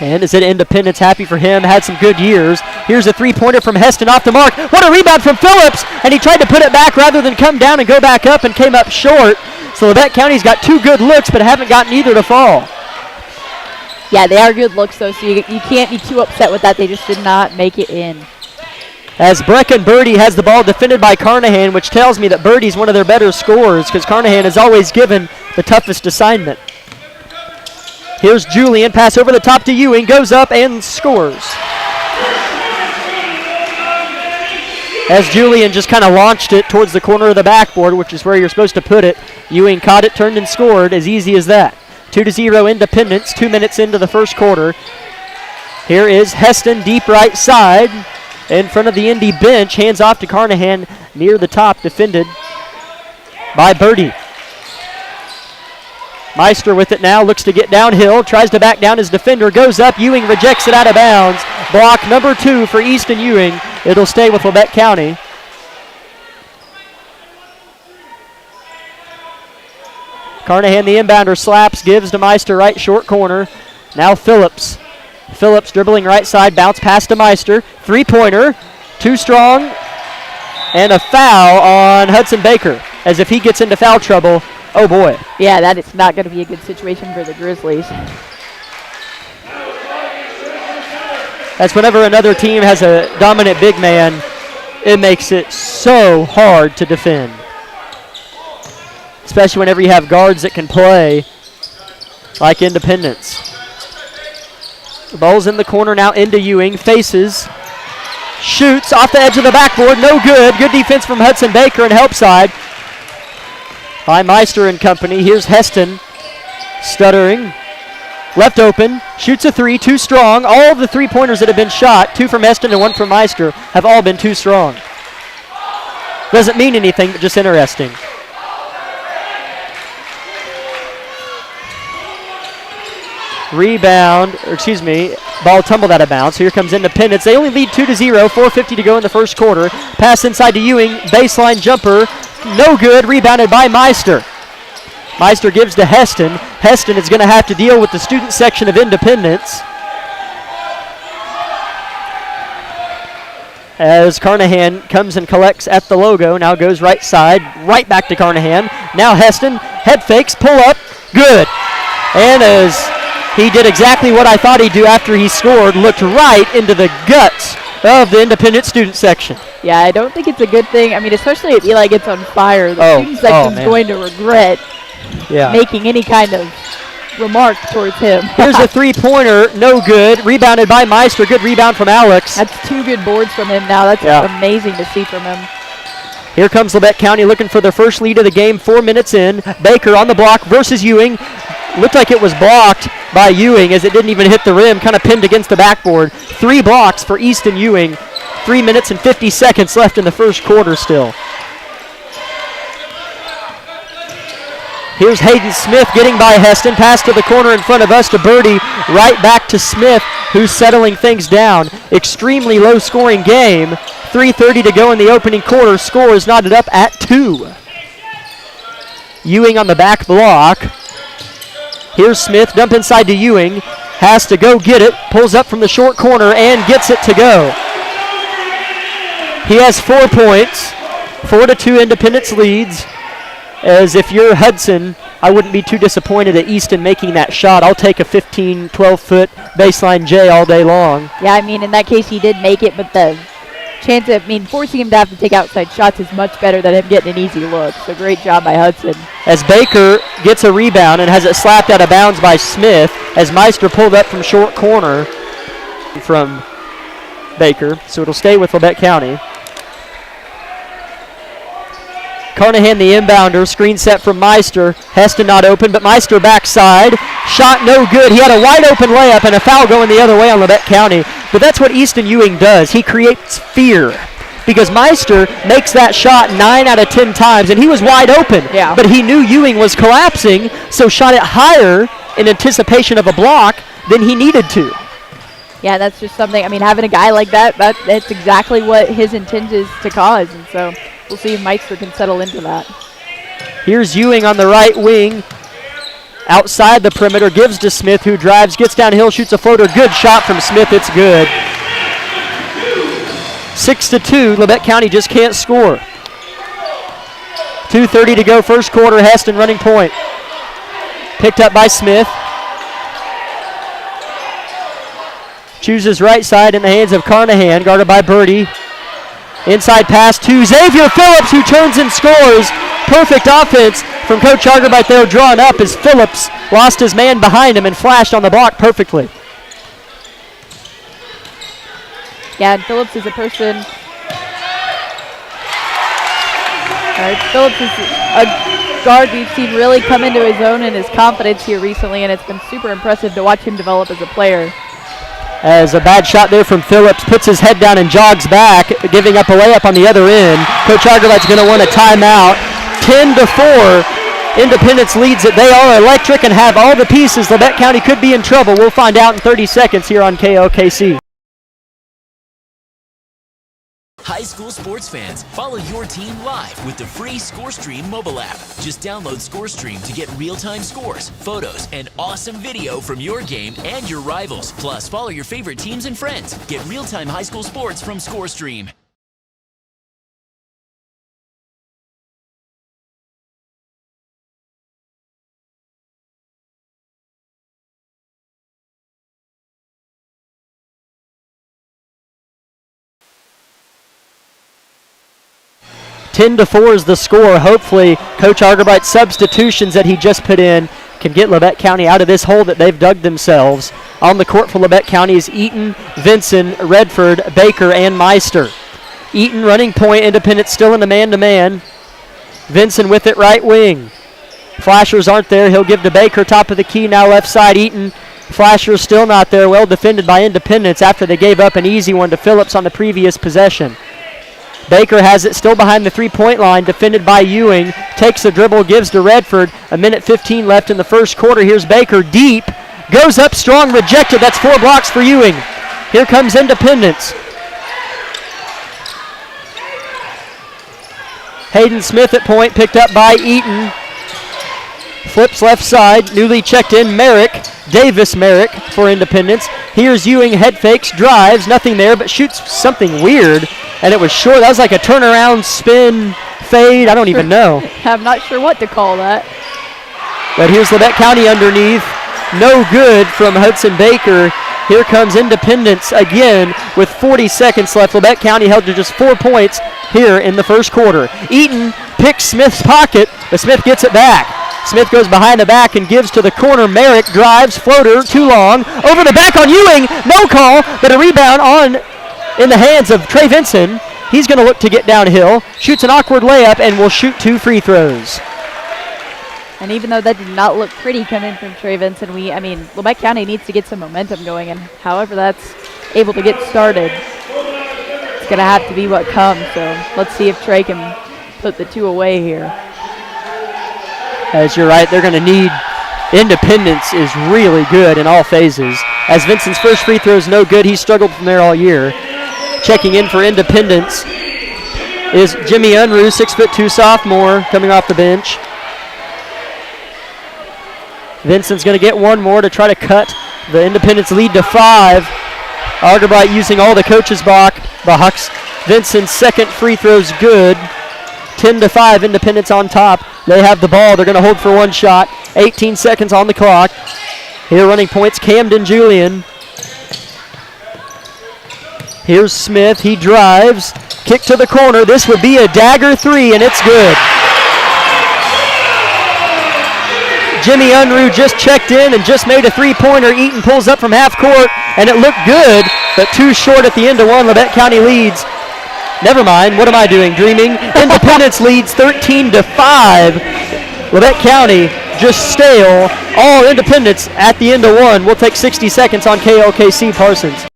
And is it Independence? Happy for him. Had some good years. Here's a three-pointer from Heston off the mark. What a rebound from Phillips! And he tried to put it back rather than come down and go back up, and came up short. So Labette County's got two good looks, but haven't gotten either to fall. Yeah, they are good looks, though, so you can't be too upset with that. They just did not make it in. As Brecken Birdie has the ball defended by Carnahan, which tells me that Birdie's one of their better scorers, because Carnahan is always given the toughest assignment. Here's Julian, pass over the top to Ewing, goes up and scores. As Julian just kind of launched it towards the corner of the backboard, which is where you're supposed to put it, Ewing caught it, turned and scored, as easy as that. 2-0 Independence, 2 minutes into the first quarter. Here is Heston, deep right side, in front of the Indy bench, hands off to Carnahan, near the top, defended by Birdie. Meister with it now, looks to get downhill, tries to back down his defender, goes up, Ewing rejects it out of bounds. Block number 2 for Easton Ewing. It'll stay with Labette County. Carnahan, the inbounder, slaps, gives to Meister, right short corner. Now Phillips. Phillips dribbling right side, bounce pass to Meister. Three-pointer, too strong, and a foul on Hudson Baker. As if he gets into foul trouble, oh boy. Yeah, that is not going to be a good situation for the Grizzlies. That's whenever another team has a dominant big man, it makes it so hard to defend. Especially whenever you have guards that can play like Independence. The ball's in the corner now into Ewing. Faces. Shoots off the edge of the backboard. No good. Good defense from Hudson Baker and help side by Meister and company. Here's Heston. Stuttering. Left open. Shoots a three. Too strong. All of the three-pointers that have been shot, 2 from Heston and 1 from Meister, have all been too strong. Doesn't mean anything, but just interesting. Rebound, ball tumbled out of bounds. Here comes Independence. They only lead 2-0, 4:50 to go in the first quarter. Pass inside to Ewing, baseline jumper, no good, rebounded by Meister. Meister gives to Heston. Heston is going to have to deal with the student section of Independence. As Carnahan comes and collects at the logo, now goes right side, right back to Carnahan. Now Heston, head fakes, pull up, good. And as he did exactly what I thought he'd do after he scored, looked right into the guts of the Independent student section. Yeah, I don't think it's a good thing. I mean, especially if Eli gets on fire, the student section's going to regret making any kind of remark towards him. Here's a three-pointer, no good. Rebounded by Meister. Good rebound from Alex. That's 2 good boards from him now. That's amazing to see from him. Here comes Labette County looking for their first lead of the game, 4 minutes in. Baker on the block versus Ewing. Looked like it was blocked by Ewing as it didn't even hit the rim, kind of pinned against the backboard. 3 blocks for Easton Ewing. 3 minutes and 50 seconds left in the first quarter still. Here's Hayden Smith getting by Heston. Pass to the corner in front of us to Birdie. Right back to Smith, who's settling things down. Extremely low-scoring game. 3:30 to go in the opening quarter. Score is knotted up at 2. Ewing on the back block. Here's Smith, dump inside to Ewing. Has to go get it. Pulls up from the short corner and gets it to go. He has 4 points. 4-2 Independence leads. As if you're Hudson, I wouldn't be too disappointed at Easton making that shot. I'll take a 15, 12-foot baseline J all day long. Yeah, I mean, in that case, he did make it, but the chance of, forcing him to have to take outside shots is much better than him getting an easy look. So great job by Hudson. As Baker gets a rebound and has it slapped out of bounds by Smith, as Meister pulled up from short corner from Baker. So it'll stay with Labette County. Carnahan the inbounder, screen set from Meister. Heston not open, but Meister backside. Shot no good. He had a wide open layup and a foul going the other way on Labette County. But that's what Easton Ewing does. He creates fear. Because Meister makes that shot 9 out of 10 times, and he was wide open. Yeah. But he knew Ewing was collapsing, so shot it higher in anticipation of a block than he needed to. Yeah, that's just something. Having a guy like that's exactly what his intent is to cause. And so we'll see if Meister can settle into that. Here's Ewing on the right wing. Outside the perimeter, gives to Smith, who drives, gets downhill, shoots a floater. Good shot from Smith. It's good. 6-2. Labette County just can't score. 2:30 to go, first quarter. Heston running point. Picked up by Smith. Chooses right side in the hands of Carnahan, guarded by Birdie. Inside pass to Xavier Phillips, who turns and scores. Perfect offense from Coach Argerbyte there, drawn up as Phillips lost his man behind him and flashed on the block perfectly. Yeah, and Phillips is a person. Phillips is a guard we've seen really come into his own and his confidence here recently, and it's been super impressive to watch him develop as a player. As a bad shot there from Phillips, puts his head down and jogs back, giving up a layup on the other end. Coach Argerbyte's going to want a timeout. 10-4, Independence leads it. They are electric and have all the pieces. Labette County could be in trouble. We'll find out in 30 seconds here on KLKC. High school sports fans, follow your team live with the free ScoreStream mobile app. Just download ScoreStream to get real-time scores, photos, and awesome video from your game and your rivals. Plus, follow your favorite teams and friends. Get real-time high school sports from ScoreStream. 10-4 is the score. Hopefully, Coach Argerbright's substitutions that he just put in can get Labette County out of this hole that they've dug themselves. On the court for Labette County is Eaton, Vinson, Redford, Baker, and Meister. Eaton running point, Independence still in the man-to-man. Vinson with it right wing. Flashers aren't there. He'll give to Baker, top of the key, now left side. Eaton, Flashers still not there. Well defended by Independence after they gave up an easy one to Phillips on the previous possession. Baker has it still behind the three-point line, defended by Ewing. Takes the dribble, gives to Redford. 1:15 left in the first quarter. Here's Baker, deep. Goes up strong, rejected. That's 4 blocks for Ewing. Here comes Independence. Hayden Smith at point, picked up by Eaton. Flips left side, newly checked in Merrick. Davis Merrick for Independence. Here's Ewing, head fakes, drives, nothing there, but shoots something weird. And it was short. That was like a turnaround, spin, fade. I don't even know. I'm not sure what to call that. But here's Labette County underneath. No good from Hudson Baker. Here comes Independence again with 40 seconds left. Labette County held to just 4 points here in the first quarter. Eaton picks Smith's pocket, but Smith gets it back. Smith goes behind the back and gives to the corner. Merrick drives, floater, too long. Over the back on Ewing, no call, but a rebound in the hands of Trey Vinson. He's going to look to get downhill, shoots an awkward layup, and will shoot 2 free throws. And even though that did not look pretty coming from Trey Vinson, Labette County needs to get some momentum going, and however that's able to get started, it's going to have to be what comes. So let's see if Trey can put the 2 away here. As you're right, they're going to need Independence is really good in all phases. As Vinson's first free throw is no good, he struggled from there all year. Checking in for Independence is Jimmy Unruh, 6'2" sophomore, coming off the bench. Vinson's going to get one more to try to cut the Independence lead to 5. Argerbright using all the coaches' box. Vinson's second free throw's good. 10-5, Independence on top. They have the ball. They're going to hold for one shot. 18 seconds on the clock. Here running points, Camden Julian. Here's Smith. He drives. Kick to the corner. This would be a dagger 3, and it's good. Jimmy Unruh just checked in and just made a 3-pointer. Eaton pulls up from half court, and it looked good, but too short at the end of one. Labette County leads. Never mind, what am I doing? Dreaming. Independence leads 13-5. Labette County just stale. All Independence at the end of one. We'll take 60 seconds on KLKC Parsons.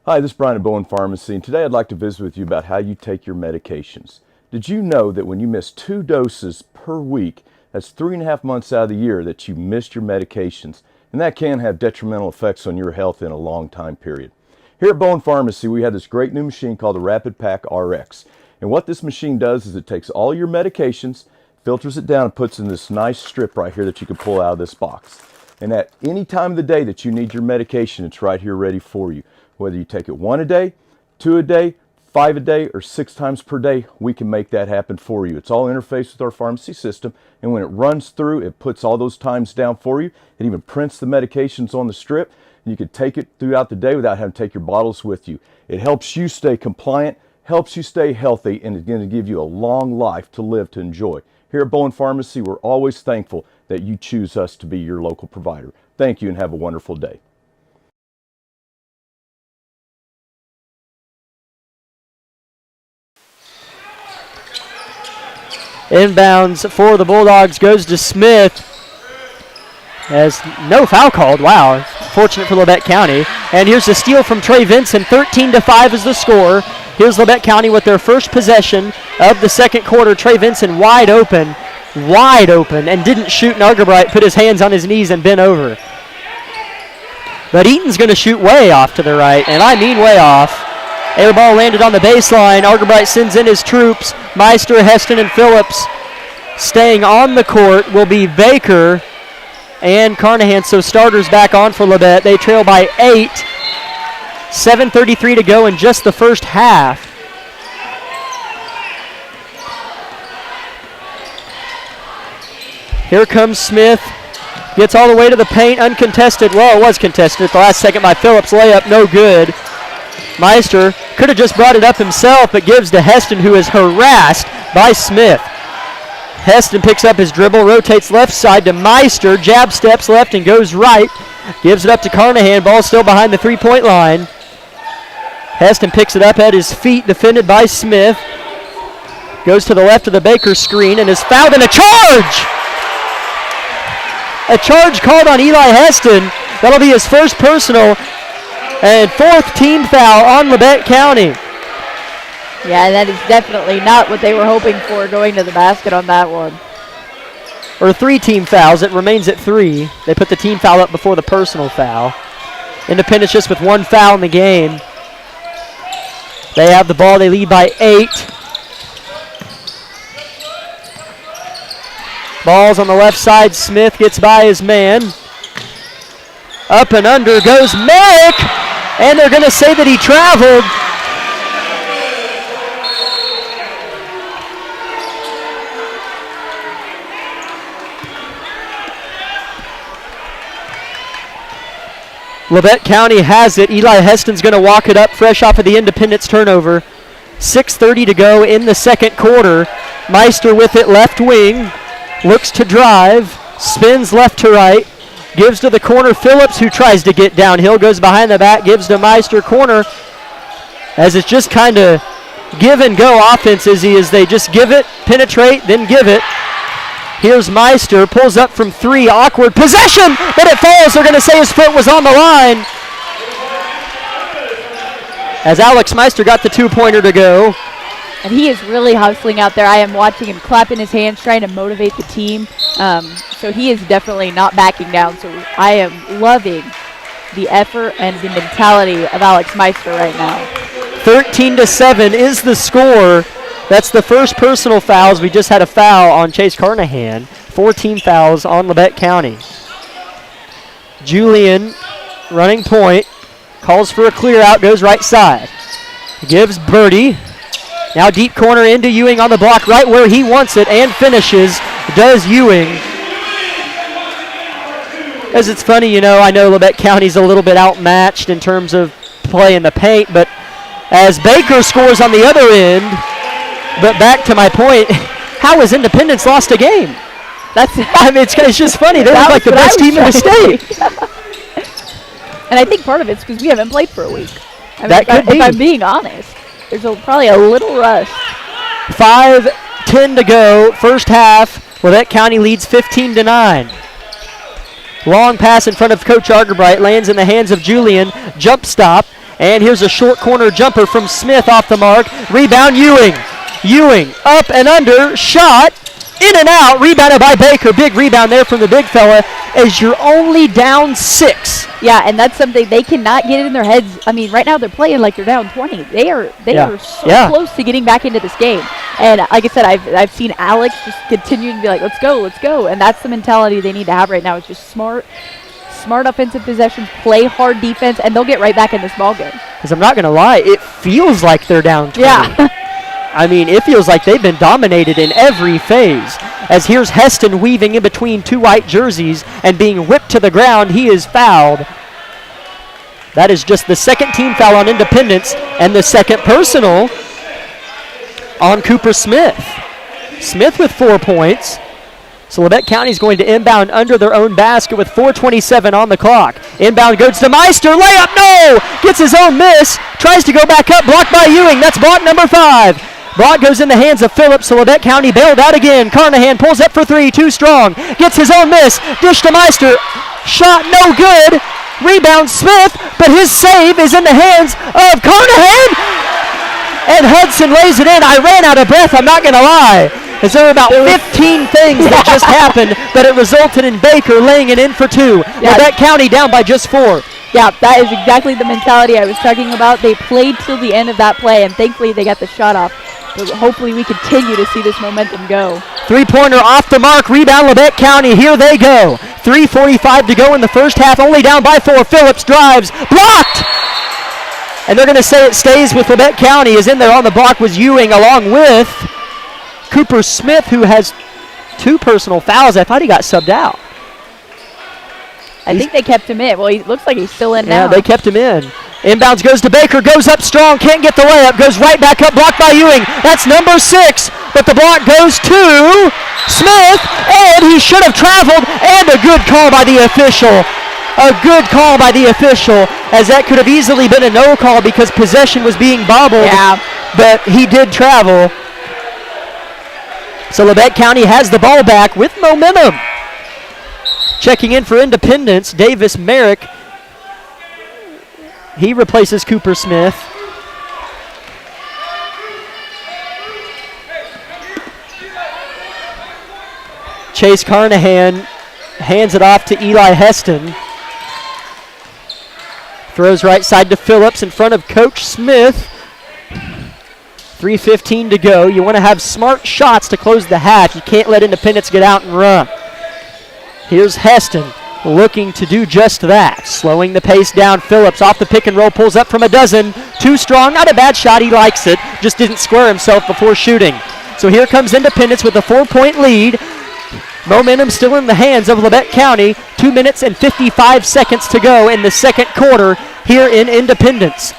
Hi, this is Brian at Bowen Pharmacy, and today I'd like to visit with you about how you take your medications. Did you know that when you miss 2 doses per week, that's 3.5 months out of the year that you missed your medications, and that can have detrimental effects on your health in a long time period. Here at Bowen Pharmacy, we have this great new machine called the Rapid Pack RX. And what this machine does is it takes all your medications, filters it down, and puts in this nice strip right here that you can pull out of this box. And at any time of the day that you need your medication, it's right here ready for you. Whether you take it 1 a day, 2 a day, 5 a day, or 6 times per day, we can make that happen for you. It's all interfaced with our pharmacy system, and when it runs through, it puts all those times down for you. It even prints the medications on the strip. You can take it throughout the day without having to take your bottles with you. It helps you stay compliant, helps you stay healthy, and it's going to give you a long life to live to enjoy. Here at Bowen Pharmacy, we're always thankful that you choose us to be your local provider. Thank you and have a wonderful day. Inbounds for the Bulldogs goes to Smith. As no foul called. Wow. Fortunate for Labette County. And here's a steal from Trey Vinson. 13-5 is the score. Here's Labette County with their first possession of the second quarter. Trey Vinson wide open, and didn't shoot. And Argerbright put his hands on his knees and bent over. But Eaton's going to shoot way off to the right, and I mean way off. Air ball landed on the baseline. Argerbright sends in his troops. Meister, Heston, and Phillips. Staying on the court will be Baker and Carnahan, so starters back on for Labette. They trail by 8. 7:33 to go in just the first half. Here comes Smith. Gets all the way to the paint, uncontested. Well, it was contested at the last second by Phillips. Layup, no good. Meister could have just brought it up himself, but gives to Heston, who is harassed by Smith. Heston picks up his dribble, rotates left side to Meister, jab steps left and goes right. Gives it up to Carnahan, ball still behind the three-point line. Heston picks it up at his feet, defended by Smith. Goes to the left of the Baker screen and is fouled in a charge! A charge called on Eli Heston. That'll be his first personal and fourth team foul on Labette County. Yeah, that is definitely not what they were hoping for going to the basket on that one. Or 3 team fouls. It remains at 3. They put the team foul up before the personal foul. Independence just with 1 foul in the game. They have the ball. They lead by 8. Ball's on the left side. Smith gets by his man. Up and under goes Merrick. And they're going to say that he traveled. Labette County has it. Eli Heston's going to walk it up fresh off of the Independence turnover. 6:30 to go in the second quarter. Meister with it left wing. Looks to drive. Spins left to right. Gives to the corner. Phillips, who tries to get downhill, goes behind the back. Gives to Meister corner. As it's just kind of give and go offense as they just give it, penetrate, then give it. Here's Meister, pulls up from 3, awkward possession, but it falls. They're going to say his foot was on the line. As Alex Meister got the 2-pointer to go. And he is really hustling out there. I am watching him clapping his hands, trying to motivate the team. So he is definitely not backing down. So I am loving the effort and the mentality of Alex Meister right now. 13-7 is the score. That's the first personal fouls. We just had a foul on Chase Carnahan. 14 fouls on Labette County. Julian running point. Calls for a clear out. Goes right side. Gives Birdie. Now deep corner into Ewing on the block. Right where he wants it and finishes. Does Ewing. As it's funny, I know Labette County's a little bit outmatched in terms of play in the paint. But as Baker scores on the other end. But back to my point, how has Independence lost a game? It's just funny. They look like the best team in the state. And I think part of it's because we haven't played for a week. If I'm being honest, there's probably a little rust. 5:10 to go, first half. Labette County leads 15-9. Long pass in front of Coach Argerbright, lands in the hands of Julian. Jump stop, and here's a short corner jumper from Smith off the mark. Rebound, Ewing. Ewing up and under, shot, in and out, rebounded by Baker. Big rebound there from the big fella as you're only down 6. Yeah, and that's something they cannot get in their heads. I mean, right now they're playing like they're down 20. They are so close to getting back into this game. And like I said, I've seen Alex just continue to be like, let's go. And that's the mentality they need to have right now. It's just smart offensive possessions, play hard defense, and they'll get right back in this ballgame. Because I'm not going to lie, it feels like they're down 20. Yeah. I mean, it feels like they've been dominated in every phase. As here's Heston weaving in between 2 white jerseys and being whipped to the ground. He is fouled. That is just the second team foul on Independence and the second personal on Cooper Smith. Smith with 4 points. So Labette County is going to inbound under their own basket with 4:27 on the clock. Inbound goes to Meister. Layup, no! Gets his own miss. Tries to go back up. Blocked by Ewing. That's block number 5. Block goes in the hands of Phillips, so Labette County bailed out again. Carnahan pulls up for 3, too strong. Gets his own miss. Dish to Meister. Shot no good. Rebound Smith, but his save is in the hands of Carnahan. And Hudson lays it in. I ran out of breath, I'm not going to lie. As there were about 15 things that just happened, but it resulted in Baker laying it in for 2. Yeah. Labette County down by just 4. Yeah, that is exactly the mentality I was talking about. They played till the end of that play, and thankfully they got the shot off. But hopefully we continue to see this momentum go. 3-pointer off the mark. Rebound Labette County. Here they go. 3:45 to go in the first half. Only down by 4. Phillips drives. Blocked! And they're going to say it stays with Labette County. As in there on the block was Ewing along with Cooper Smith, who has 2 personal fouls. I thought he got subbed out. I think they kept him in. Well, he looks like he's still in now. Yeah, they kept him in. Inbounds goes to Baker, goes up strong, can't get the layup, goes right back up, blocked by Ewing. That's number 6, but the block goes to Smith, and he should have traveled, and a good call by the official. A good call by the official, as that could have easily been a no call because possession was being bobbled. Yeah. But he did travel. So Labette County has the ball back with momentum. Checking in for Independence, Davis Merrick. He replaces Cooper Smith. Chase Carnahan hands it off to Eli Heston. Throws right side to Phillips in front of Coach Smith. 3:15 to go. You want to have smart shots to close the half. You can't let Independence get out and run. Here's Heston looking to do just that. Slowing the pace down. Phillips off the pick and roll, pulls up from a dozen. Too strong, not a bad shot. He likes it. Just didn't square himself before shooting. So here comes Independence with a 4-point lead. Momentum still in the hands of Labette County. 2 minutes and 55 seconds to go in the second quarter here in Independence.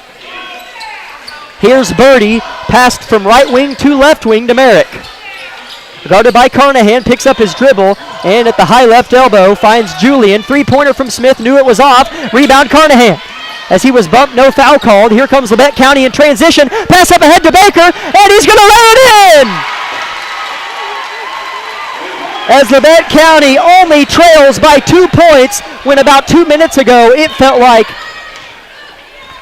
Here's Birdie, passed from right wing to left wing to Merrick. Guarded by Carnahan, picks up his dribble, and at the high left elbow finds Julian. Three-pointer from Smith, knew it was off. Rebound Carnahan. As he was bumped, no foul called. Here comes Labette County in transition. Pass up ahead to Baker, and he's going to lay it in! As Labette County only trails by 2 points when about 2 minutes ago it felt like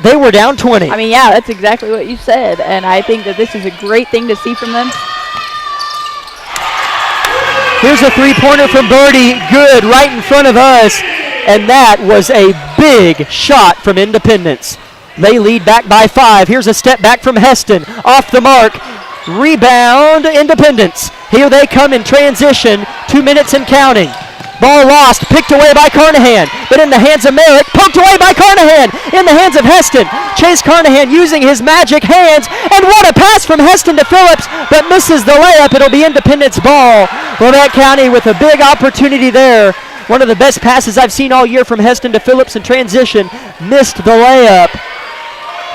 they were down 20. I mean, yeah, that's exactly what you said, and I think that this is a great thing to see from them. Here's a three-pointer from Birdie, good, right in front of us, and that was a big shot from Independence. They lead back by 5. Here's a step back from Heston, off the mark. Rebound, Independence. Here they come in transition, 2 minutes and counting. Ball lost, picked away by Carnahan, but in the hands of Merrick, poked away by Carnahan, in the hands of Heston. Chase Carnahan using his magic hands, and what a pass from Heston to Phillips, but misses the layup. It'll be Independence ball. Labette County with a big opportunity there. One of the best passes I've seen all year from Heston to Phillips in transition. Missed the layup.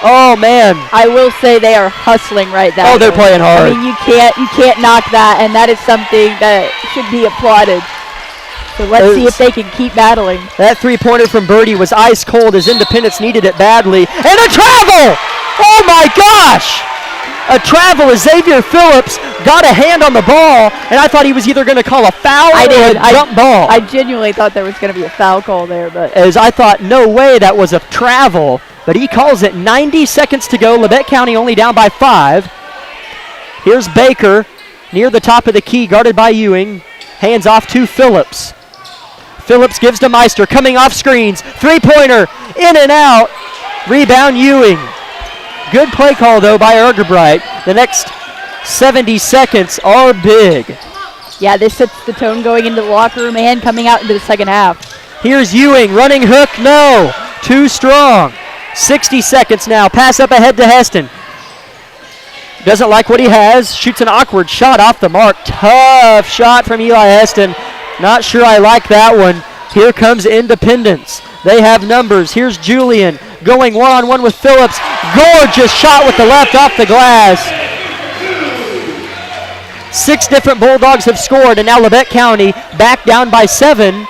Oh man! I will say they are hustling right now. Oh, they're playing hard. I mean, you can't knock that, and that is something that should be applauded. So let's see if they can keep battling. That three-pointer from Birdie was ice cold as Independence needed it badly, and a travel! Oh my gosh! A travel as Xavier Phillips got a hand on the ball, and I thought he was either going to call a foul or a jump ball. I genuinely thought there was going to be a foul call there, but as I thought, no way, that was a travel. But he calls it. 90 seconds to go. Labette County only down by 5. Here's Baker near the top of the key, guarded by Ewing. Hands off to Phillips. Phillips gives to Meister, coming off screens. Three-pointer, in and out. Rebound Ewing. Good play call, though, by Ergerbright. The next 70 seconds are big. Yeah, this sets the tone going into the locker room and coming out into the second half. Here's Ewing, running hook, no. Too strong. 60 seconds now. Pass up ahead to Heston. Doesn't like what he has. Shoots an awkward shot off the mark. Tough shot from Eli Heston. Not sure I like that one. Here comes Independence. They have numbers. Here's Julian going one-on-one with Phillips. Gorgeous shot with the left off the glass. 6 different Bulldogs have scored, and now Labette County back down by 7.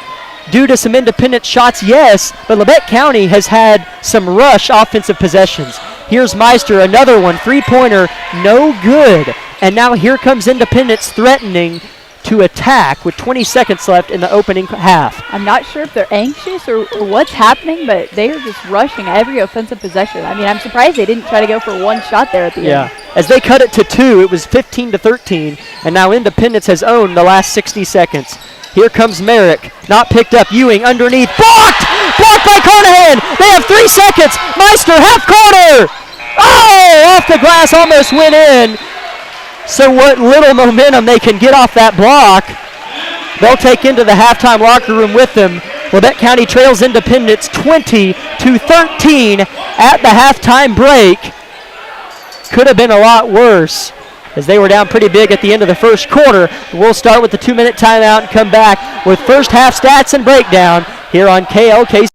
Due to some independent shots, yes, but Labette County has had some rush offensive possessions. Here's Meister, another one, three-pointer, no good. And now here comes Independence threatening to attack with 20 seconds left in the opening half. I'm not sure if they're anxious or what's happening, but they are just rushing every offensive possession. I mean, I'm surprised they didn't try to go for one shot there at the end. Yeah, as they cut it to 2, it was 15-13, and now Independence has owned the last 60 seconds. Here comes Merrick, not picked up. Ewing underneath, blocked! Blocked by Carnahan! They have 3 seconds! Meister, half corner! Oh, off the glass, almost went in. So what little momentum they can get off that block, they'll take into the halftime locker room with them. Labette County trails Independence 20-13 at the halftime break. Could have been a lot worse, as they were down pretty big at the end of the first quarter. We'll start with the 2-minute timeout and come back with first half stats and breakdown here on KLKC.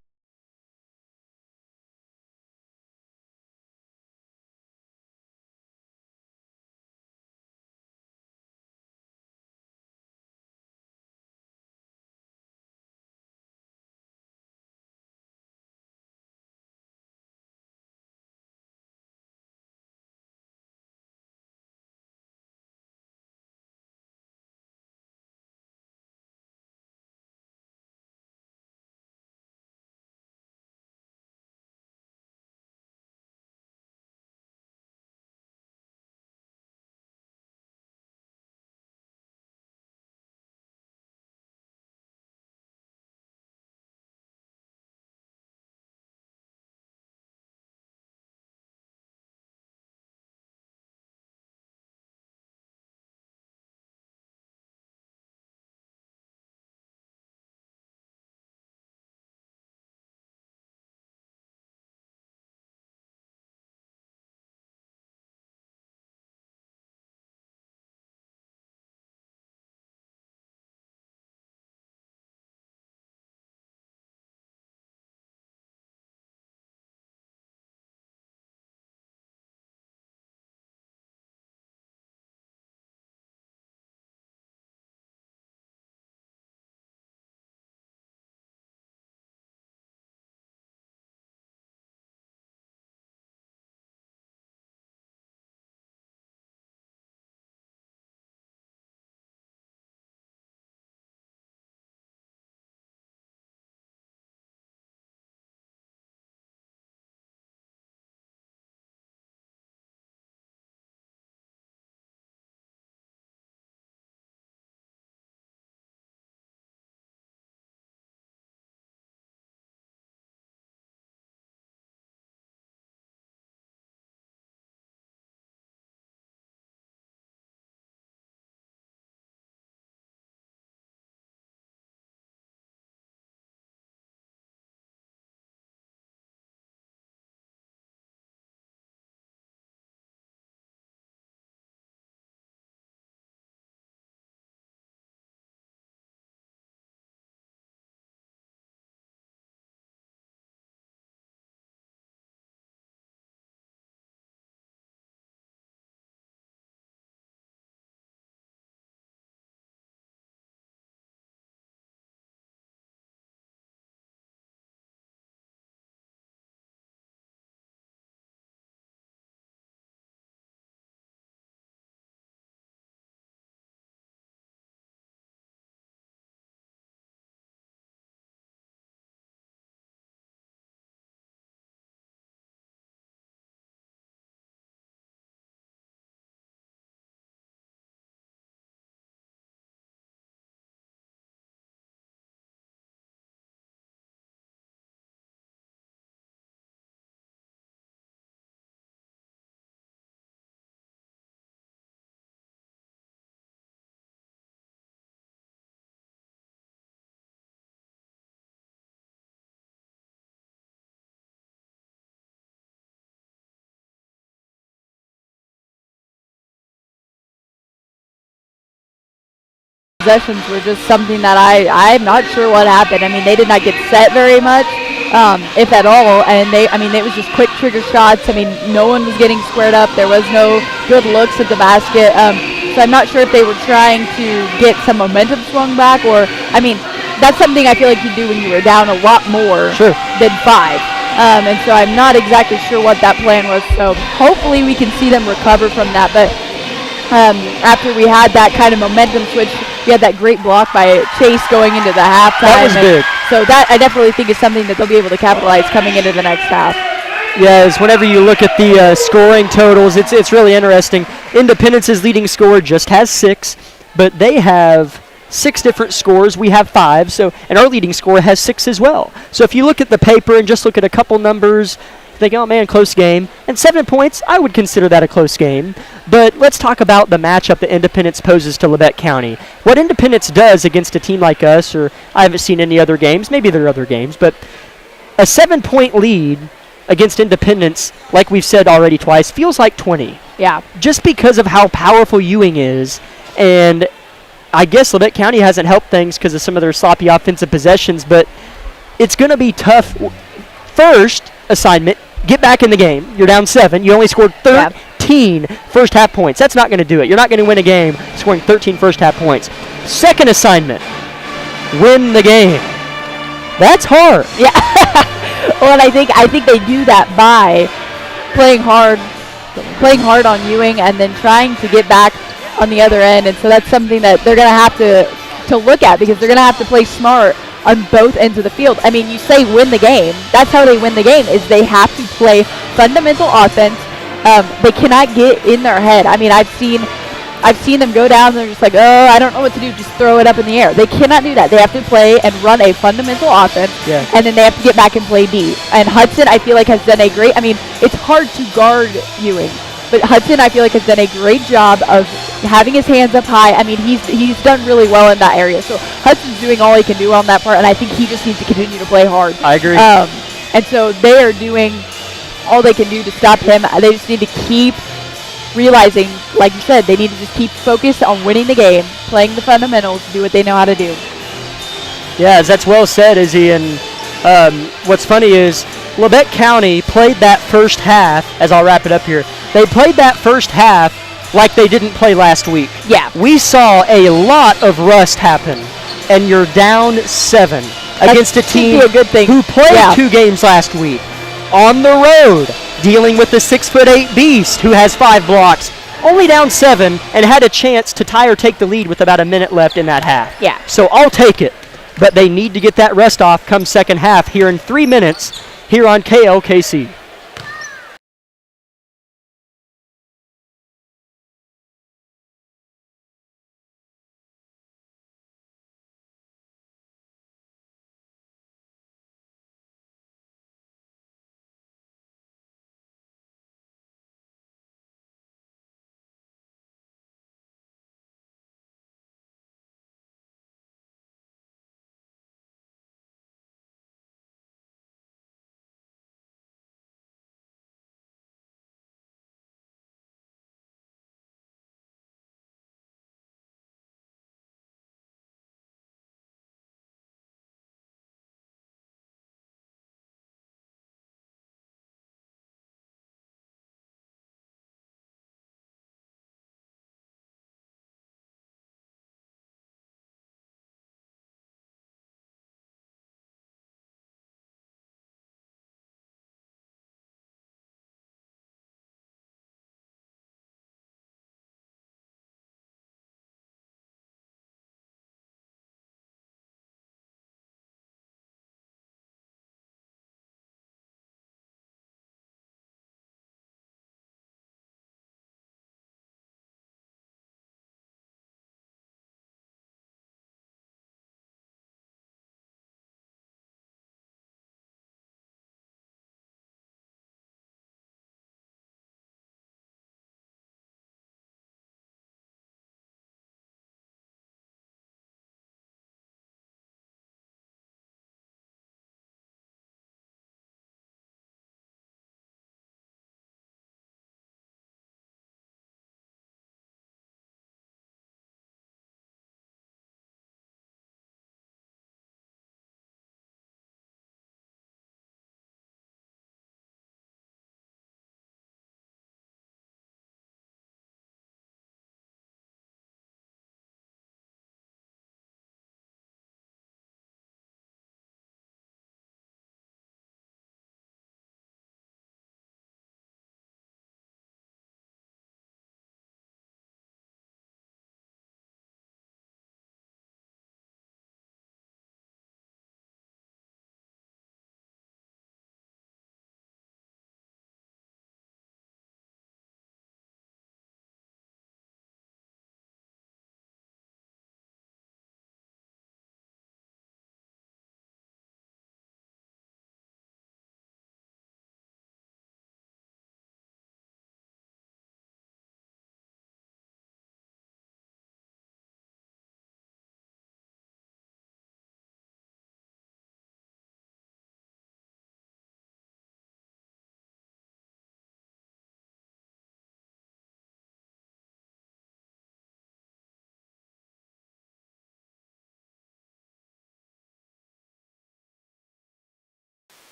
possessions were just something that I'm not sure what happened. I mean, they did not get set very much, if at all, and it was just quick trigger shots. I mean, no one was getting squared up. There was no good looks at the basket. So I'm not sure if they were trying to get some momentum swung back, or, I mean, that's something I feel like you do when you were down a lot more than 5. And so I'm not exactly sure what that plan was. So hopefully we can see them recover from that. But after we had that kind of momentum switch, we had that great block by Chase going into the halftime. That was big. So that I definitely think is something that they'll be able to capitalize coming into the next half. Yes, whenever you look at the scoring totals, it's really interesting. Independence's leading scorer just has 6, but they have 6 different scores. We have 5, and our leading scorer has 6 as well. So if you look at the paper and just look at a couple numbers, think, oh man, close game. And 7 points, I would consider that a close game. But let's talk about the matchup that Independence poses to Labette County. What Independence does against a team like us, or I haven't seen any other games, maybe there are other games, but a 7-point lead against Independence, like we've said already twice, feels like 20. Yeah. Just because of how powerful Ewing is, and I guess Labette County hasn't helped things because of some of their sloppy offensive possessions, but it's going to be tough. First assignment, get back in the game. You're down 7. You only scored 13 first half points. That's not going to do it. You're not going to win a game scoring 13 first half points. Second assignment, win the game. That's hard. Yeah. Well, and I think they do that by playing hard on Ewing and then trying to get back on the other end. And so that's something that they're going to have to look at, because they're going to have to play smart on both ends of the field. I mean, you say win the game. That's how they win the game, is they have to play fundamental offense. They cannot get in their head. I mean, I've seen them go down and they're just like, oh, I don't know what to do, just throw it up in the air. They cannot do that. They have to play and run a fundamental offense, and then they have to get back and play D. And Hudson, I feel like, has done it's hard to guard Ewing, but Hudson, I feel like, has done a great job of having his hands up high. I mean, he's done really well in that area. So Hudson's doing all he can do on that part, and I think he just needs to continue to play hard. I agree. And so they are doing all they can do to stop him. They just need to keep realizing, like you said, they need to just keep focused on winning the game, playing the fundamentals, do what they know how to do. Yeah, that's well said, Izzy. And what's funny is Labette County played that first half, as I'll wrap it up here, they played that first half like they didn't play last week. Yeah. We saw a lot of rust happen, and you're down 7 against a team who played 2 games last week on the road, dealing with the 6'8" beast who has 5 blocks, only down 7, and had a chance to tie or take the lead with about a minute left in that half. Yeah. So I'll take it, but they need to get that rest off come second half here in 3 minutes here on KLKC.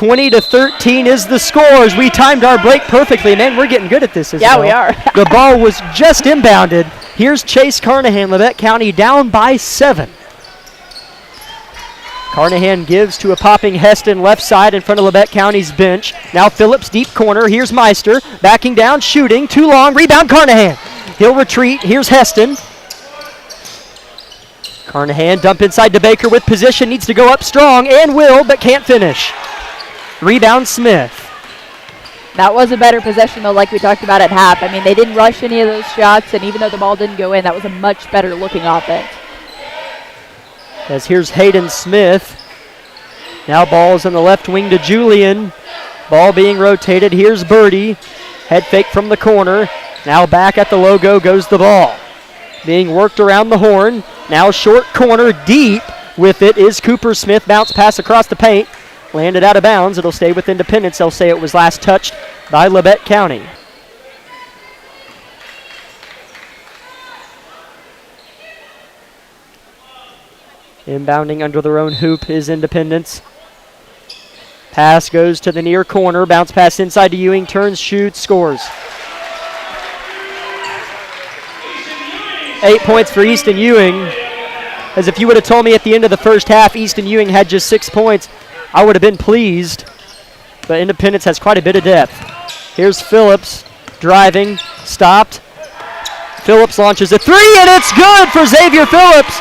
20-13 is the score as we timed our break perfectly. Man, we're getting good at this as well. Yeah, we are. The ball was just inbounded. Here's Chase Carnahan, Labette County down by 7. Carnahan gives to a popping Heston left side in front of Labette County's bench. Now Phillips deep corner. Here's Meister backing down, shooting. Too long. Rebound Carnahan. He'll retreat. Here's Heston. Carnahan dump inside to Baker with position. Needs to go up strong and will, but can't finish. Rebound Smith. That was a better possession, though, like we talked about at half. I mean, they didn't rush any of those shots, and even though the ball didn't go in, that was a much better looking offense. As here's Hayden Smith. Now ball's on the left wing to Julian. Ball being rotated. Here's Birdie. Head fake from the corner. Now back at the logo goes the ball. Being worked around the horn. Now short corner deep. With it is Cooper Smith. Bounce pass across the paint. Landed out of bounds. It'll stay with Independence. They'll say it was last touched by Labette County. Inbounding under their own hoop is Independence. Pass goes to the near corner. Bounce pass inside to Ewing. Turns, shoots, scores. 8 points for Easton Ewing. As if you would have told me at the end of the first half Easton Ewing had just 6 points, I would have been pleased. But Independence has quite a bit of depth. Here's Phillips driving, stopped. Phillips launches a three, and it's good for Xavier Phillips.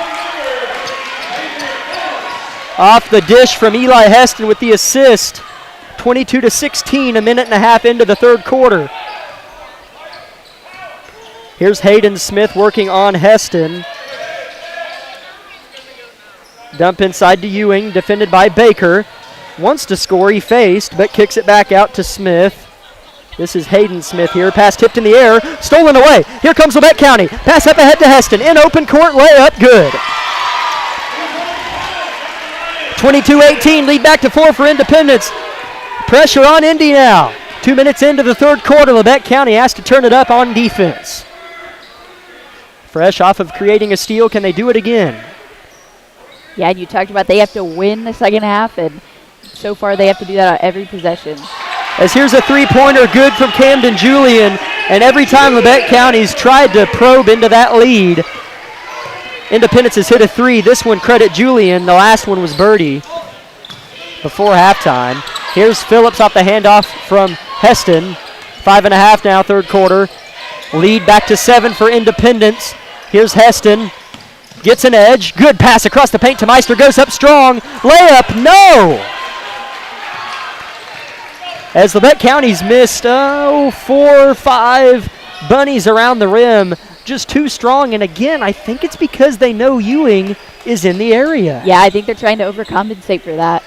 Off the dish from Eli Heston with the assist. 22-16, a minute and a half into the third quarter. Here's Hayden Smith working on Heston. Dump inside to Ewing, defended by Baker. Wants to score, he faced, but kicks it back out to Smith. This is Hayden Smith here. Pass tipped in the air, stolen away. Here comes Labette County. Pass up ahead to Heston. In open court, layup, good. 22-18, lead back to 4 for Independence. Pressure on Indy now. 2 minutes into the third quarter, Labette County has to turn it up on defense. Fresh off of creating a steal, can they do it again? Yeah, and you talked about they have to win the second half, and so far they have to do that on every possession. As here's a three-pointer good from Camden Julian, and every time Labette County's tried to probe into that lead, Independence has hit a three. This one, credit Julian. The last one was Birdie before halftime. Here's Phillips off the handoff from Heston. 5.5 now, third quarter. Lead back to 7 for Independence. Here's Heston. Gets an edge. Good pass across the paint to Meister. Goes up strong. Layup, no! As Labette County's missed 4 or 5 bunnies around the rim. Just too strong, and again, I think it's because they know Ewing is in the area. Yeah, I think they're trying to overcompensate for that.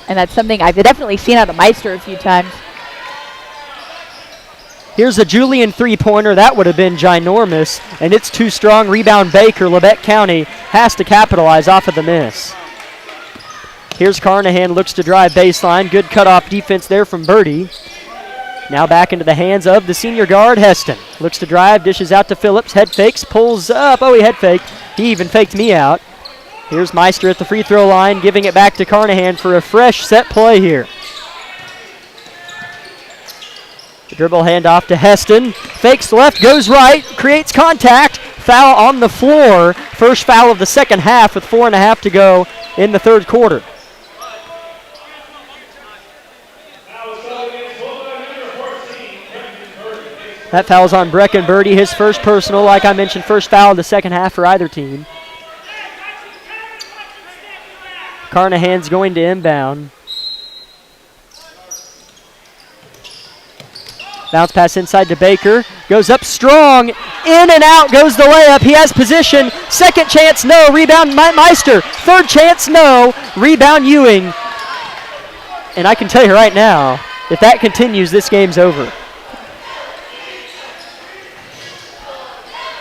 And that's something I've definitely seen out of Meister a few times. Here's a Julian three-pointer. That would have been ginormous, and it's too strong. Rebound Baker. Labette County has to capitalize off of the miss. Here's Carnahan, looks to drive baseline. Good cutoff defense there from Birdie. Now back into the hands of the senior guard, Heston. Looks to drive, dishes out to Phillips. Head fakes, pulls up. Oh, he head faked. He even faked me out. Here's Meister at the free throw line, giving it back to Carnahan for a fresh set play here. The dribble handoff to Heston. Fakes left, goes right, creates contact. Foul on the floor. First foul of the second half with 4.5 to go in the third quarter. That foul's on Brecken Birdie, his first personal. Like I mentioned, first foul of the second half for either team. Carnahan's going to inbound. Bounce pass inside to Baker. Goes up strong. In and out goes the layup. He has position. Second chance, no. Rebound Meister. Third chance, no. Rebound Ewing. And I can tell you right now, if that continues, this game's over.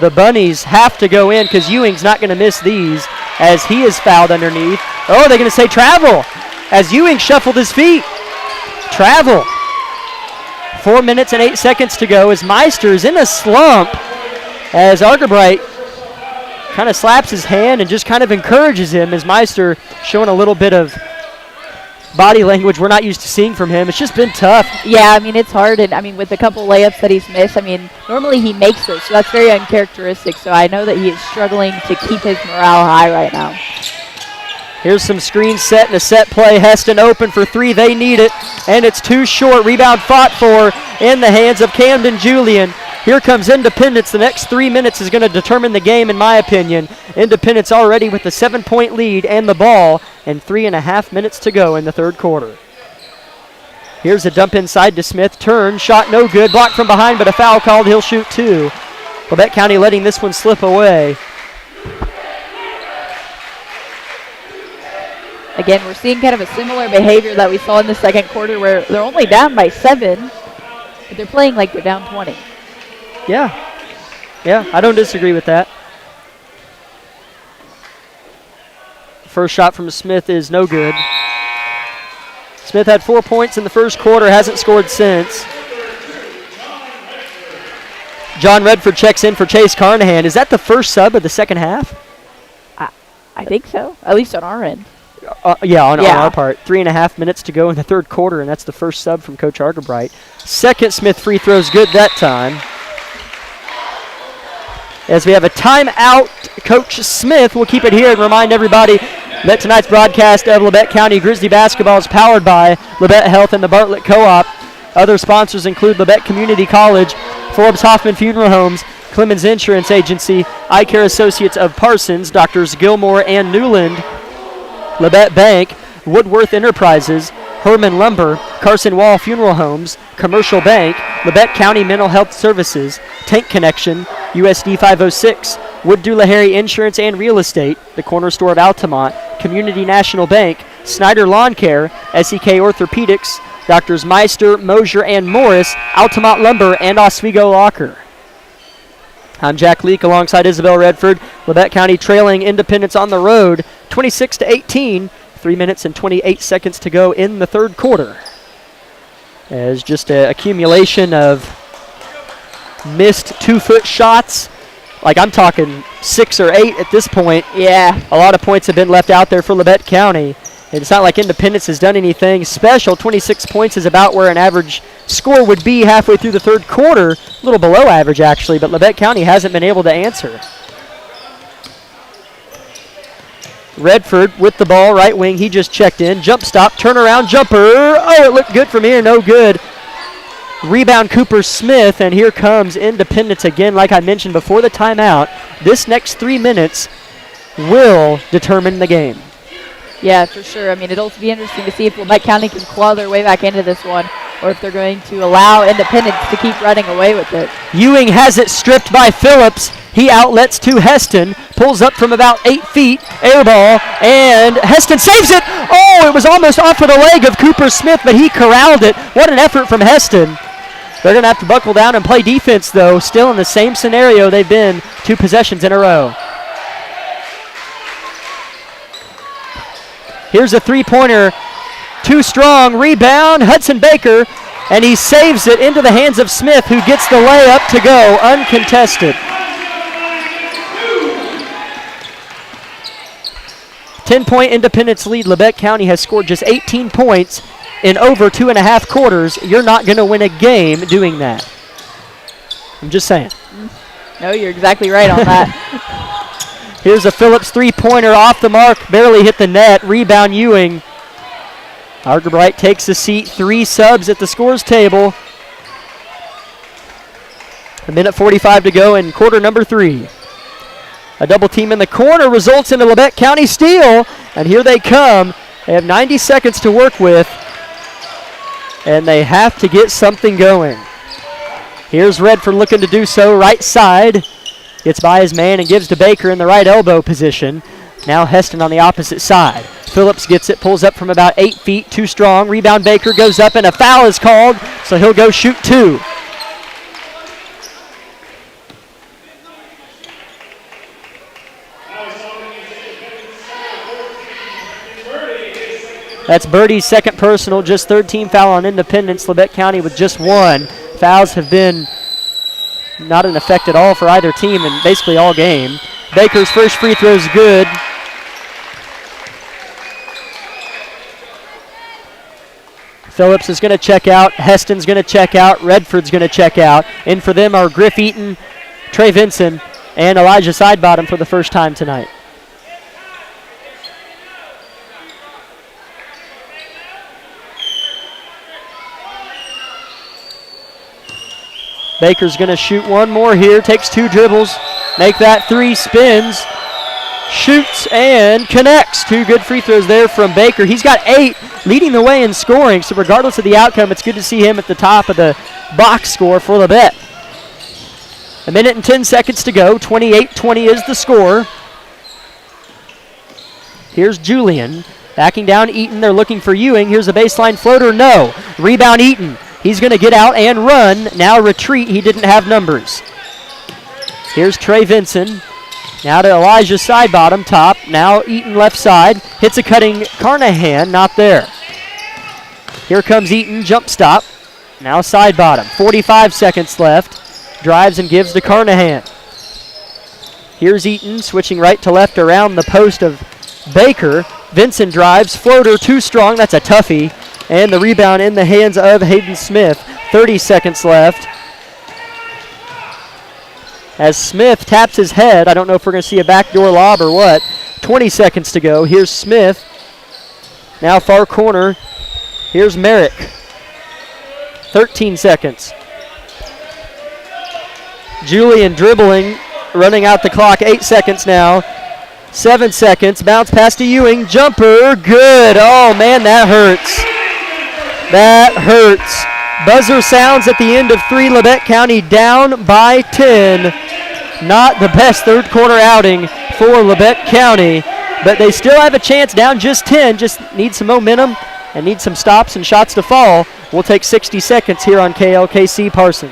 The bunnies have to go in because Ewing's not going to miss these as he is fouled underneath. Oh, they're going to say travel as Ewing shuffled his feet. Travel. 4 minutes and 8 seconds to go as Meister's in a slump as Argerbright kind of slaps his hand and just kind of encourages him as Meister showing a little bit of body language we're not used to seeing from him. It's just been tough. Yeah, I mean, it's hard. And, I mean, with the couple layups that he's missed, I mean, normally he makes those, so that's very uncharacteristic. So I know that he is struggling to keep his morale high right now. Here's some screen set and a set play. Heston open for three. They need it, and it's too short. Rebound fought for in the hands of Camden Julian. Here comes Independence. The next 3 minutes is going to determine the game, in my opinion. Independence already with a 7-point lead and the ball, and 3.5 minutes to go in the third quarter. Here's a dump inside to Smith. Turn, shot no good. Blocked from behind, but a foul called. He'll shoot two. Labette County letting this one slip away. Again, we're seeing kind of a similar behavior that we saw in the second quarter where they're only down by 7, but they're playing like they're down 20. Yeah, I don't disagree with that. First shot from Smith is no good. Smith had 4 points in the first quarter, hasn't scored since. John Redford checks in for Chase Carnahan. Is that the first sub of the second half? I think so, at least on our end. On our part. 3.5 minutes to go in the third quarter, and that's the first sub from Coach Argerbright. Second Smith free throw's good that time. As we have a timeout, Coach Smith will keep it here and remind everybody that tonight's broadcast of Labette County Grizzly basketball is powered by Labette Health and the Bartlett Co-op. Other sponsors include Labette Community College, Forbes Hoffman Funeral Homes, Clemens Insurance Agency, Eye Care Associates of Parsons, Doctors Gilmore and Newland, Labette Bank, Woodworth Enterprises, Herman Lumber, Carson Wall Funeral Homes, Commercial Bank, Labette County Mental Health Services, Tank Connection, USD 506, Wood Doolahary Insurance and Real Estate, the Corner Store of Altamont, Community National Bank, Snyder Lawn Care, SEK Orthopedics, Doctors Meister, Mosier, and Morris, Altamont Lumber, and Oswego Locker. I'm Jack Leake alongside Isabel Redford. Labette County trailing Independence on the road, 26-18. 3 minutes and 28 seconds to go in the third quarter. As just an accumulation of missed 2-foot shots. Like, I'm talking 6 or 8 at this point. Yeah. A lot of points have been left out there for Labette County. And it's not like Independence has done anything special. 26 points is about where an average score would be halfway through the third quarter. A little below average, actually, but Labette County hasn't been able to answer. Redford with the ball, right wing. He just checked in. Jump stop, turnaround jumper. Oh, it looked good from here. No good. Rebound Cooper Smith, and here comes Independence again. Like I mentioned before the timeout, this next 3 minutes will determine the game. Yeah, for sure. I mean, it'll be interesting to see if Labette County can claw their way back into this one or if they're going to allow Independence to keep running away with it. Ewing has it stripped by Phillips. He outlets to Heston, pulls up from about 8 feet, air ball, and Heston saves it. Oh, it was almost off of the leg of Cooper Smith, but he corralled it. What an effort from Heston. They're going to have to buckle down and play defense, though, still in the same scenario they've been 2 possessions in a row. Here's a three-pointer, too strong, rebound, Hudson Baker, and he saves it into the hands of Smith, who gets the layup to go uncontested. 10-point Independence lead. Labette County has scored just 18 points in over 2.5 quarters. You're not going to win a game doing that. I'm just saying. No, you're exactly right on that. Here's a Phillips three-pointer off the mark, barely hit the net. Rebound Ewing. Argerbright takes a seat. 3 subs at the scores table. 1:45 to go in quarter number 3. A double team in the corner results in a Labette County steal, and here they come. They have 90 seconds to work with, and they have to get something going. Here's Redford looking to do so, right side. Gets by his man and gives to Baker in the right elbow position. Now Heston on the opposite side. Phillips gets it, pulls up from about 8 feet, too strong. Rebound Baker goes up, and a foul is called, so he'll go shoot 2. That's Birdie's second personal, just third team foul on Independence. Labette County with just 1. Fouls have been not in effect at all for either team in basically all game. Baker's first free throw is good. Phillips is going to check out. Heston's going to check out. Redford's going to check out. In for them are Griff Eaton, Trey Vinson, and Elijah Sidebottom for the first time tonight. Baker's going to shoot one more here. Takes 2 dribbles. Make that 3. Spins. Shoots and connects. 2 good free throws there from Baker. He's got 8, leading the way in scoring. So regardless of the outcome, it's good to see him at the top of the box score for Labette. 1 minute and 10 seconds to go. 28-20 is the score. Here's Julian. Backing down Eaton. They're looking for Ewing. Here's a baseline floater. No. Rebound Eaton. He's going to get out and run. Now retreat. He didn't have numbers. Here's Trey Vinson. Now to Elijah Sidebottom, top. Now Eaton left side. Hits a cutting Carnahan. Not there. Here comes Eaton. Jump stop. Now Sidebottom. 45 seconds left. Drives and gives to Carnahan. Here's Eaton switching right to left around the post of Baker. Vinson drives. Floater too strong. That's a toughie. And the rebound in the hands of Hayden Smith. 30 seconds left. As Smith taps his head, I don't know if we're going to see a backdoor lob or what. 20 seconds to go. Here's Smith. Now far corner. Here's Merrick. 13 seconds. Julian dribbling, running out the clock. 8 seconds now. 7 seconds. Bounce pass to Ewing. Jumper. Good. Oh, man, that hurts. That hurts. Buzzer sounds at the end of 3. Labette County down by 10. Not the best third quarter outing for Labette County, but they still have a chance, down just 10. Just need some momentum and need some stops and shots to fall. We'll take 60 seconds here on KLKC Parson.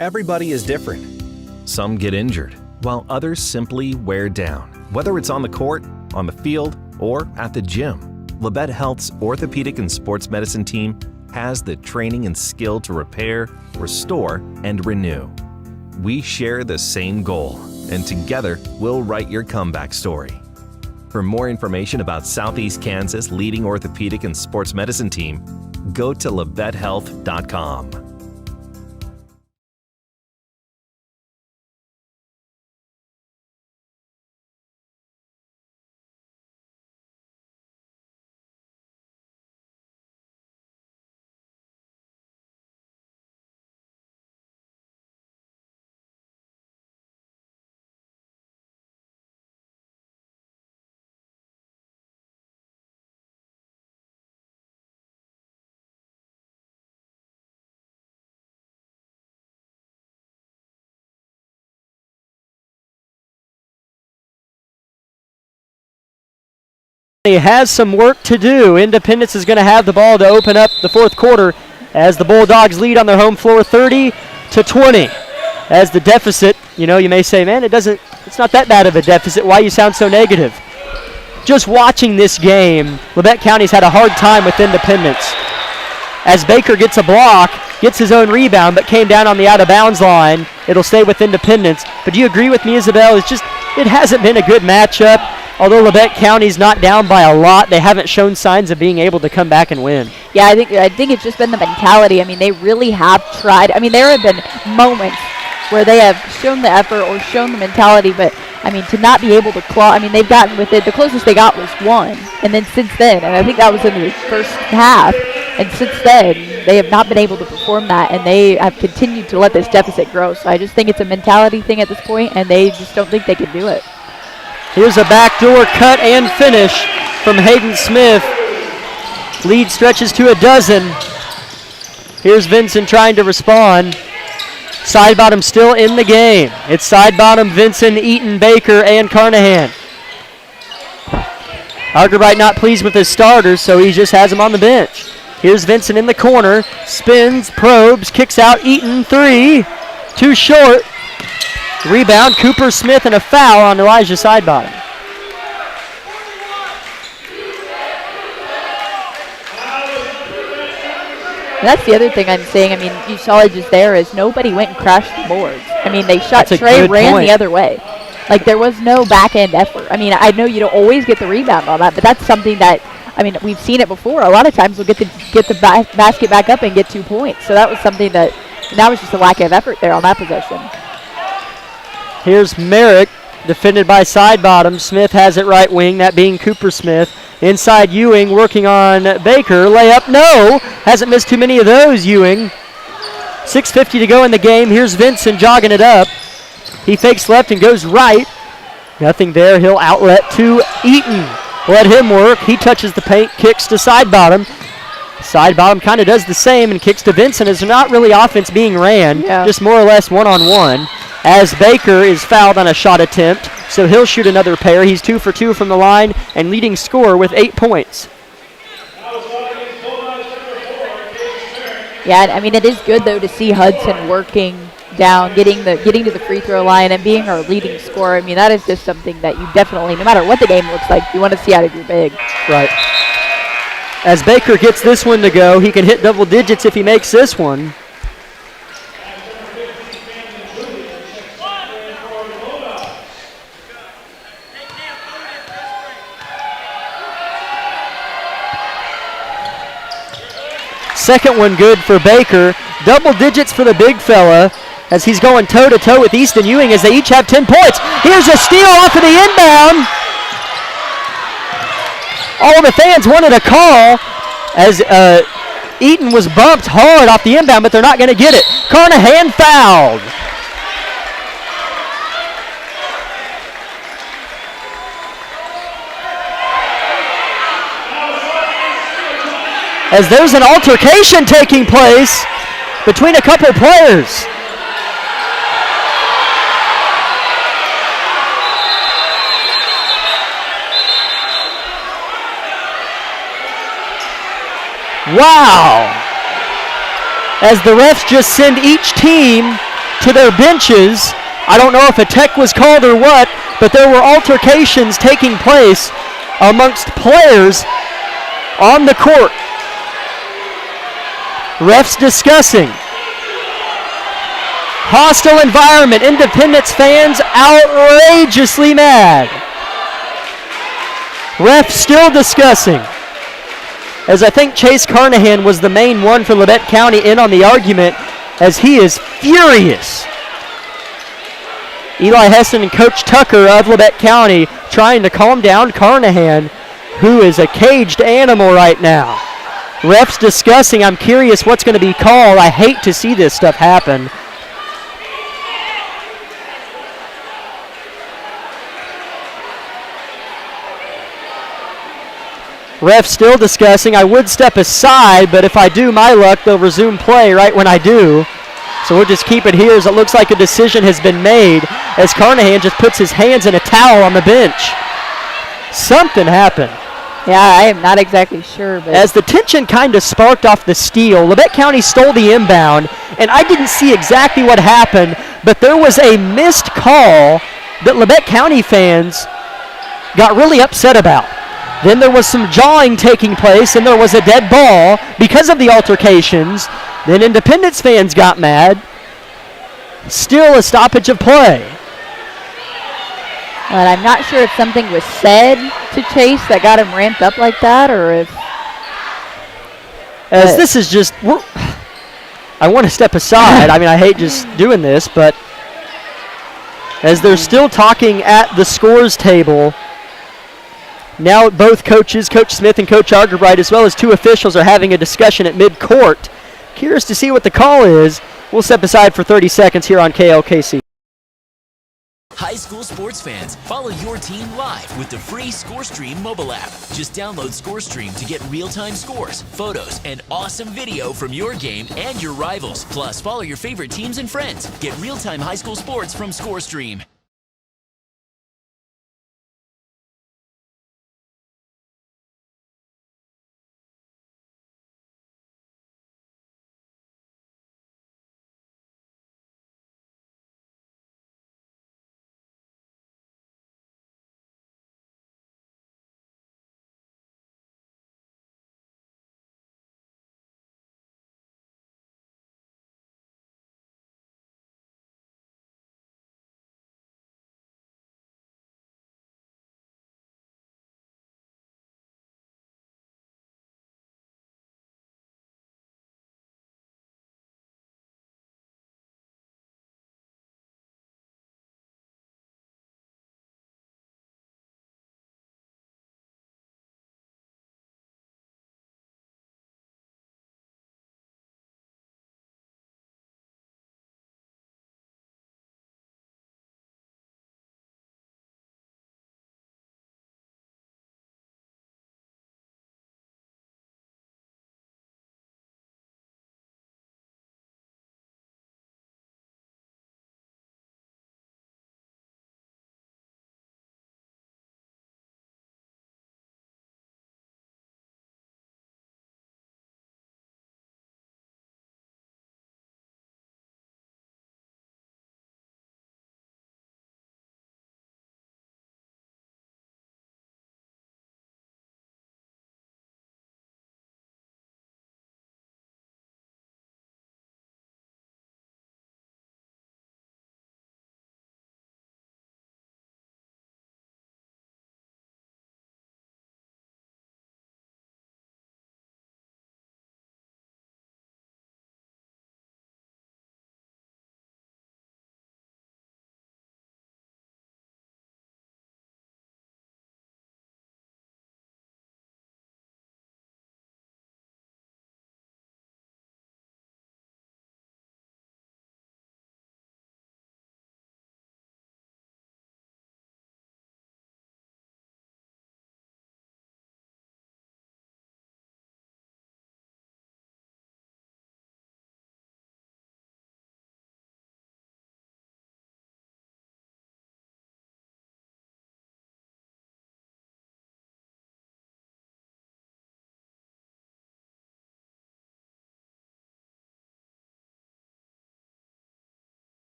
Everybody is different. Some get injured, while others simply wear down. Whether it's on the court, on the field, or at the gym, Labette Health's orthopedic and sports medicine team has the training and skill to repair, restore, and renew. We share the same goal, and together we'll write your comeback story. For more information about Southeast Kansas' leading orthopedic and sports medicine team, go to labettehealth.com. He has some work to do. Independence is going to have the ball to open up the fourth quarter as the Bulldogs lead on their home floor 30-20. As the deficit, you may say, man, it's not that bad of a deficit. Why you sound so negative? Just watching this game, Labette County's had a hard time with Independence. As Baker gets a block, gets his own rebound, but came down on the out-of-bounds line. It'll stay with Independence. But do you agree with me, Isabel? It hasn't been a good matchup. Although Labette County's not down by a lot, they haven't shown signs of being able to come back and win. Yeah, I think it's just been the mentality. I mean, they really have tried. I mean, there have been moments where they have shown the effort or shown the mentality, but, I mean, to not be able to claw, I mean, they've gotten with it. The closest they got was 1, and then since then, and I think that was in the first half, and since then, they have not been able to perform that, and they have continued to let this deficit grow. So I just think it's a mentality thing at this point, and they just don't think they can do it. Here's a backdoor cut and finish from Hayden Smith. Lead stretches to 12. Here's Vincent trying to respond. Sidebottom still in the game. It's Sidebottom, Vincent, Eaton, Baker, and Carnahan. Argerbright not pleased with his starters, so he just has them on the bench. Here's Vincent in the corner. Spins, probes, kicks out. Eaton, 3. Too short. Rebound, Cooper Smith, and a foul on Elijah Sidebottom. That's the other thing I'm saying. I mean, you saw it just there is nobody went and crashed the boards. I mean, they shot Trey, ran the other way. Like, there was no back-end effort. I mean, I know you don't always get the rebound on that, but that's something that I mean, we've seen it before. A lot of times we'll get the basket back up and get 2 points. So that was something that was just a lack of effort there on that possession. Here's Merrick, defended by side bottom. Smith has it right wing, that being Cooper Smith. Inside Ewing, working on Baker. Layup, no. Hasn't missed too many of those, Ewing. 6:50 to go in the game. Here's Vincent jogging it up. He fakes left and goes right. Nothing there. He'll outlet to Eaton. Let him work. He touches the paint, kicks to side bottom. Side bottom kind of does the same and kicks to Vincent. It's not really offense being ran, just more or less one-on-one. As Baker is fouled on a shot attempt, so he'll shoot another pair. He's 2 for 2 from the line and leading scorer with 8 points. Yeah, I mean, it is good, though, to see Hudson working down, getting to the free throw line and being our leading scorer. I mean, that is just something that you definitely, no matter what the game looks like, you want to see out of your big. Right. As Baker gets this one to go, he can hit double digits if he makes this one. Second one good for Baker. Double digits for the big fella as he's going toe-to-toe with Easton Ewing as they each have 10 points. Here's a steal off of the inbound. All the fans wanted a call as Eaton was bumped hard off the inbound, but they're not going to get it. Carnahan fouled. As there's an altercation taking place between a couple players. Wow. As the refs just send each team to their benches. I don't know if a tech was called or what, but there were altercations taking place amongst players on the court. Refs discussing. Hostile environment. Independence fans outrageously mad. Refs still discussing. As I think Chase Carnahan was the main one for Labette County in on the argument, as he is furious. Eli Heston and Coach Tucker of Labette County trying to calm down Carnahan, who is a caged animal right now. Refs discussing. I'm curious what's going to be called. I hate to see this stuff happen. Refs still discussing. I would step aside, but if I do my luck, they'll resume play right when I do. So we'll just keep it here as it looks like a decision has been made as Carnahan just puts his hands in a towel on the bench. Something happened. Yeah, I am not exactly sure. But as the tension kind of sparked off the steal, Labette County stole the inbound, and I didn't see exactly what happened, but there was a missed call that Labette County fans got really upset about. Then there was some jawing taking place, and there was a dead ball because of the altercations. Then Independence fans got mad. Still a stoppage of play. But I'm not sure if something was said to Chase that got him ramped up like that, or if... As this is just... I want to step aside. I mean, I hate just doing this, but... As they're still talking at the scores table, now both coaches, Coach Smith and Coach Argerbright, as well as two officials, are having a discussion at midcourt. Curious to see what the call is. We'll step aside for 30 seconds here on KLKC. High school sports fans, follow your team live with the free ScoreStream mobile app. Just download ScoreStream to get real-time scores, photos, and awesome video from your game and your rivals. Plus, follow your favorite teams and friends. Get real-time high school sports from ScoreStream.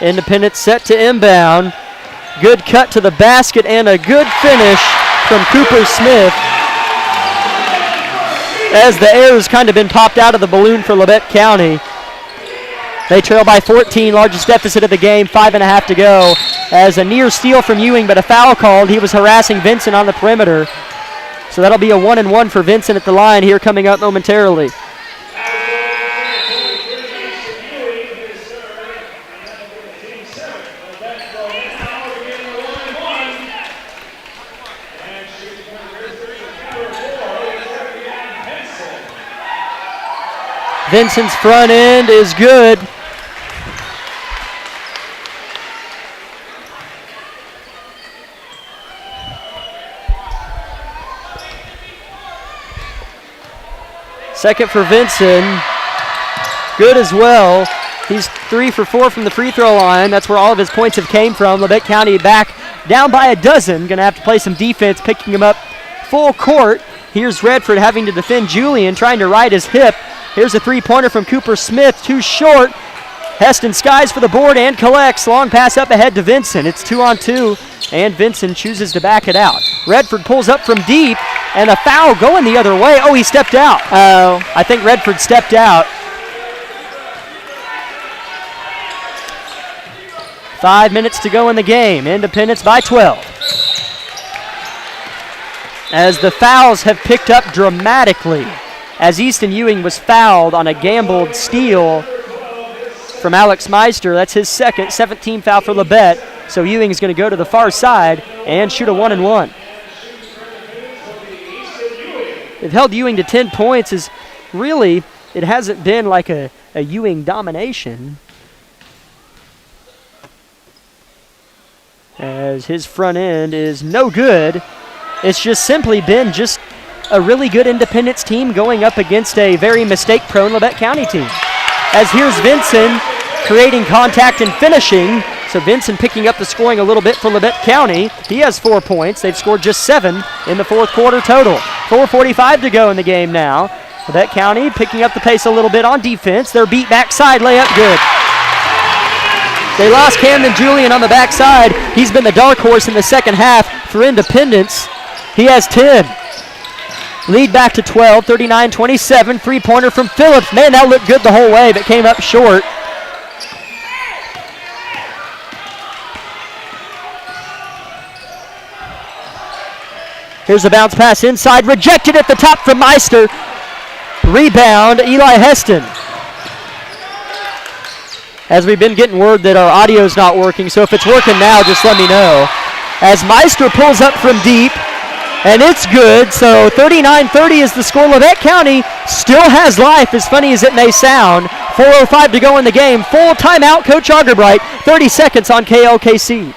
Independence set to inbound. Good cut to the basket and a good finish from Cooper Smith. As the air has kind of been popped out of the balloon for Labette County. They trail by 14, largest deficit of the game, 5.5 to go. As a near steal from Ewing, but a foul called. He was harassing Vincent on the perimeter. So that'll be a 1-and-1 for Vincent at the line here coming up momentarily. Vincent's front end is good. Second for Vincent. Good as well. He's 3 for 4 from the free throw line. That's where all of his points have came from. Labette County back down by a dozen. Going to have to play some defense, picking him up full court. Here's Redford having to defend Julian, trying to ride his hip. Here's a three-pointer from Cooper Smith, too short. Heston skies for the board and collects. Long pass up ahead to Vincent. It's 2-on-2, and Vincent chooses to back it out. Redford pulls up from deep, and a foul going the other way. Oh, he stepped out. Oh. I think Redford stepped out. 5 minutes to go in the game. Independence by 12. As the fouls have picked up dramatically, as Easton Ewing was fouled on a gambled steal from Alex Meister. That's his second, 17th foul for Labette. So Ewing is going to go to the far side and shoot a 1-and-1. They've held Ewing to 10 points. Is really, it hasn't been like a Ewing domination. As his front end is no good. It's just simply been just a really good Independence team going up against a very mistake-prone Labette County team. As here's Vincent creating contact and finishing. So Vincent picking up the scoring a little bit for Labette County. He has 4 points. They've scored just 7 in the fourth quarter total. 4:45 to go in the game now. Labette County picking up the pace a little bit on defense. Their beat backside layup good. They lost Camden Julian on the backside. He's been the dark horse in the second half for Independence. He has 10. Lead back to 12, 39-27. Three-pointer from Phillips. Man, that looked good the whole way, but came up short. Here's a bounce pass inside. Rejected at the top from Meister. Rebound, Eli Heston. As we've been getting word that our audio's not working, so if it's working now, just let me know. As Meister pulls up from deep, and it's good, so 39-30 is the score. Labette County still has life, as funny as it may sound. 4:05 to go in the game. Full timeout, Coach Augerbright. 30 seconds on KLKC.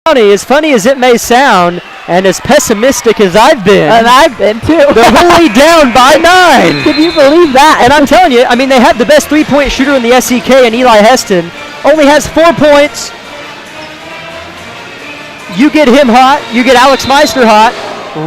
As funny as it may sound, and as pessimistic as I've been. And I've been too. They're only down by 9. Can you believe that? And I'm telling you, I mean, they have the best three-point shooter in the SEK, and Eli Heston only has 4 points. You get him hot, you get Alex Meister hot,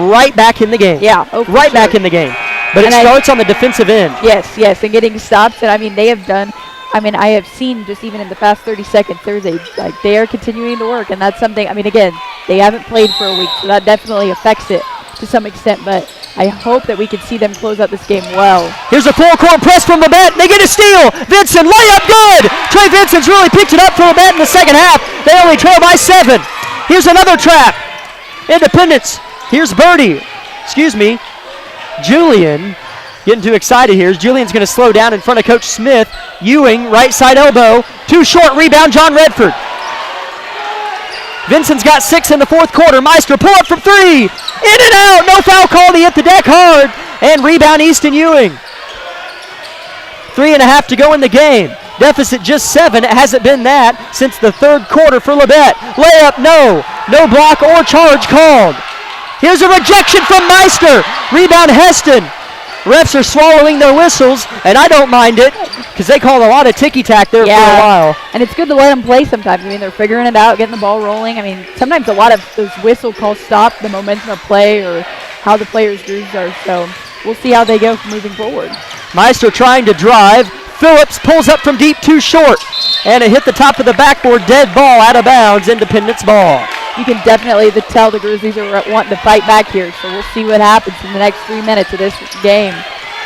right back in the game. Yeah. Right back in the game. But it starts on the defensive end. Yes, and getting stops. And I mean, they have done. I mean, I have seen just even in the past 30 seconds, they are continuing to work, and that's something. I mean, again, they haven't played for a week, so that definitely affects it to some extent. But I hope that we can see them close out this game well. Here's a full court press from Labette. They get a steal. Vincent layup good. Trey Vincent's really picked it up for Labette in the second half. They only trail by 7. Here's another trap. Independence. Here's Julian. Getting too excited here. Julian's going to slow down in front of Coach Smith. Ewing, right side elbow. Too short, rebound, John Redford. Vincent's got 6 in the fourth quarter. Meister, pull up from 3. In and out. No foul call. He hit the deck hard. And rebound Easton Ewing. 3.5 to go in the game. Deficit just 7. It hasn't been that since the third quarter for Labette. Layup, no. No block or charge called. Here's a rejection from Meister. Rebound Heston. Refs are swallowing their whistles, and I don't mind it because they call a lot of ticky-tack there for a while. And it's good to let them play sometimes. I mean, they're figuring it out, getting the ball rolling. I mean, sometimes a lot of those whistle calls stop the momentum of play or how the players' grooves are. So we'll see how they go moving forward. Meister trying to drive. Phillips pulls up from deep, too short. And it hit the top of the backboard, dead ball, out of bounds, Independence ball. You can definitely tell the Grizzlies are wanting to fight back here, so we'll see what happens in the next 3 minutes of this game.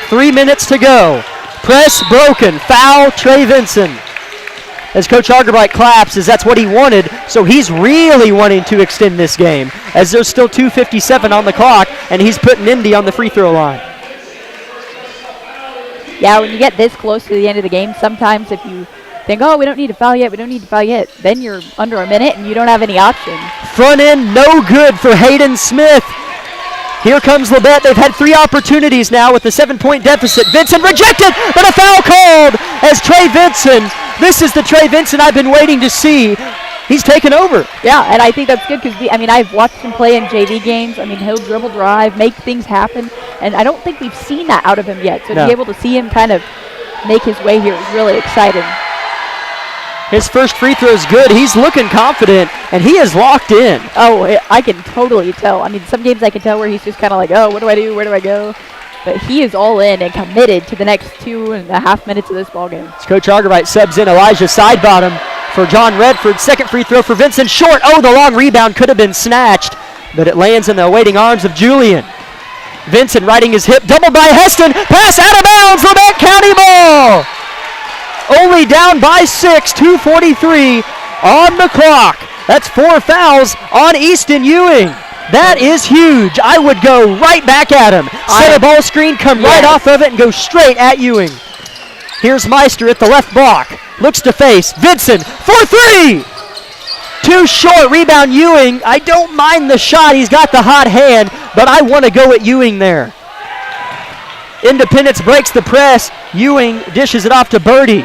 3 minutes to go. Press broken. Foul, Trey Vinson. As Coach Argerbright claps, as that's what he wanted, so he's really wanting to extend this game, as there's still 2:57 on the clock, and he's putting Indy on the free throw line. Yeah, when you get this close to the end of the game, sometimes if you think, oh, we don't need to foul yet, then you're under a minute and you don't have any options. Front end, no good for Hayden Smith. Here comes Labette. They've had 3 opportunities now with the 7-point deficit. Vinson rejected, but a foul called as Trey Vinson. This is the Trey Vinson I've been waiting to see. He's taken over. Yeah, and I think that's good because, I've watched him play in JV games. He'll dribble drive, make things happen, and I don't think we've seen that out of him yet. So to be able to see him kind of make his way here is really exciting. His first free throw is good. He's looking confident, and he is locked in. Oh, I can totally tell. Some games I can tell where he's just kind of like, oh, what do I do? Where do I go? But he is all in and committed to the next 2.5 minutes of this ballgame. Coach Argerbright subs in Elijah Sidebottom for John Redford. Second free throw for Vincent. Short. Oh, the long rebound could have been snatched, but it lands in the awaiting arms of Julian. Vincent riding his hip. Doubled by Heston. Pass out of bounds. Labette County ball. Only down by 6, 2:43 on the clock. That's 4 fouls on Easton Ewing. That is huge. I would go right back at him. Set a ball screen, come right off of it, and go straight at Ewing. Here's Meister at the left block. Looks to face. Vinson for 3. Too short. Rebound Ewing. I don't mind the shot. He's got the hot hand, but I want to go at Ewing there. Independence breaks the press. Ewing dishes it off to Birdie.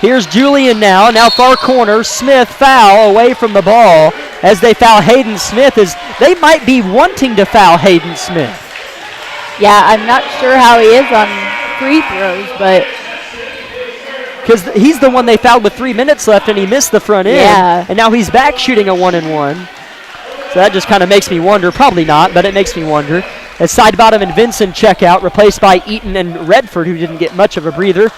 Here's Julian now far corner. Smith foul away from the ball as they foul Hayden Smith. As they might be wanting to foul Hayden Smith. Yeah, I'm not sure how he is on free throws, but because he's the one they fouled with 3 minutes left and he missed the front end. Yeah. And now he's back shooting a 1-and-1. So that just kind of makes me wonder. Probably not, but it makes me wonder. As Sidebottom and Vincent check out, replaced by Eaton and Redford, who didn't get much of a breather.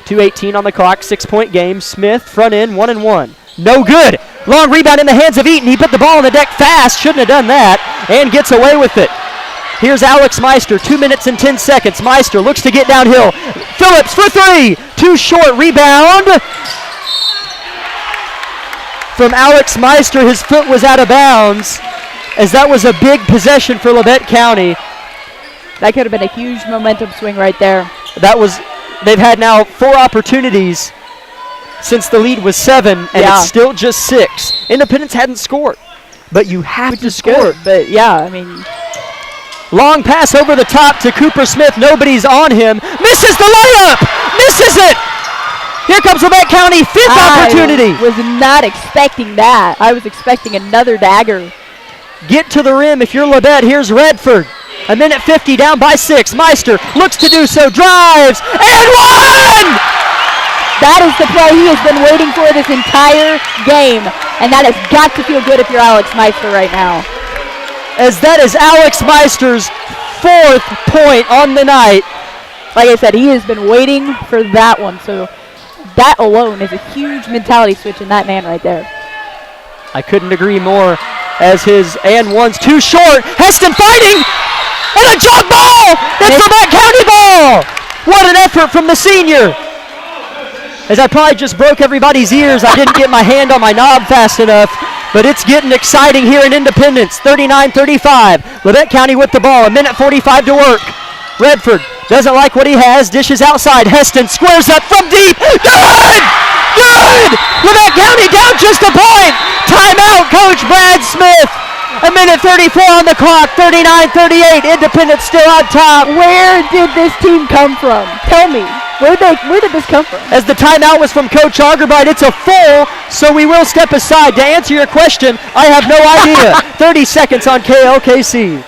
2:18 on the clock, 6-point game. Smith, front end, 1-and-1. No good. Long rebound in the hands of Eaton. He put the ball on the deck fast. Shouldn't have done that. And gets away with it. Here's Alex Meister, 2 minutes and 10 seconds. Meister looks to get downhill. Phillips for 3. Too short. Rebound from Alex Meister. His foot was out of bounds, as that was a big possession for Labette County. That could have been a huge momentum swing right there. They've had now 4 opportunities since the lead was 7, and it's still just 6. Independence hadn't scored, but you have to score. But long pass over the top to Cooper Smith. Nobody's on him. Misses the layup. Misses it. Here comes Labette County, 5th opportunity. I was not expecting that. I was expecting another dagger. Get to the rim if you're Labette. Here's Redford. 1:50 down by 6. Meister looks to do so, drives, and 1! That is the play he has been waiting for this entire game, and that has got to feel good if you're Alex Meister right now. As that is Alex Meister's 4th point on the night. Like I said, he has been waiting for that one, so that alone is a huge mentality switch in that man right there. I couldn't agree more, as his and one's too short. Heston fighting, and a jog ball! It's Labette County ball! What an effort from the senior! As I probably just broke everybody's ears, I didn't get my hand on my knob fast enough, but it's getting exciting here in Independence. 39-35. Labette County with the ball. 1:45 to work. Redford doesn't like what he has. Dishes outside. Heston squares up from deep. Good! Good! Labette County down just a point. Timeout, Coach Brad Smith. A minute 34 on the clock. 39-38. Independence still on top. Where did this team come from? Tell me. Where did this come from? As the timeout was from Coach Argerbite, it's a full, so we will step aside. To answer your question, I have no idea. 30 seconds on KLKC.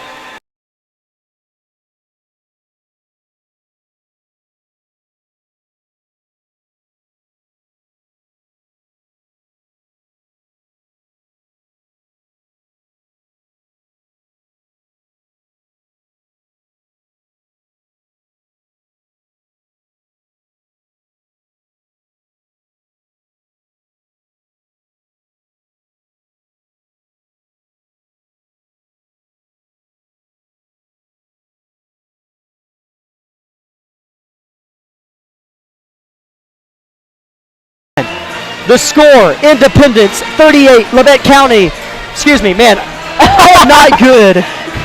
The score, Independence 38, Labette County. Excuse me, man, I am not good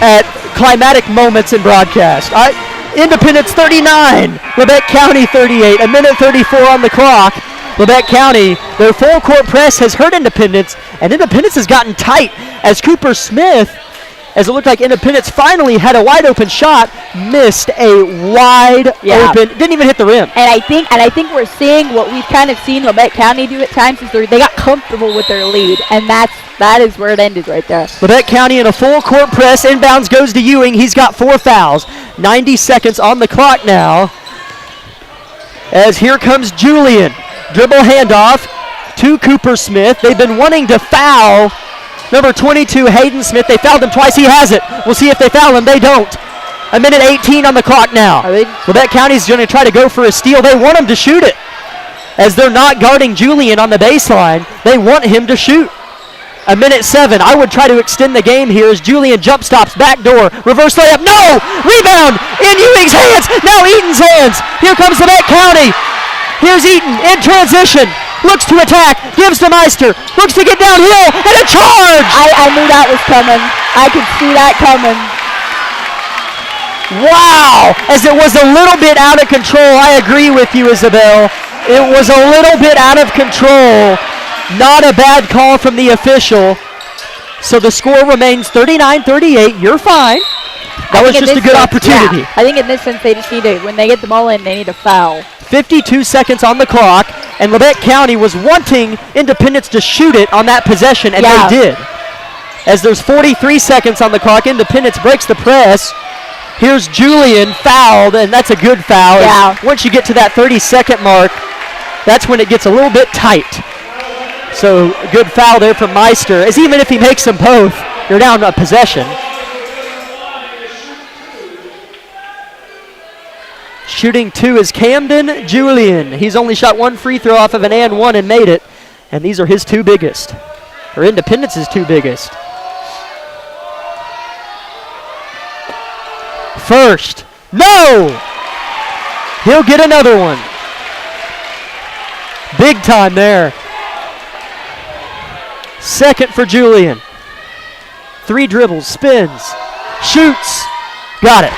at climatic moments in broadcast. Independence 39, Labette County 38, a minute 34 on the clock. Labette County, their full court press has hurt Independence, and Independence has gotten tight as Cooper Smith, as it looked like Independence finally had a wide open shot, missed a wide open, didn't even hit the rim. And I think we're seeing what we've kind of seen Labette County do at times is they got comfortable with their lead, and that is where it ended right there. Labette County in a full court press, inbounds goes to Ewing. He's got 4 fouls. 90 seconds on the clock now. As here comes Julian. Dribble handoff to Cooper Smith. They've been wanting to foul number 22, Hayden Smith. They fouled him twice. He has it. We'll see if they foul him. They don't. A minute 18 on the clock now. Labette County's going to try to go for a steal. They want him to shoot it. As they're not guarding Julian on the baseline, they want him to shoot. A minute 7. I would try to extend the game here as Julian jump stops, back door, reverse layup. No! Rebound in Ewing's hands. Now Eaton's hands. Here comes Labette County. Here's Eaton in transition. Looks to attack, gives to Meister, looks to get downhill, and a charge! I knew that was coming. I could see that coming. Wow! As it was a little bit out of control. I agree with you, Isabel. It was a little bit out of control. Not a bad call from the official. So the score remains 39-38. You're fine. That was just a good opportunity. Yeah. I think in this sense they just need to, when they get the ball in, they need to foul. 52 seconds on the clock, and Labette County was wanting Independence to shoot it on that possession, and they did. As there's 43 seconds on the clock, Independence breaks the press. Here's Julian fouled, and that's a good foul. Yeah. Once you get to that 30-second mark, that's when it gets a little bit tight. So good foul there from Meister, as even if he makes them both, you're down a possession. Shooting 2 is Camden Julian. He's only shot 1 free throw off of an and 1 and made it. And these are his 2 biggest. Or Independence's 2 biggest. First. No! He'll get another one. Big time there. Second for Julian. 3 dribbles, spins, shoots. Got it.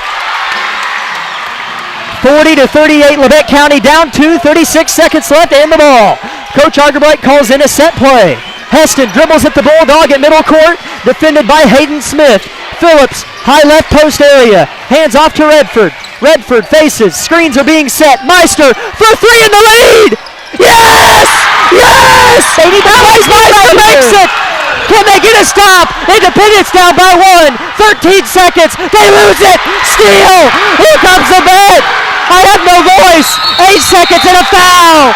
40-38, Labette County down 2, 36 seconds left to end the ball. Coach Argerbite calls in a set play. Heston dribbles at the Bulldog at middle court, defended by Hayden Smith. Phillips, high left post area, hands off to Redford. Redford faces, screens are being set. Meister for 3 in the lead! Yes! Yes! Meister makes it! Can they get a stop? Independence down by 1. 13 seconds. They lose it. Steal. Here comes the bet. I have no voice. 8 seconds and a foul.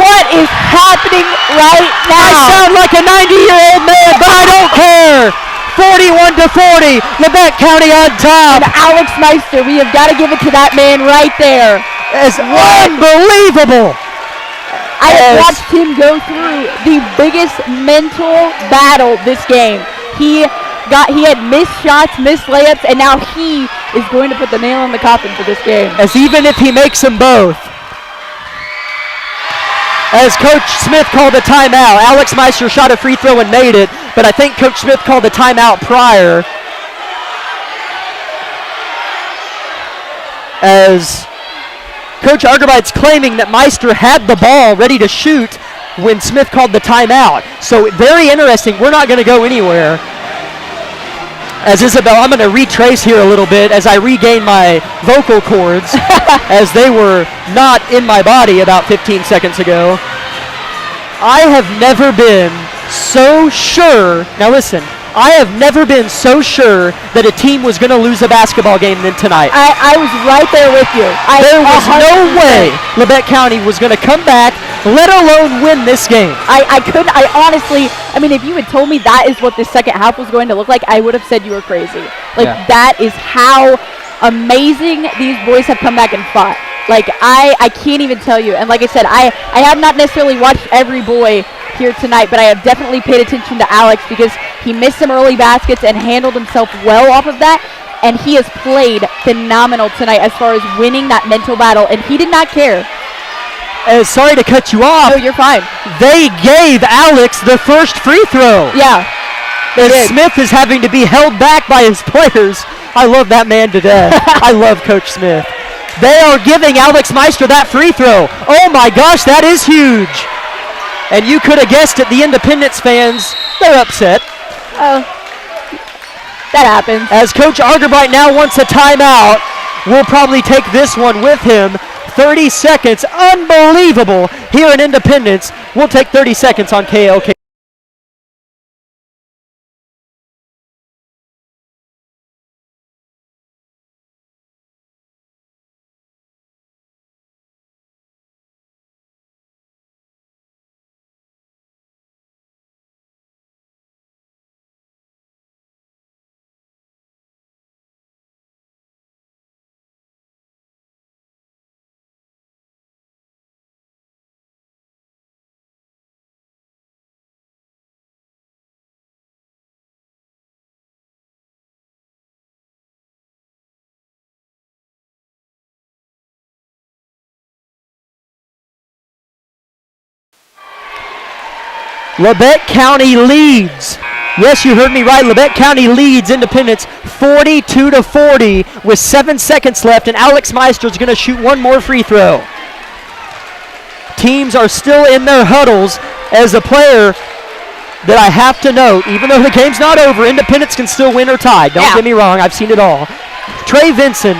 What is happening right now? I sound like a 90-year-old man, but I don't care. 41-40. Labette County on top. And Alex Meister, we have got to give it to that man right there. It's unbelievable. I have watched him go through the biggest mental battle this game. He had missed shots, missed layups, and now he is going to put the nail in the coffin for this game. As even if he makes them both. As Coach Smith called a timeout, Alex Meister shot a free throw and made it, but I think Coach Smith called a timeout prior. As Coach Argerbite's claiming that Meister had the ball ready to shoot when Smith called the timeout. So very interesting. We're not going to go anywhere. As Isabel, I'm going to retrace here a little bit as I regain my vocal cords as they were not in my body about 15 seconds ago. I have never been so sure. Now listen, I have never been so sure that a team was going to lose a basketball game than tonight. I was right there with you. There was 100%. no way Labette County was going to come back, let alone win this game. I honestly, if you had told me that is what the second half was going to look like, I would have said you were crazy. That is how amazing these boys have come back and fought. I can't even tell you. And like I said, I have not necessarily watched every boy here tonight, but I have definitely paid attention to Alex because he missed some early baskets and handled himself well off of that, and he has played phenomenal tonight as far as winning that mental battle, and he did not care. Sorry to cut you off. No, you're fine. They gave Alex the first free throw. Yeah. Smith is having to be held back by his players. I love that man to death. I love Coach Smith. They are giving Alex Meister that free throw. Oh my gosh, that is huge. And you could have guessed it, the Independence fans, they're upset. Oh, that happens. As Coach Argerbright now wants a timeout, we'll probably take this one with him. 30 seconds, unbelievable here in Independence. We'll take 30 seconds on KLK. Labette County leads. Yes, you heard me right. Labette County leads Independence 42-40 with 7 seconds left, and Alex Meister is going to shoot one more free throw. Teams are still in their huddles as a player that I have to note, even though the game's not over, Independence can still win or tie. Don't get me wrong, I've seen it all. Trey Vinson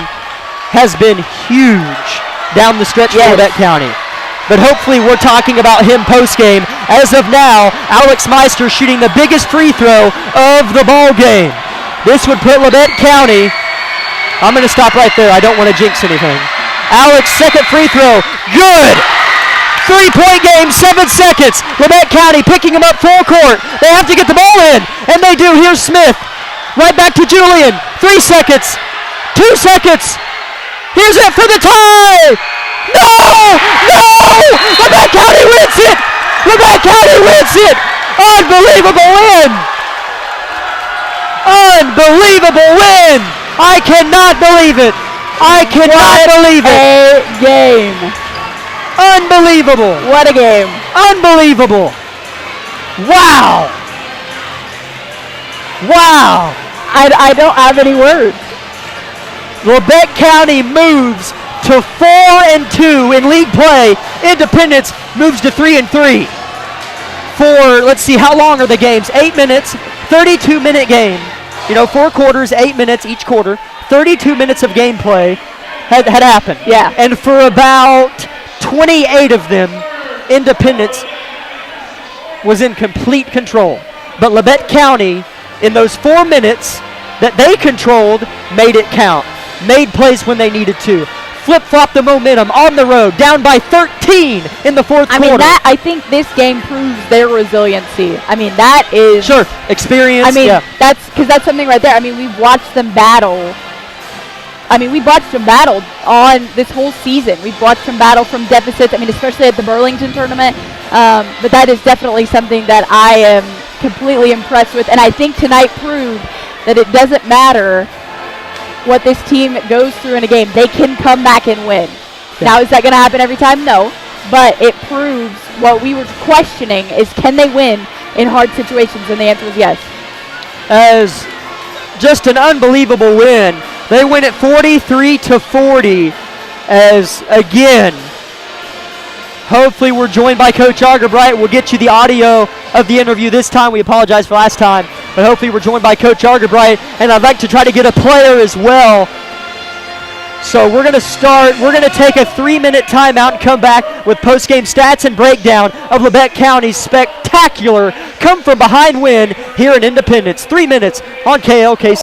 has been huge down the stretch for Labette County. But hopefully we're talking about him post-game. As of now, Alex Meister shooting the biggest free throw of the ball game. This would put Labette County, I'm going to stop right there. I don't want to jinx anything. Alex, second free throw, good! 3-point game, 7 seconds. Labette County picking him up full court. They have to get the ball in, and they do. Here's Smith. Right back to Julian. 3 seconds. 2 seconds. Here's it for the tie! No! No! Labette County wins it! Labette County wins it! Unbelievable win! Unbelievable win! I cannot believe it! I cannot believe it! A game. Unbelievable! What a game. Unbelievable! Wow! Wow! I don't have any words. Labette County moves to 4-2 in league play. Independence moves to 3-3. For, let's see, how long are the games? 8 minutes, 32-minute game. 4 quarters, 8 minutes each quarter. 32 minutes of gameplay had happened. Yeah. And for about 28 of them, Independence was in complete control. But Labette County, in those 4 minutes that they controlled, made it count. Made plays when they needed to. Flip-flop the momentum on the road, down by 13 in the fourth quarter. I think this game proves their resiliency. That is... Sure, experience. That's something right there. We've watched them battle. We've watched them battle on this whole season. We've watched them battle from deficits, especially at the Burlington tournament. But that is definitely something that I am completely impressed with. And I think tonight proved that it doesn't matter what this team goes through in a game. They can come back and win. Yeah. Now, is that going to happen every time? No. But it proves what we were questioning is, can they win in hard situations? And the answer is yes. As just an unbelievable win. They win it 43-40 as, again, hopefully we're joined by Coach Argerbright. We'll get you the audio of the interview this time. We apologize for last time. but hopefully we're joined by Coach Argerbright, and I'd like to try to get a player as well. So we're going to take a 3-minute timeout and come back with post-game stats and breakdown of Labette County's spectacular come-from-behind win here in Independence. 3 minutes on KLKC.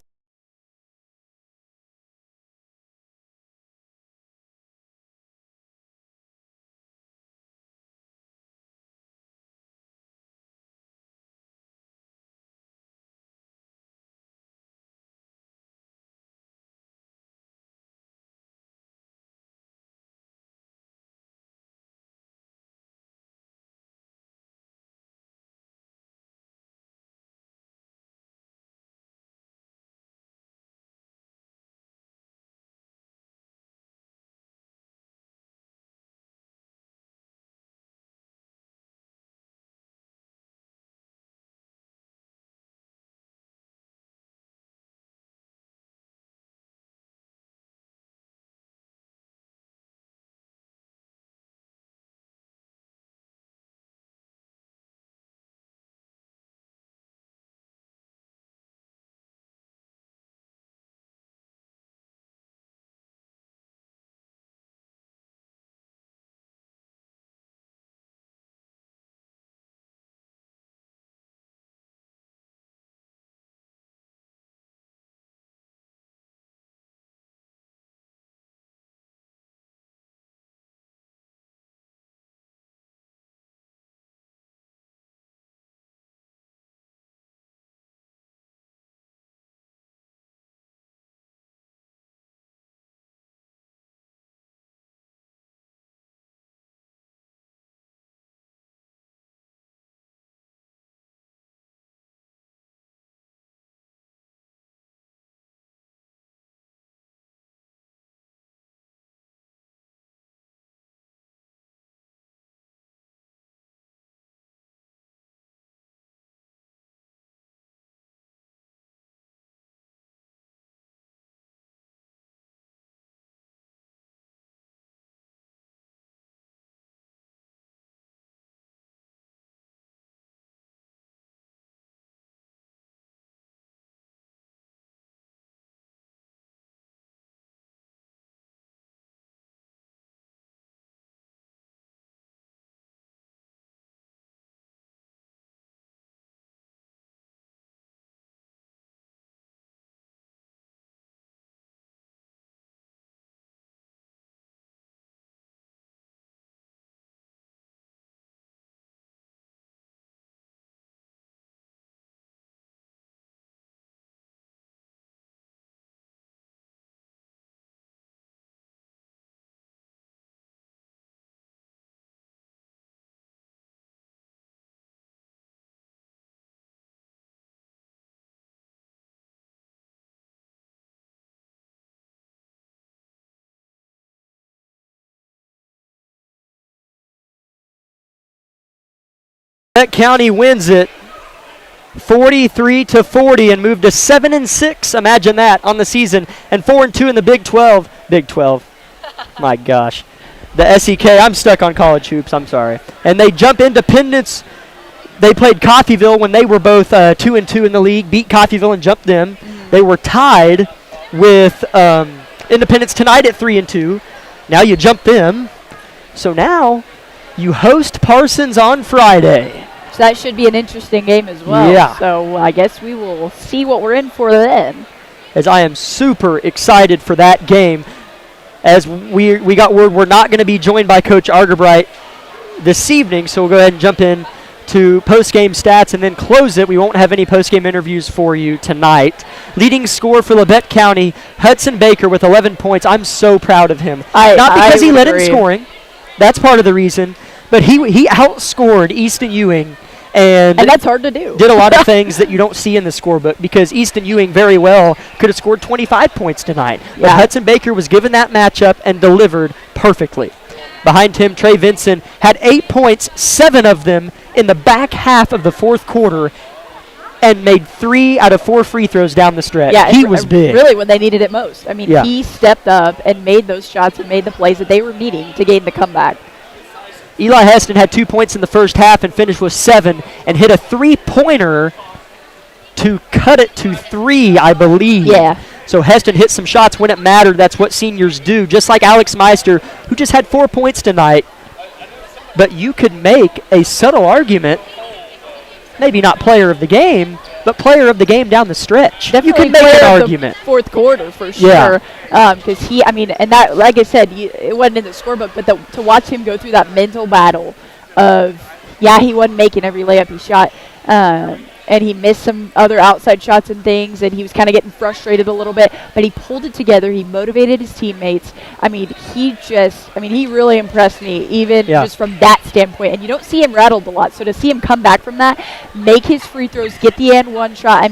Labette County wins it 43-40 and moved to 7-6. Imagine that on the season, and 4-2 in the Big 12. Big 12. My gosh. The SEK. I'm stuck on college hoops. I'm sorry. And they jump Independence. They played Coffeyville when they were both 2-2 in the league. Beat Coffeyville and jumped them. They were tied with Independence tonight at 3-2. Now you jump them. So now you host Parsons on Friday. So that should be an interesting game as well. Yeah. So I guess we will see what we're in for then. As I am super excited for that game. As we got word we're not going to be joined by Coach Argerbright this evening, so we'll go ahead and jump in to post-game stats and then close it. We won't have any post-game interviews for you tonight. Leading scorer for Labette County, Hudson Baker with 11 points. I'm so proud of him. Not because he led in scoring. That's part of the reason. But he outscored Easton Ewing. And that's hard to do. Did a lot of things that you don't see in the scorebook, because Easton Ewing very well could have scored 25 points tonight. Yeah. But Hudson Baker was given that matchup and delivered perfectly. Behind him, Trey Vinson had 8 points, 7 of them in the back half of the fourth quarter, and made 3 out of 4 free throws down the stretch. Yeah, he was big. Really when they needed it most. I mean, he stepped up and made those shots and made the plays that they were needing to gain the comeback. Eli Heston had 2 points in the first half and finished with 7 and hit a 3-pointer to cut it to 3, I believe. Yeah. So Heston hit some shots when it mattered. That's what seniors do, just like Alex Meister, who just had 4 points tonight. But you could make a subtle argument, maybe not player of the game, but player of the game down the stretch. Definitely you can make player an of argument. The fourth quarter for Yeah. sure. Because and that, like I said, it wasn't in the scorebook, but to watch him go through that mental battle of, he wasn't making every layup he shot. And he missed some other outside shots and things, and he was kind of getting frustrated a little bit. But he pulled it together. He motivated his teammates. He really impressed me, even just from that standpoint. And you don't see him rattled a lot. So to see him come back from that, make his free throws, get the and one shot,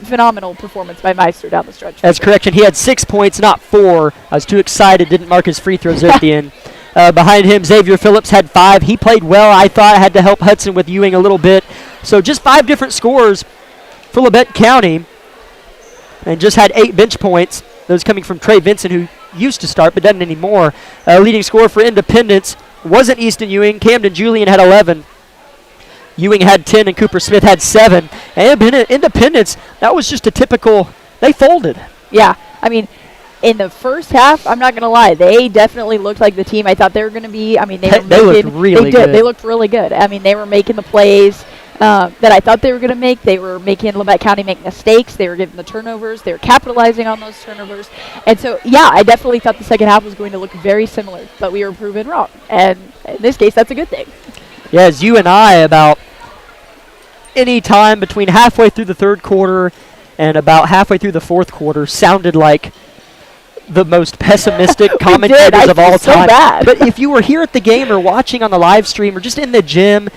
phenomenal performance by Meister down the stretch. That's correction. He had 6 points, not 4. I was too excited, didn't mark his free throws there at the end. Behind him, Xavier Phillips had 5. He played well. I thought I had to help Hudson with Ewing a little bit. So just 5 different scores for Labette County, and just had 8 bench points. Those coming from Trey Vincent, who used to start but doesn't anymore. Leading scorer for Independence wasn't Easton Ewing. Camden Julian had 11. Ewing had 10, and Cooper Smith had 7. And Independence, that was just a typical, they folded. Yeah, in the first half, I'm not going to lie, they definitely looked like the team I thought they were going to be. They looked really good. They looked really good. They were making the plays that I thought they were going to make. They were making Labette County make mistakes. They were getting the turnovers. They were capitalizing on those turnovers. And so, I definitely thought the second half was going to look very similar, but we were proven wrong. And in this case, that's a good thing. Yeah, as you and I, about any time between halfway through the third quarter and about halfway through the fourth quarter, sounded like the most pessimistic commentators of all time. Bad. But if you were here at the game or watching on the live stream or just in the gym,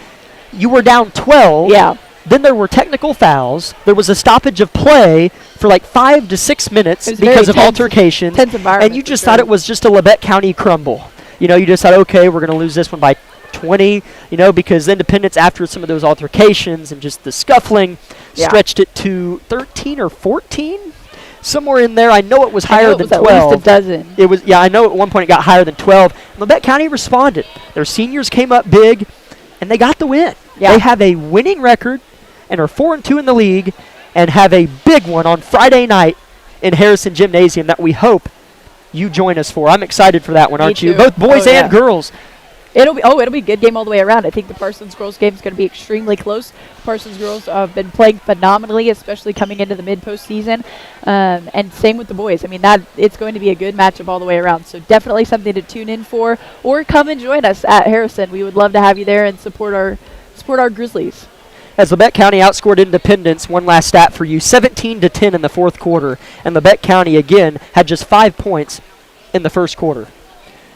you were down 12. Yeah. Then there were technical fouls. There was a stoppage of play for like 5 to 6 minutes because of altercations. Tense environment. And you just thought it was just a Labette County crumble. You just thought, okay, we're going to lose this one by 20, because Independence, after some of those altercations and just the scuffling, stretched it to 13 or 14. Somewhere in there. I know it was higher than 12. At least a dozen. It was, I know at one point it got higher than 12. Labette County responded. Their seniors came up big, and they got the win. Yeah. They have a winning record and are 4-2 in the league, and have a big one on Friday night in Harrison Gymnasium that we hope you join us for. I'm excited for that one, aren't you? Both boys and girls. It'll be a good game all the way around. I think the Parsons girls game is going to be extremely close. Parsons girls have been playing phenomenally, especially coming into the mid-postseason. And same with the boys. It's going to be a good matchup all the way around. So definitely something to tune in for, or come and join us at Harrison. We would love to have you there and support our Grizzlies. As Labette County outscored Independence, one last stat for you, 17-10 in the fourth quarter. And Labette County, again, had just 5 points in the first quarter.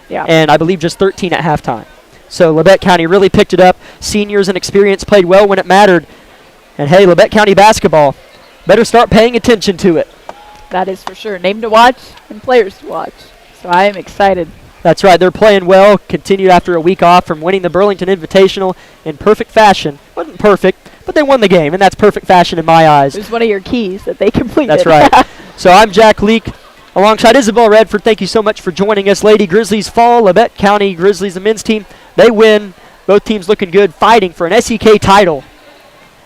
Yeah. And I believe just 13 at halftime. So Labette County really picked it up. Seniors and experience played well when it mattered. And hey, Labette County basketball, better start paying attention to it. That is for sure. Name to watch and players to watch. So I am excited. That's right. They're playing well. Continued after a week off from winning the Burlington Invitational in perfect fashion. Wasn't perfect, but they won the game, and that's perfect fashion in my eyes. It was one of your keys that they completed. That's right. So I'm Jack Leake. Alongside Isabel Redford, thank you so much for joining us. Lady Grizzlies fall. Labette County Grizzlies, the men's team, they win. Both teams looking good, fighting for an SEK title.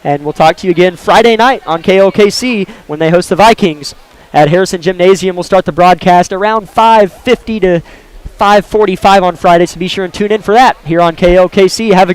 And we'll talk to you again Friday night on KLKC when they host the Vikings at Harrison Gymnasium. We'll start the broadcast around 5:50 to 5:45 on Friday, so be sure and tune in for that here on KLKC. Have a good